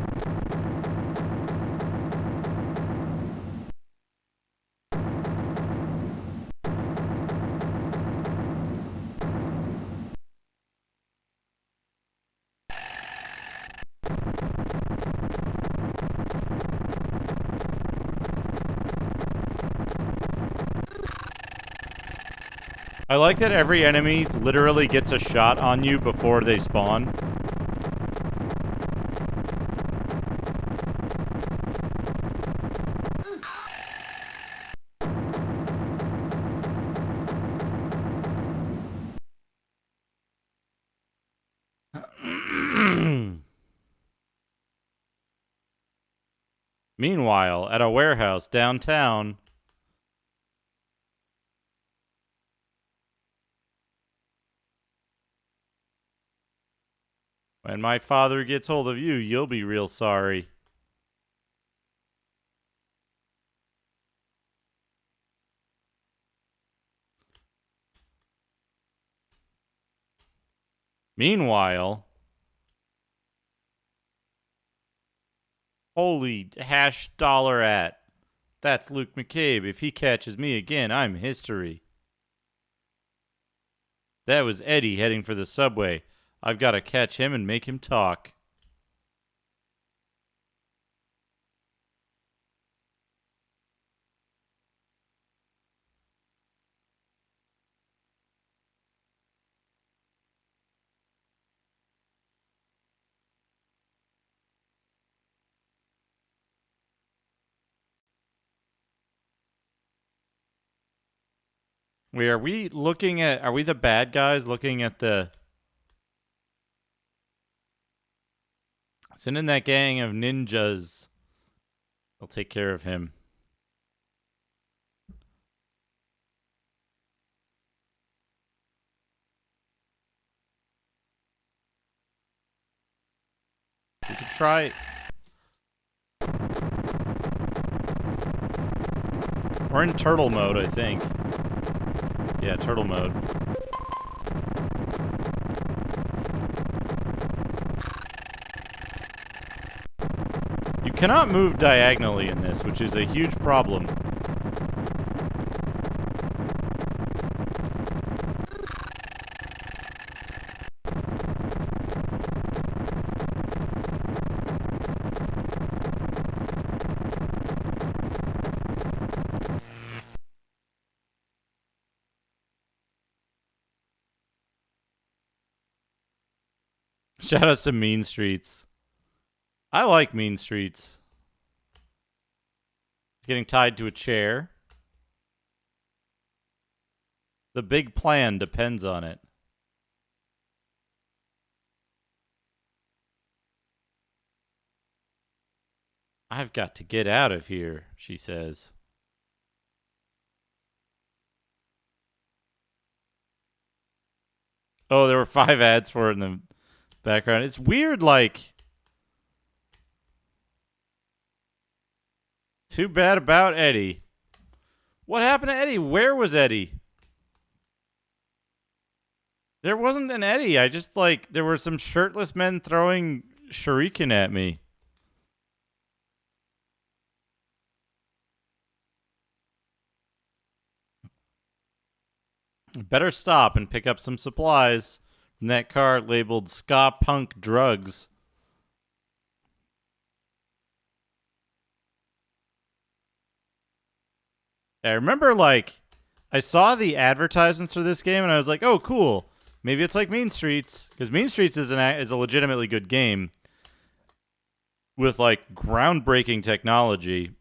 I like that every enemy literally gets a shot on you before they spawn. Meanwhile, at a warehouse downtown, when my father gets hold of you, you'll be real sorry. Meanwhile, holy hash dollar at. That's Luke McCabe. If he catches me again, I'm history. That was Eddie heading for the subway. I've got to catch him and make him talk. Wait, are we looking at... Are we the bad guys looking at the... Send in that gang of ninjas. I'll take care of him. We could try... We're in turtle mode, I think. Yeah, turtle mode. You cannot move diagonally in this, which is a huge problem. Shoutouts to Mean Streets. I like Mean Streets. He's getting tied to a chair. The big plan depends on it. I've got to get out of here, she says. Oh, there were 5 ads for it in the background. It's weird, like... Too bad about Eddie. What happened to Eddie? Where was Eddie? There wasn't an Eddie. I just, like... There were some shirtless men throwing shuriken at me. Better stop and pick up some supplies from that car labeled Ska Punk Drugs. I remember, like, I saw the advertisements for this game and I was like, oh, cool. Maybe it's like Mean Streets. Because Mean Streets is a legitimately good game with, like, groundbreaking technology.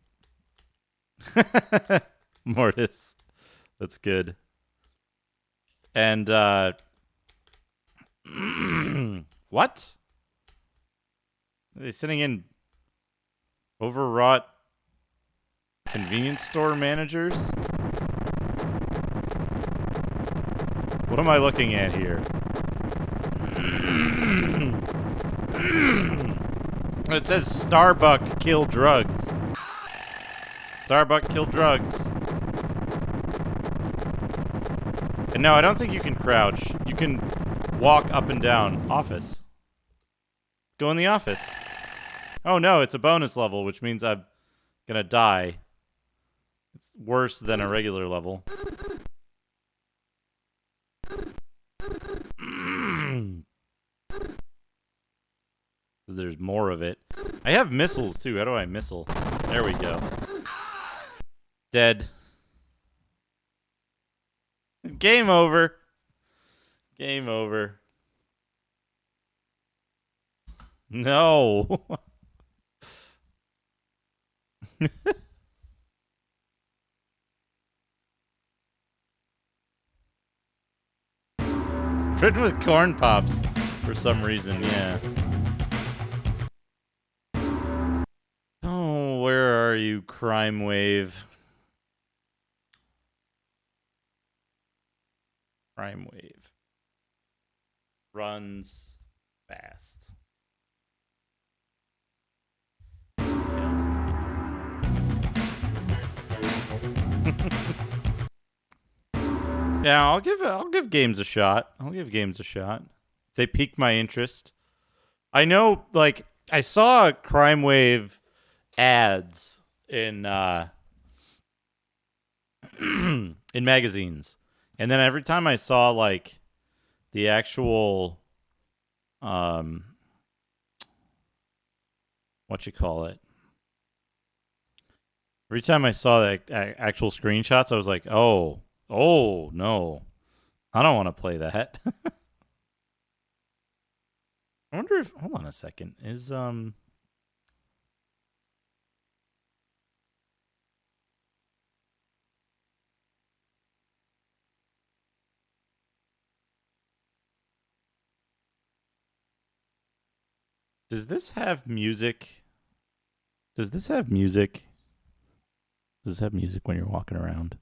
Mortis. That's good. And, what? Are they sitting in overwrought convenience store managers? What am I looking at here? It says Starbuck kill drugs. Starbuck kill drugs. And no, I don't think you can crouch. You can walk up and down. Office. Go in the office. Oh no, it's a bonus level, which means I'm gonna die. It's worse than a regular level. There's more of it. I have missiles too. How do I missile? There we go. Dead. Game over. Game over. No. Written with corn pops for some reason, yeah. Oh, where are you, crime wave? Crime wave. Runs fast. Yeah, I'll give games a shot. I'll give games a shot. They pique my interest. I know, like, I saw Crime Wave ads in in magazines, and then every time I saw, like, the actual what you call it? Every time I saw the actual screenshots, I was like, oh no, I don't want to play that. I wonder if, hold on a second, is does this have music? Does this have music? Does this have music when you're walking around?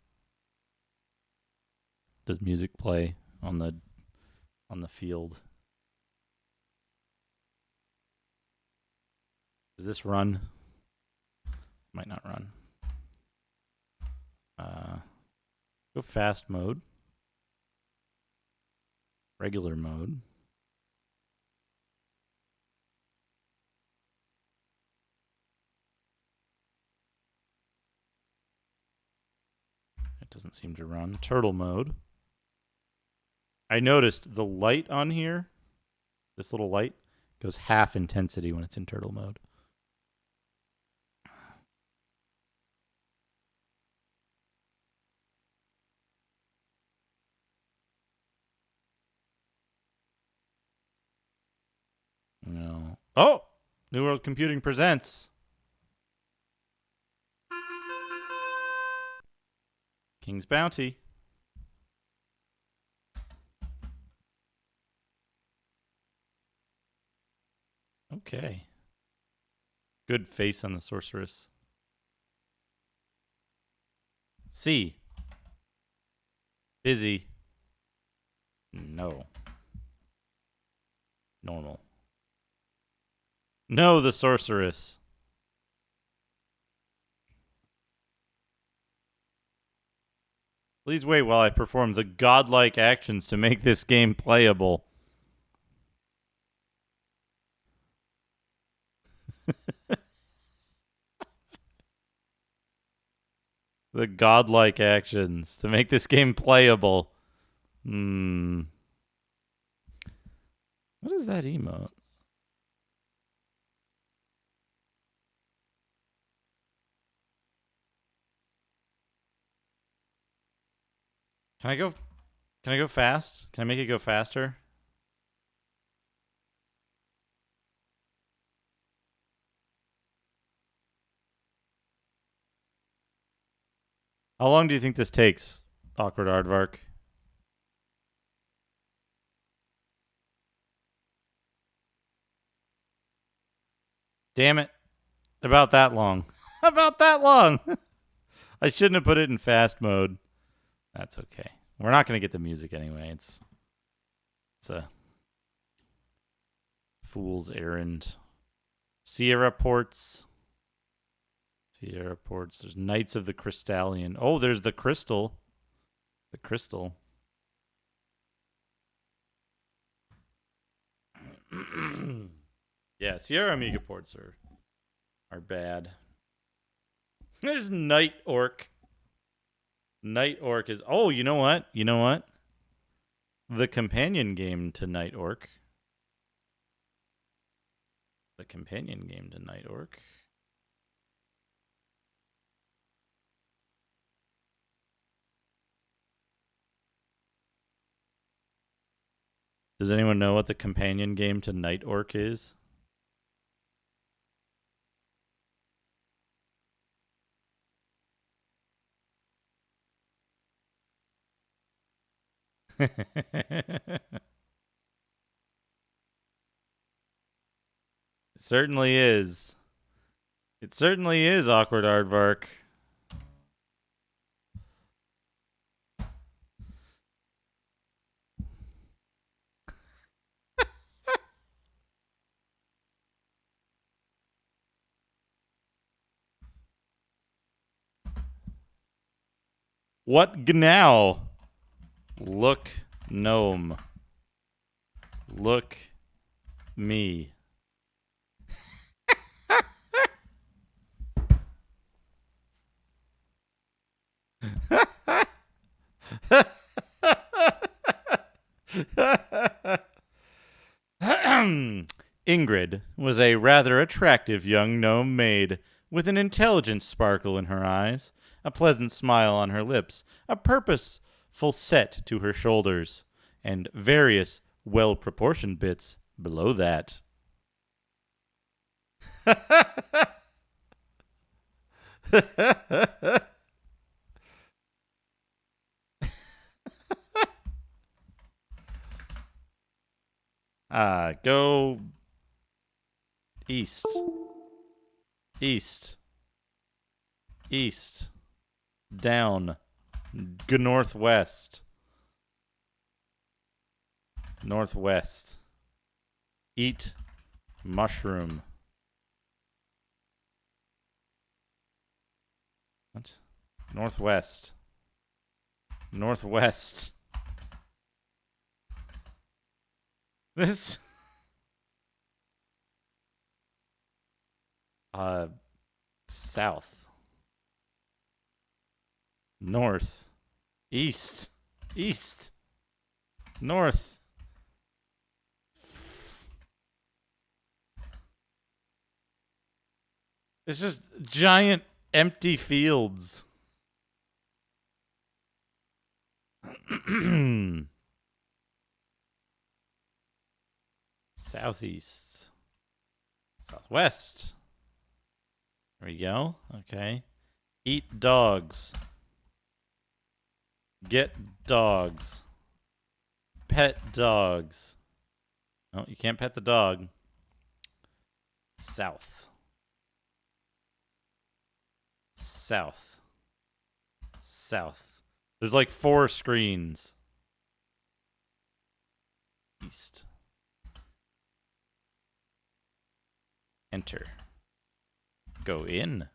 Does music play on the field? Does this run? Might not run. Go fast mode. Regular mode. It doesn't seem to run. Turtle mode. I noticed the light on here, this little light, goes half intensity when it's in turtle mode. Oh! New World Computing presents King's Bounty. Okay. Good face on the sorceress. C. Busy. No. Normal. No, the sorceress. Please wait while I perform the godlike actions to make this game playable. The godlike actions to make this game playable. What is that emote? Can I go fast? Can I make it go faster? How long do you think this takes, Awkward Aardvark? Damn it. About that long. About that long. I shouldn't have put it in fast mode. That's okay. We're not going to get the music anyway. It's a fool's errand. Sierra Ports. There's Knights of the Crystallion. Oh, there's the crystal. The crystal. Yeah, Sierra Amiga ports are bad. There's Night Orc. Night Orc is... Oh, you know what? You know what? The companion game to Night Orc. The companion game to Night Orc. Does anyone know what the companion game to Night Orc is? It certainly is. It certainly is, Awkward Aardvark. What gnow? Look, Gnome. Look, me. Ingrid was a rather attractive young gnome maid with an intelligent sparkle in her eyes, a pleasant smile on her lips, a purposeful set to her shoulders, and various well-proportioned bits below that. Go east. East. East. Down. Northwest. Northwest. Eat mushroom. What? Northwest. Northwest. This... South. North. East. East. North. It's just giant empty fields. Southeast. Southwest. There we go. Okay. Eat dogs. Get dogs. Pet dogs. No, you can't pet the dog. South. South. South. There's like 4 screens. East. Enter. Go in.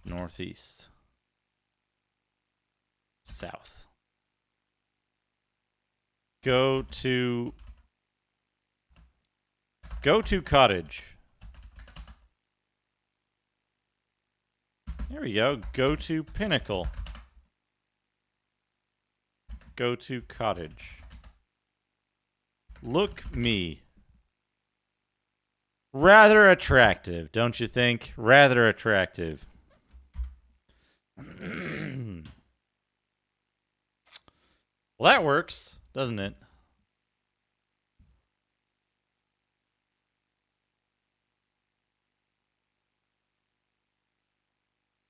Northeast. South. Go to cottage. There we go. Go to pinnacle. Go to cottage. Look me. Rather attractive, don't you think? Rather attractive. Well, that works, doesn't it?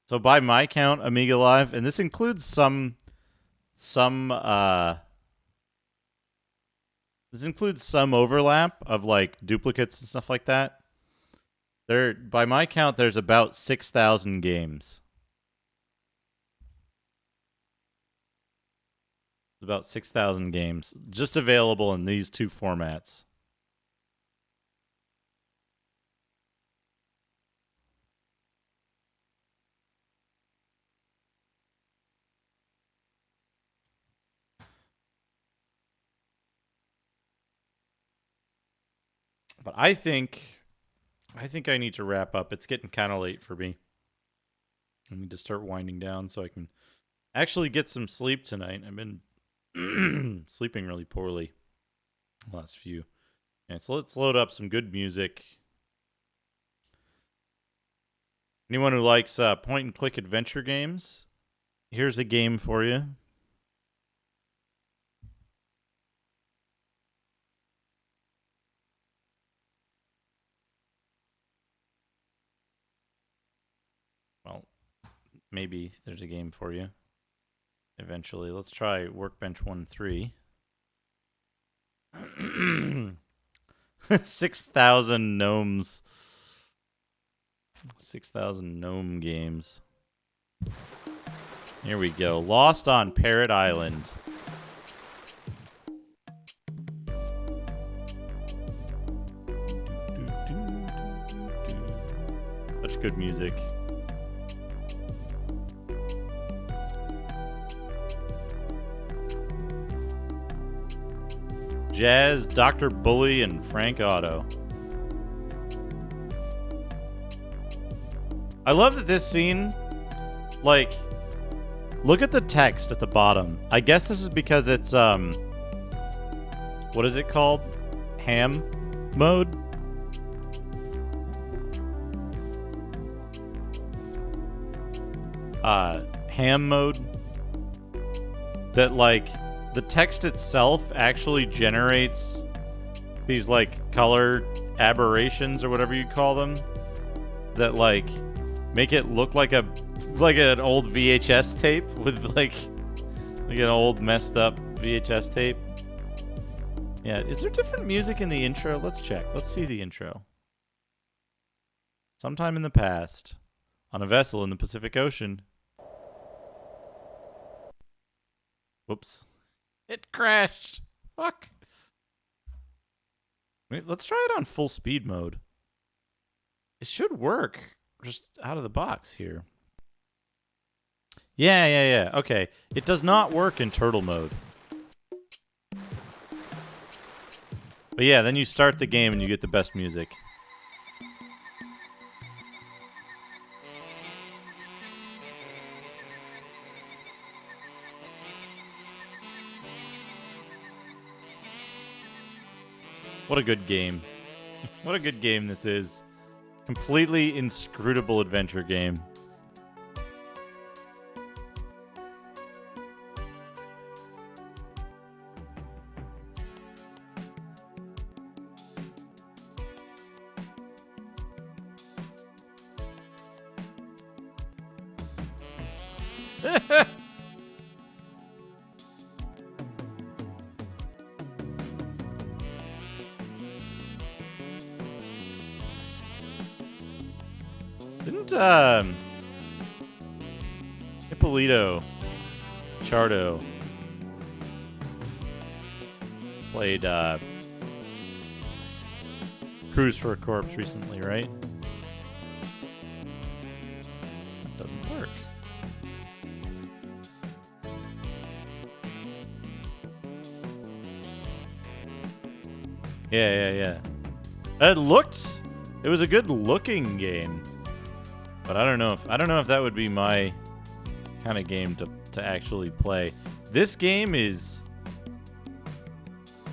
So by my count, Amiga Live, and this includes some overlap of like duplicates and stuff like that. By my count, there's about 6,000 games. About 6,000 games just available in these 2 formats. But I think I need to wrap up. It's getting kind of late for me. I need to start winding down so I can actually get some sleep tonight. I've been sleeping really poorly the last few. And so let's load up some good music. Anyone who likes point and click adventure games, here's a game for you. Well, maybe there's a game for you eventually. Let's try Workbench 1.3. 6,000 gnomes. 6,000 gnome games. Here we go. Lost on Parrot Island. Such good music. Jazz, Dr. Bully, and Frank Otto. I love that this scene, like, look at the text at the bottom. I guess this is because it's, what is it called? Ham mode? Ham mode? That, like, the text itself actually generates these, like, color aberrations or whatever you call them that, like, make it look like an old VHS tape with, like an old messed up VHS tape. Yeah, is there different music in the intro? Let's check. Let's see the intro. Sometime in the past, on a vessel in the Pacific Ocean. Whoops. It crashed. Fuck. Wait, let's try it on full speed mode. It should work just out of the box here. Yeah. Okay. It does not work in turtle mode. But yeah, then you start the game and you get the best music. What a good game. What a good game this is. Completely inscrutable adventure game. Didn't Hippolito Chardo played Cruise for a Corpse recently, right? That doesn't work. Yeah. It was a good looking game. But I don't know if that would be my kind of game to actually play. This game is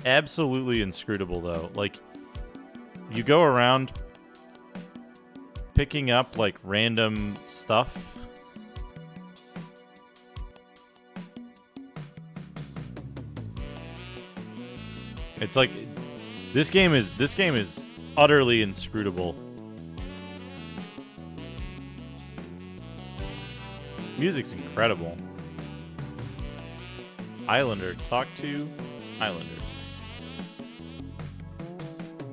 absolutely inscrutable though. Like, you go around picking up like random stuff. It's like this game is utterly inscrutable. Music's incredible. Islander, talk to Islander.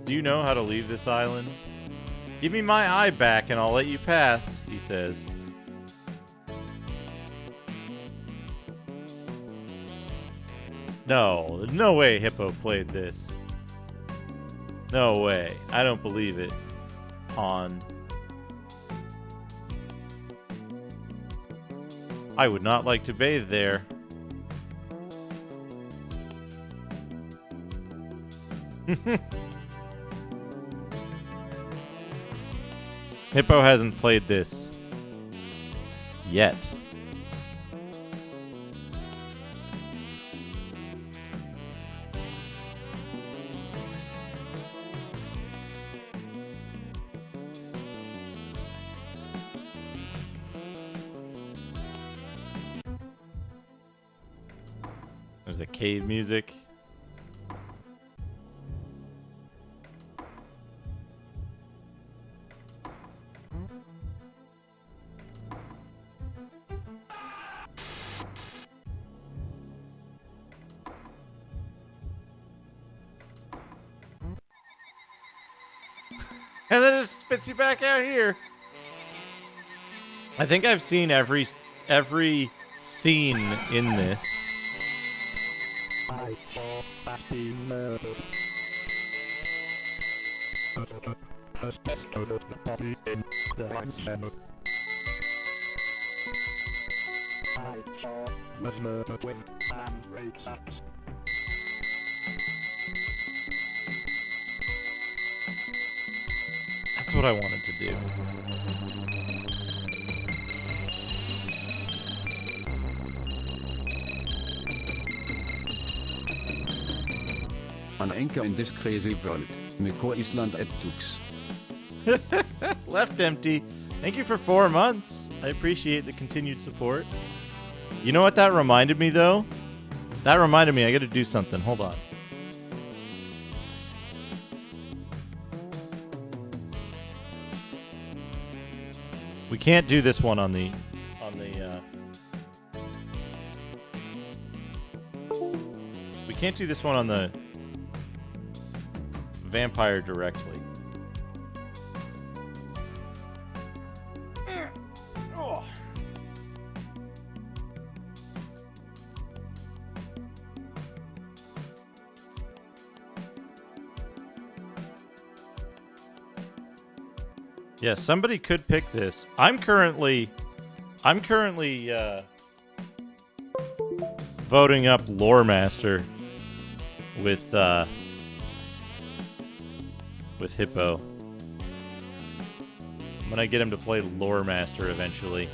Do you know how to leave this island? Give me my eye back and I'll let you pass, he says. No, no way Hippo played this. No way. I don't believe it. Pond. I would not like to bathe there. Hippo hasn't played this yet. There's the cave music. And then it spits you back out here. I think I've seen every scene in this. I saw that be murdered. Has bestowed the body in the cemetery. I saw was murdered with hand rape axe. That's what I wanted to do. An anchor in this crazy world. Meko Island at Dux. Left empty. Thank you for 4 months. I appreciate the continued support. You know what that reminded me, though? That reminded me I gotta do something. Hold on. We can't do this one on the we can't do this one on the vampire directly. Oh. Yeah, somebody could pick this. I'm currently voting up Lore Master with Hippo. I'm gonna get him to play Lore Master eventually.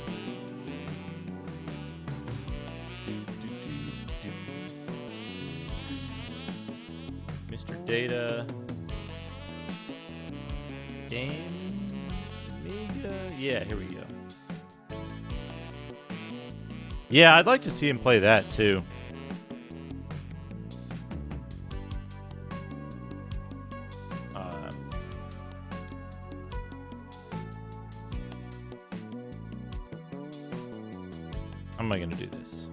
Mr. Data. Games. Amiga. Yeah, here we go. Yeah, I'd like to see him play that too. How am I going to do this?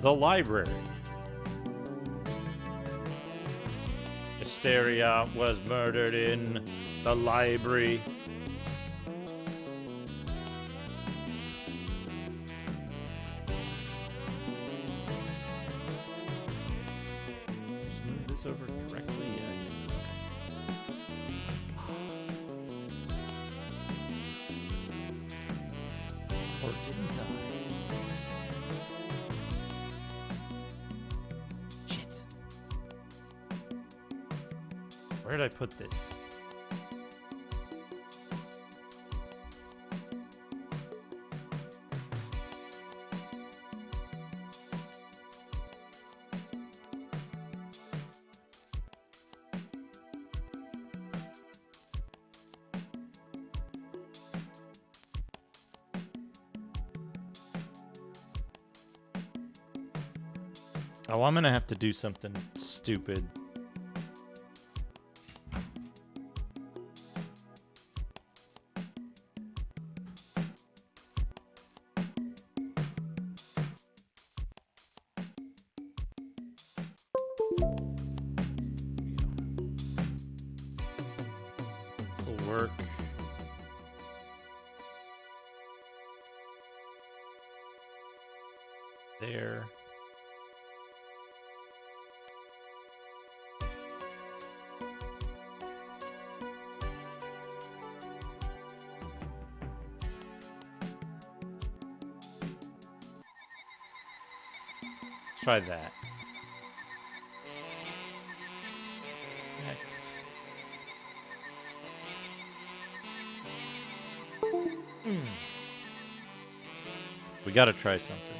The library. Hysteria was murdered in the library. Just move this over correctly. Or didn't I? Shit. Where did I put this? Oh, I'm gonna have to do something stupid. This'll work. There. Try that. Next. We gotta try something.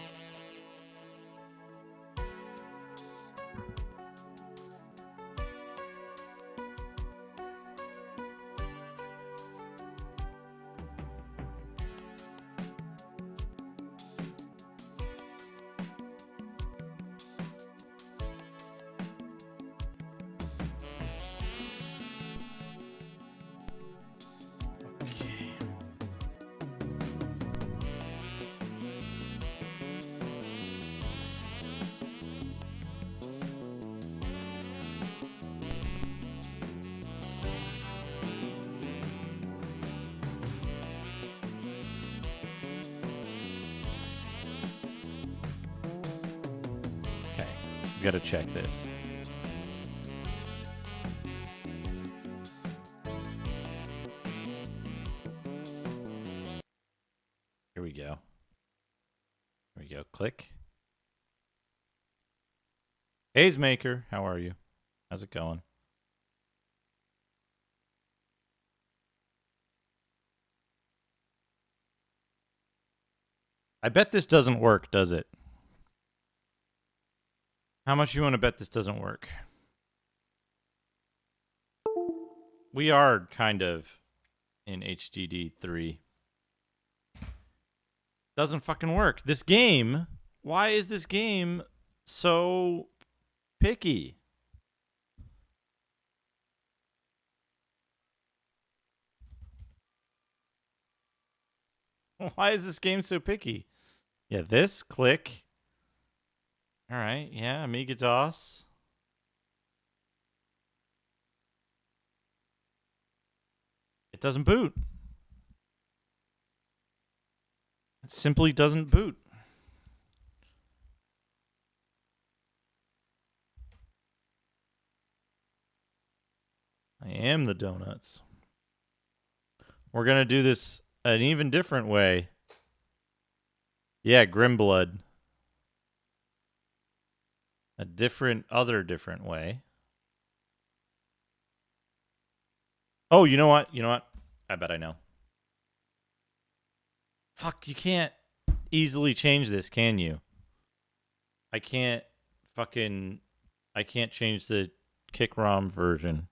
We gotta check this. Here we go. Here we go. Click. Hazemaker, how are you? How's it going? I bet this doesn't work, does it? How much you want to bet this doesn't work? We are kind of in HDD 3. Doesn't fucking work. This game, why is this game so picky? Why is this game so picky? Yeah, this, click. All right, yeah, Amiga DOS. It doesn't boot. It simply doesn't boot. I am the donuts. We're going to do this an even different way. Yeah, Grimblood. A different way. Oh, you know what? You know what? I bet I know. Fuck, you can't easily change this, can you? I can't change the kick ROM version.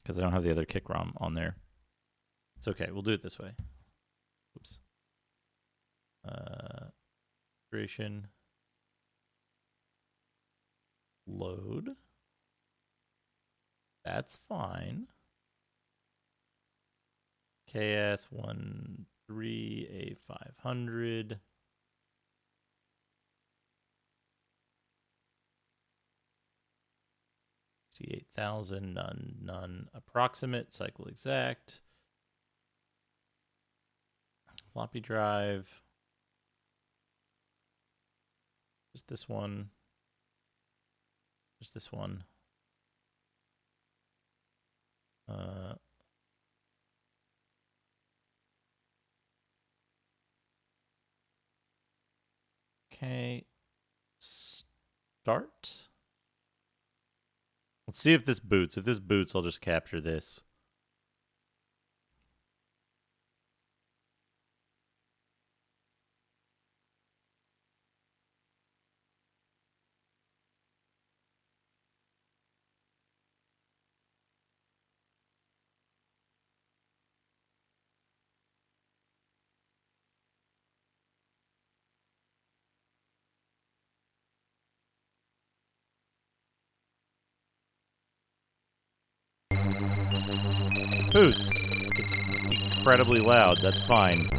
Because I don't have the other kick ROM on there. It's okay, we'll do it this way. Oops. Creation. Load. That's fine. KS13A500. C8000, none. Approximate, cycle exact. Floppy drive. Just this one. Just this one. Okay. Start. Let's see if this boots. If this boots, I'll just capture this. Boots. It's incredibly loud. That's fine.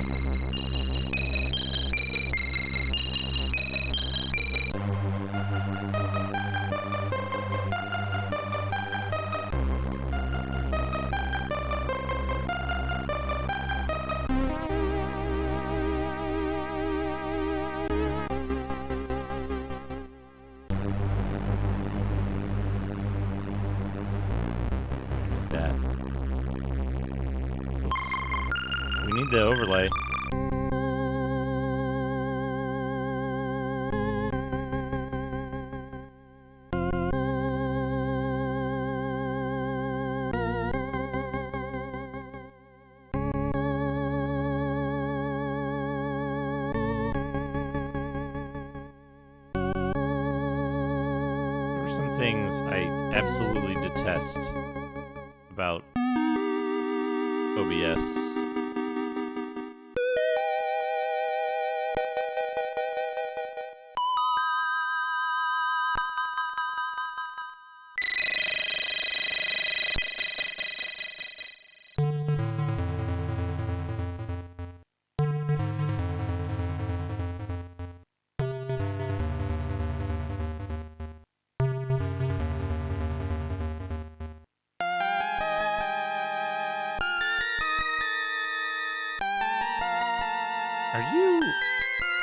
We need the overlay. There are some things I absolutely detest about OBS.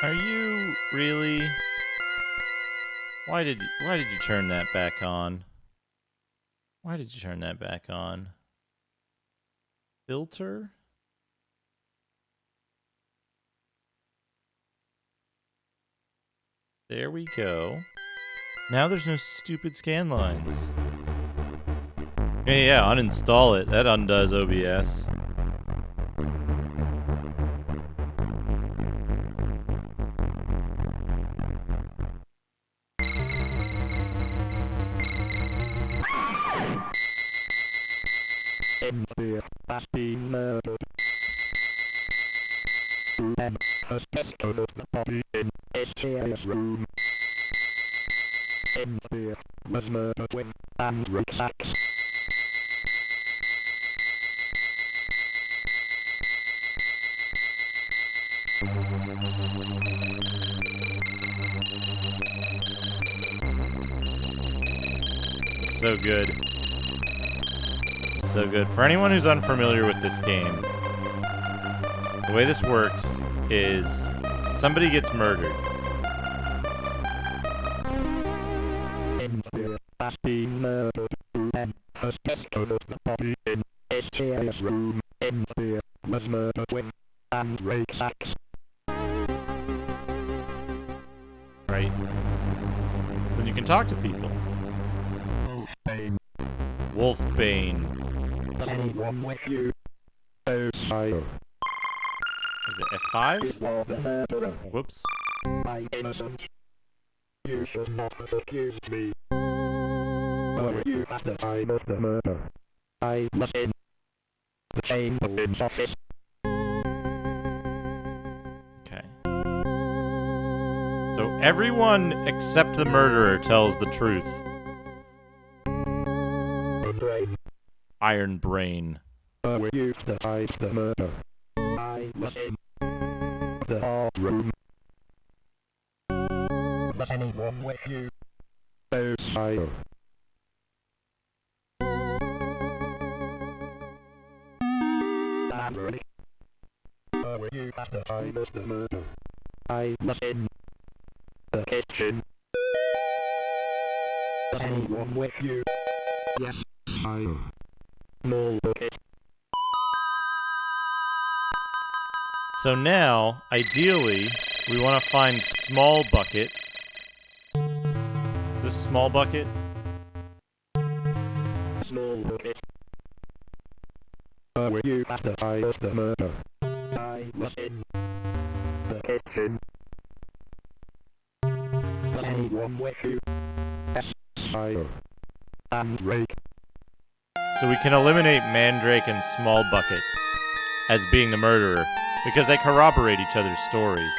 Are you really? Why did you turn that back on? Why did you turn that back on? Filter? There we go. Now there's no stupid scan lines. Yeah, uninstall it. That undoes OBS. MiStEr has been murdered. Gnome has discovered the body in MiStEr's room. MiStEr was murdered with hand rucksacks. It's so good. It's so good. For anyone who's unfamiliar with this game, the way this works is somebody gets murdered. MiStEr has been murdered. Gnome has discovered the body in MiStEr's room. MiStEr was murdered with hand rucksacks. Right. So then you can talk to people. Wolfbane. Wolfbane. Anyone with you? Oh, sire. Is it F5? You are the murderer. Whoops. I'm innocent. You should not have accused me. Were you at the time of the murder? I was in the Chamberlain's office. Okay. So everyone except the murderer tells the truth. Brain. Iron Brain. We used to hide the murder. I was in the hard room. Was anyone with you? There's fire. I'm ready. We used to hide the murder. I was in the kitchen. Was anyone with you? Yes, fire. No bucket. So now, ideally, we want to find small bucket. Is this small bucket? Small bucket. We used to hide the murder. I was in the kitchen. Was anyone with you? Yes, fire. And Rake. So we can eliminate Mandrake and Small Bucket as being the murderer, because they corroborate each other's stories.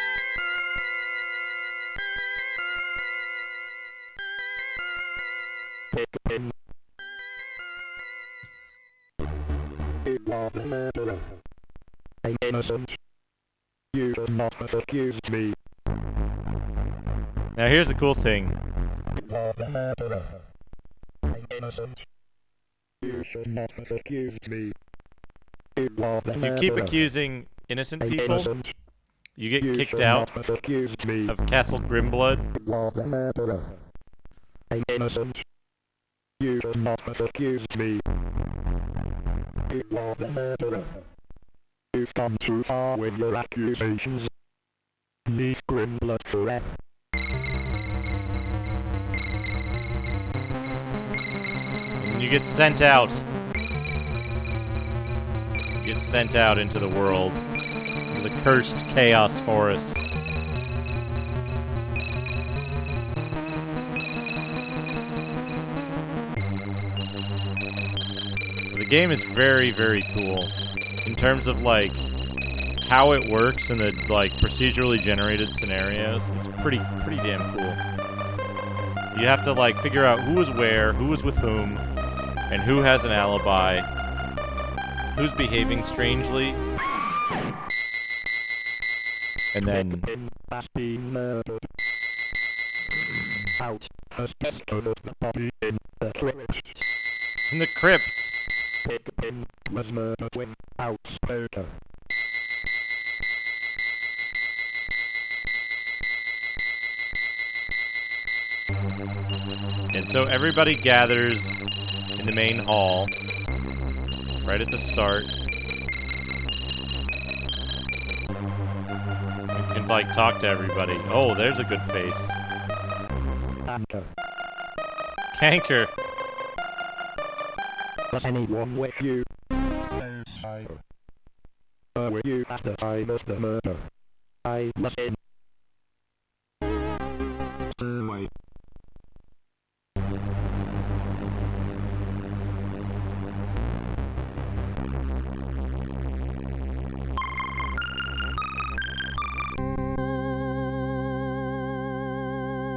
Pickpin. It was the murderer. I'm innocent. You should not have accused me. Now here's the cool thing. It was the murderer. I'm innocent. You should not have accused me. It was the If murderer. you keep accusing innocent I'm people, innocent. you get You kicked should out not have accused me. of Castle Grimblood. It was the murderer. I'm innocent. You should not have accused me. It was the murderer. You've gone too far with your accusations. Leave Grimblood forever. And you get sent out. You get sent out into the world. Into the cursed Chaos Forest. The game is very, very cool in terms of like how it works in the like procedurally generated scenarios. It's pretty damn cool. You have to like figure out who was where, who was with whom, and who has an alibi, who's behaving strangely, and then Pickpin has been murdered. Out has discovered the body in the crypt. in the crypt. Pickpin was murdered without murder. And so everybody gathers in the main hall right at the start. You can like talk to everybody. Oh, there's a good face. Anchor. Canker. Was anyone with you? No, sire. Were you at the time of the murder? I was in. Wait.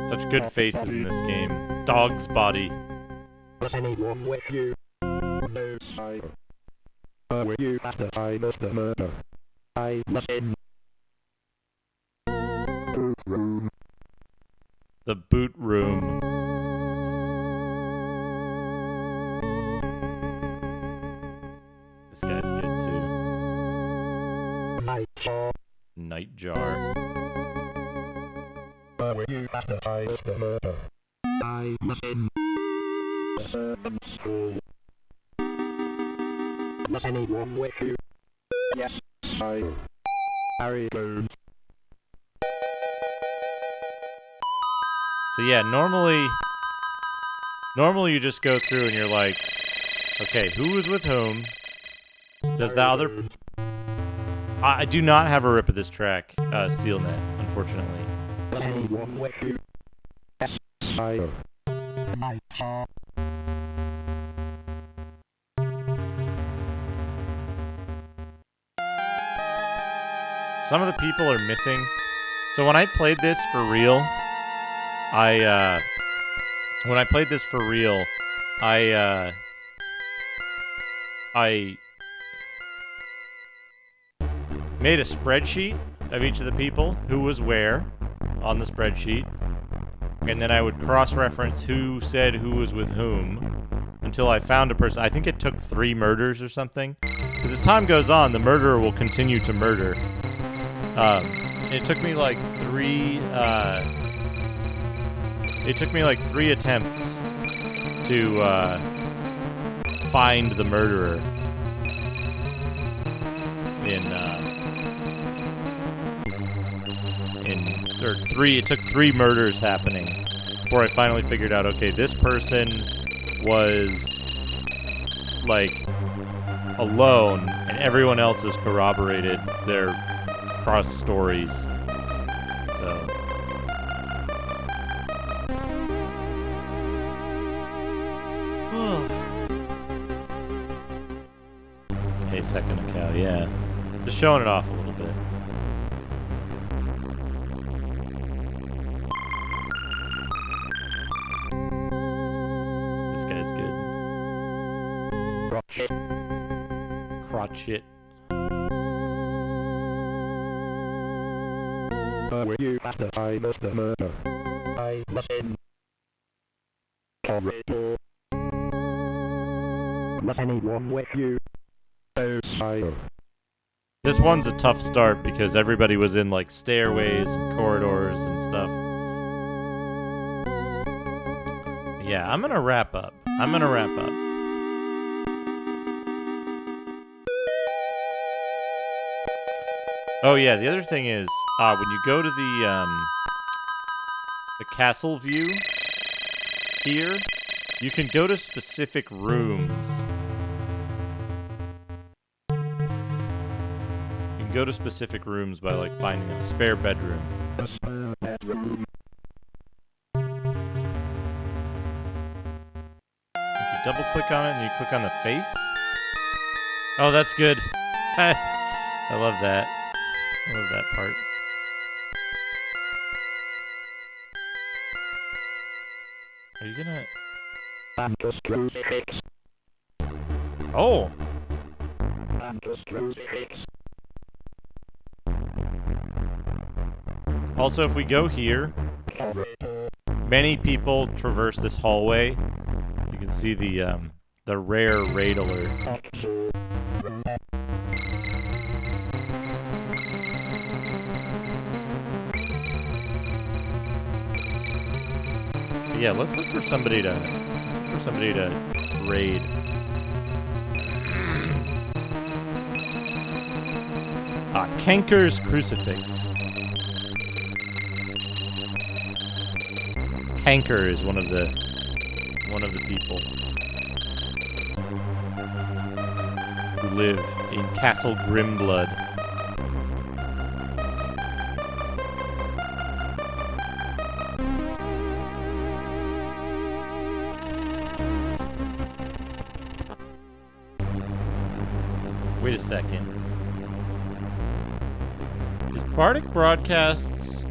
Such good faces in this game. Dog's body. Was anyone with you? No, sire. Were you at the time of the murder? I was in. Boot room. The boot room. This guy's good too. Nightjar. Nightjar. Were you at the time of the murder? I was in. The servants' hall. Was anyone with you? Yes, sire. Harry Bones. So yeah, normally you just go through and you're like, okay, who was with whom? Does the other... I do not have a rip of this track, SteelNet, unfortunately. Was anyone with you? Yes, sire. Nightjar. Some of the people are missing. So when I played this for real, I made a spreadsheet of each of the people who was where on the spreadsheet, and then I would cross-reference who said who was with whom until I found a person. I think it took 3 murders or something, because as time goes on, the murderer will continue to murder. It took me like 3 attempts to find the murderer it took 3 murders happening before I finally figured out, okay, this person was like alone and everyone else has corroborated their cross stories. So hey, second a cow, yeah. Just showing it off a little bit. This guy's good. Crotch it. Were you at the time of the murder? I was in corridor. Was anyone with you? Oh, sire. This one's a tough start because everybody was in like stairways and corridors and stuff. Yeah, I'm gonna wrap up. Oh yeah, the other thing is, when you go to the castle view here, you can go to specific rooms. You can go to specific rooms by like finding a spare bedroom. A spare bedroom. If you double click on it and you click on the face. Oh, that's good. I love that. I love that part. Are you gonna... And just crucifix. Oh! And just crucifix. Also, if we go here, many people traverse this hallway. You can see the rare raid alert. Yeah, let's look for somebody to raid. Kanker's Crucifix. Kanker is one of the people who lived in Castle Grimblood. Wait a second. Is Bardic Broadcasts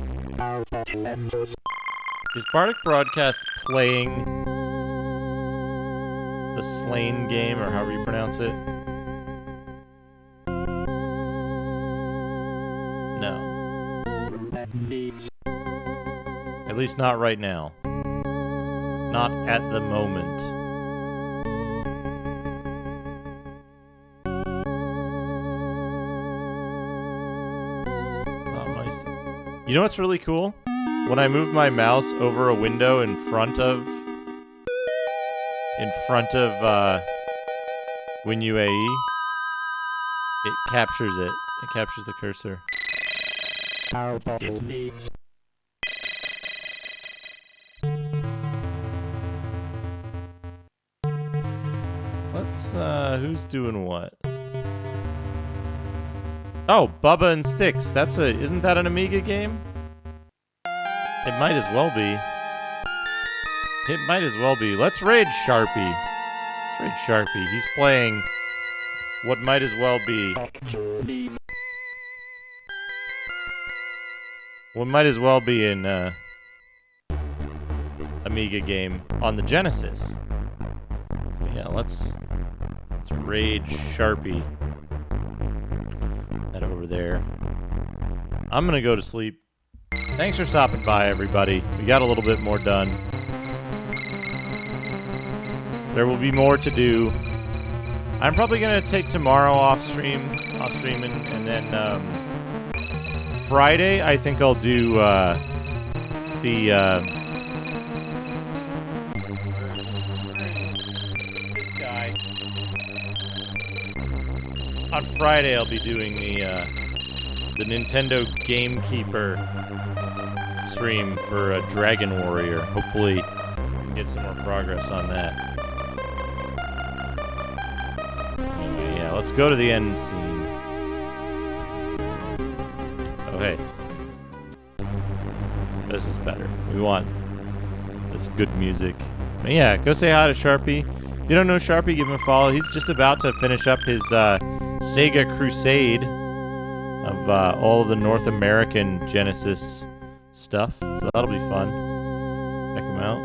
playing the Slain game, or however you pronounce it? No. At least not right now. Not at the moment. You know what's really cool? When I move my mouse over a window in front of WinUAE, it captures it. It captures the cursor. That's good. Let's who's doing what? Oh, Bubba and Sticks. Isn't that an Amiga game? It might as well be. It might as well be. Let's raid Sharpie. Let's raid Sharpie. He's playing what might as well be. What might as well be an Amiga game on the Genesis. So yeah, let's raid Sharpie. Head over over there. I'm gonna go to sleep. Thanks for stopping by, everybody. We got a little bit more done. There will be more to do. I'm probably gonna take tomorrow off streaming, and then Friday I think I'll do this guy. On Friday I'll be doing the Nintendo Gamekeeper stream for Dragon Warrior. Hopefully get some more progress on that. Anyway, yeah, let's go to the end scene. Oh, hey. This is better. We want this good music. But yeah, go say hi to Sharpie. If you don't know Sharpie, give him a follow. He's just about to finish up his Sega Crusade of all of the North American Genesis stuff. So that'll be fun. Check him out.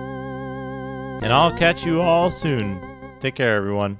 And I'll catch you all soon. Take care, everyone.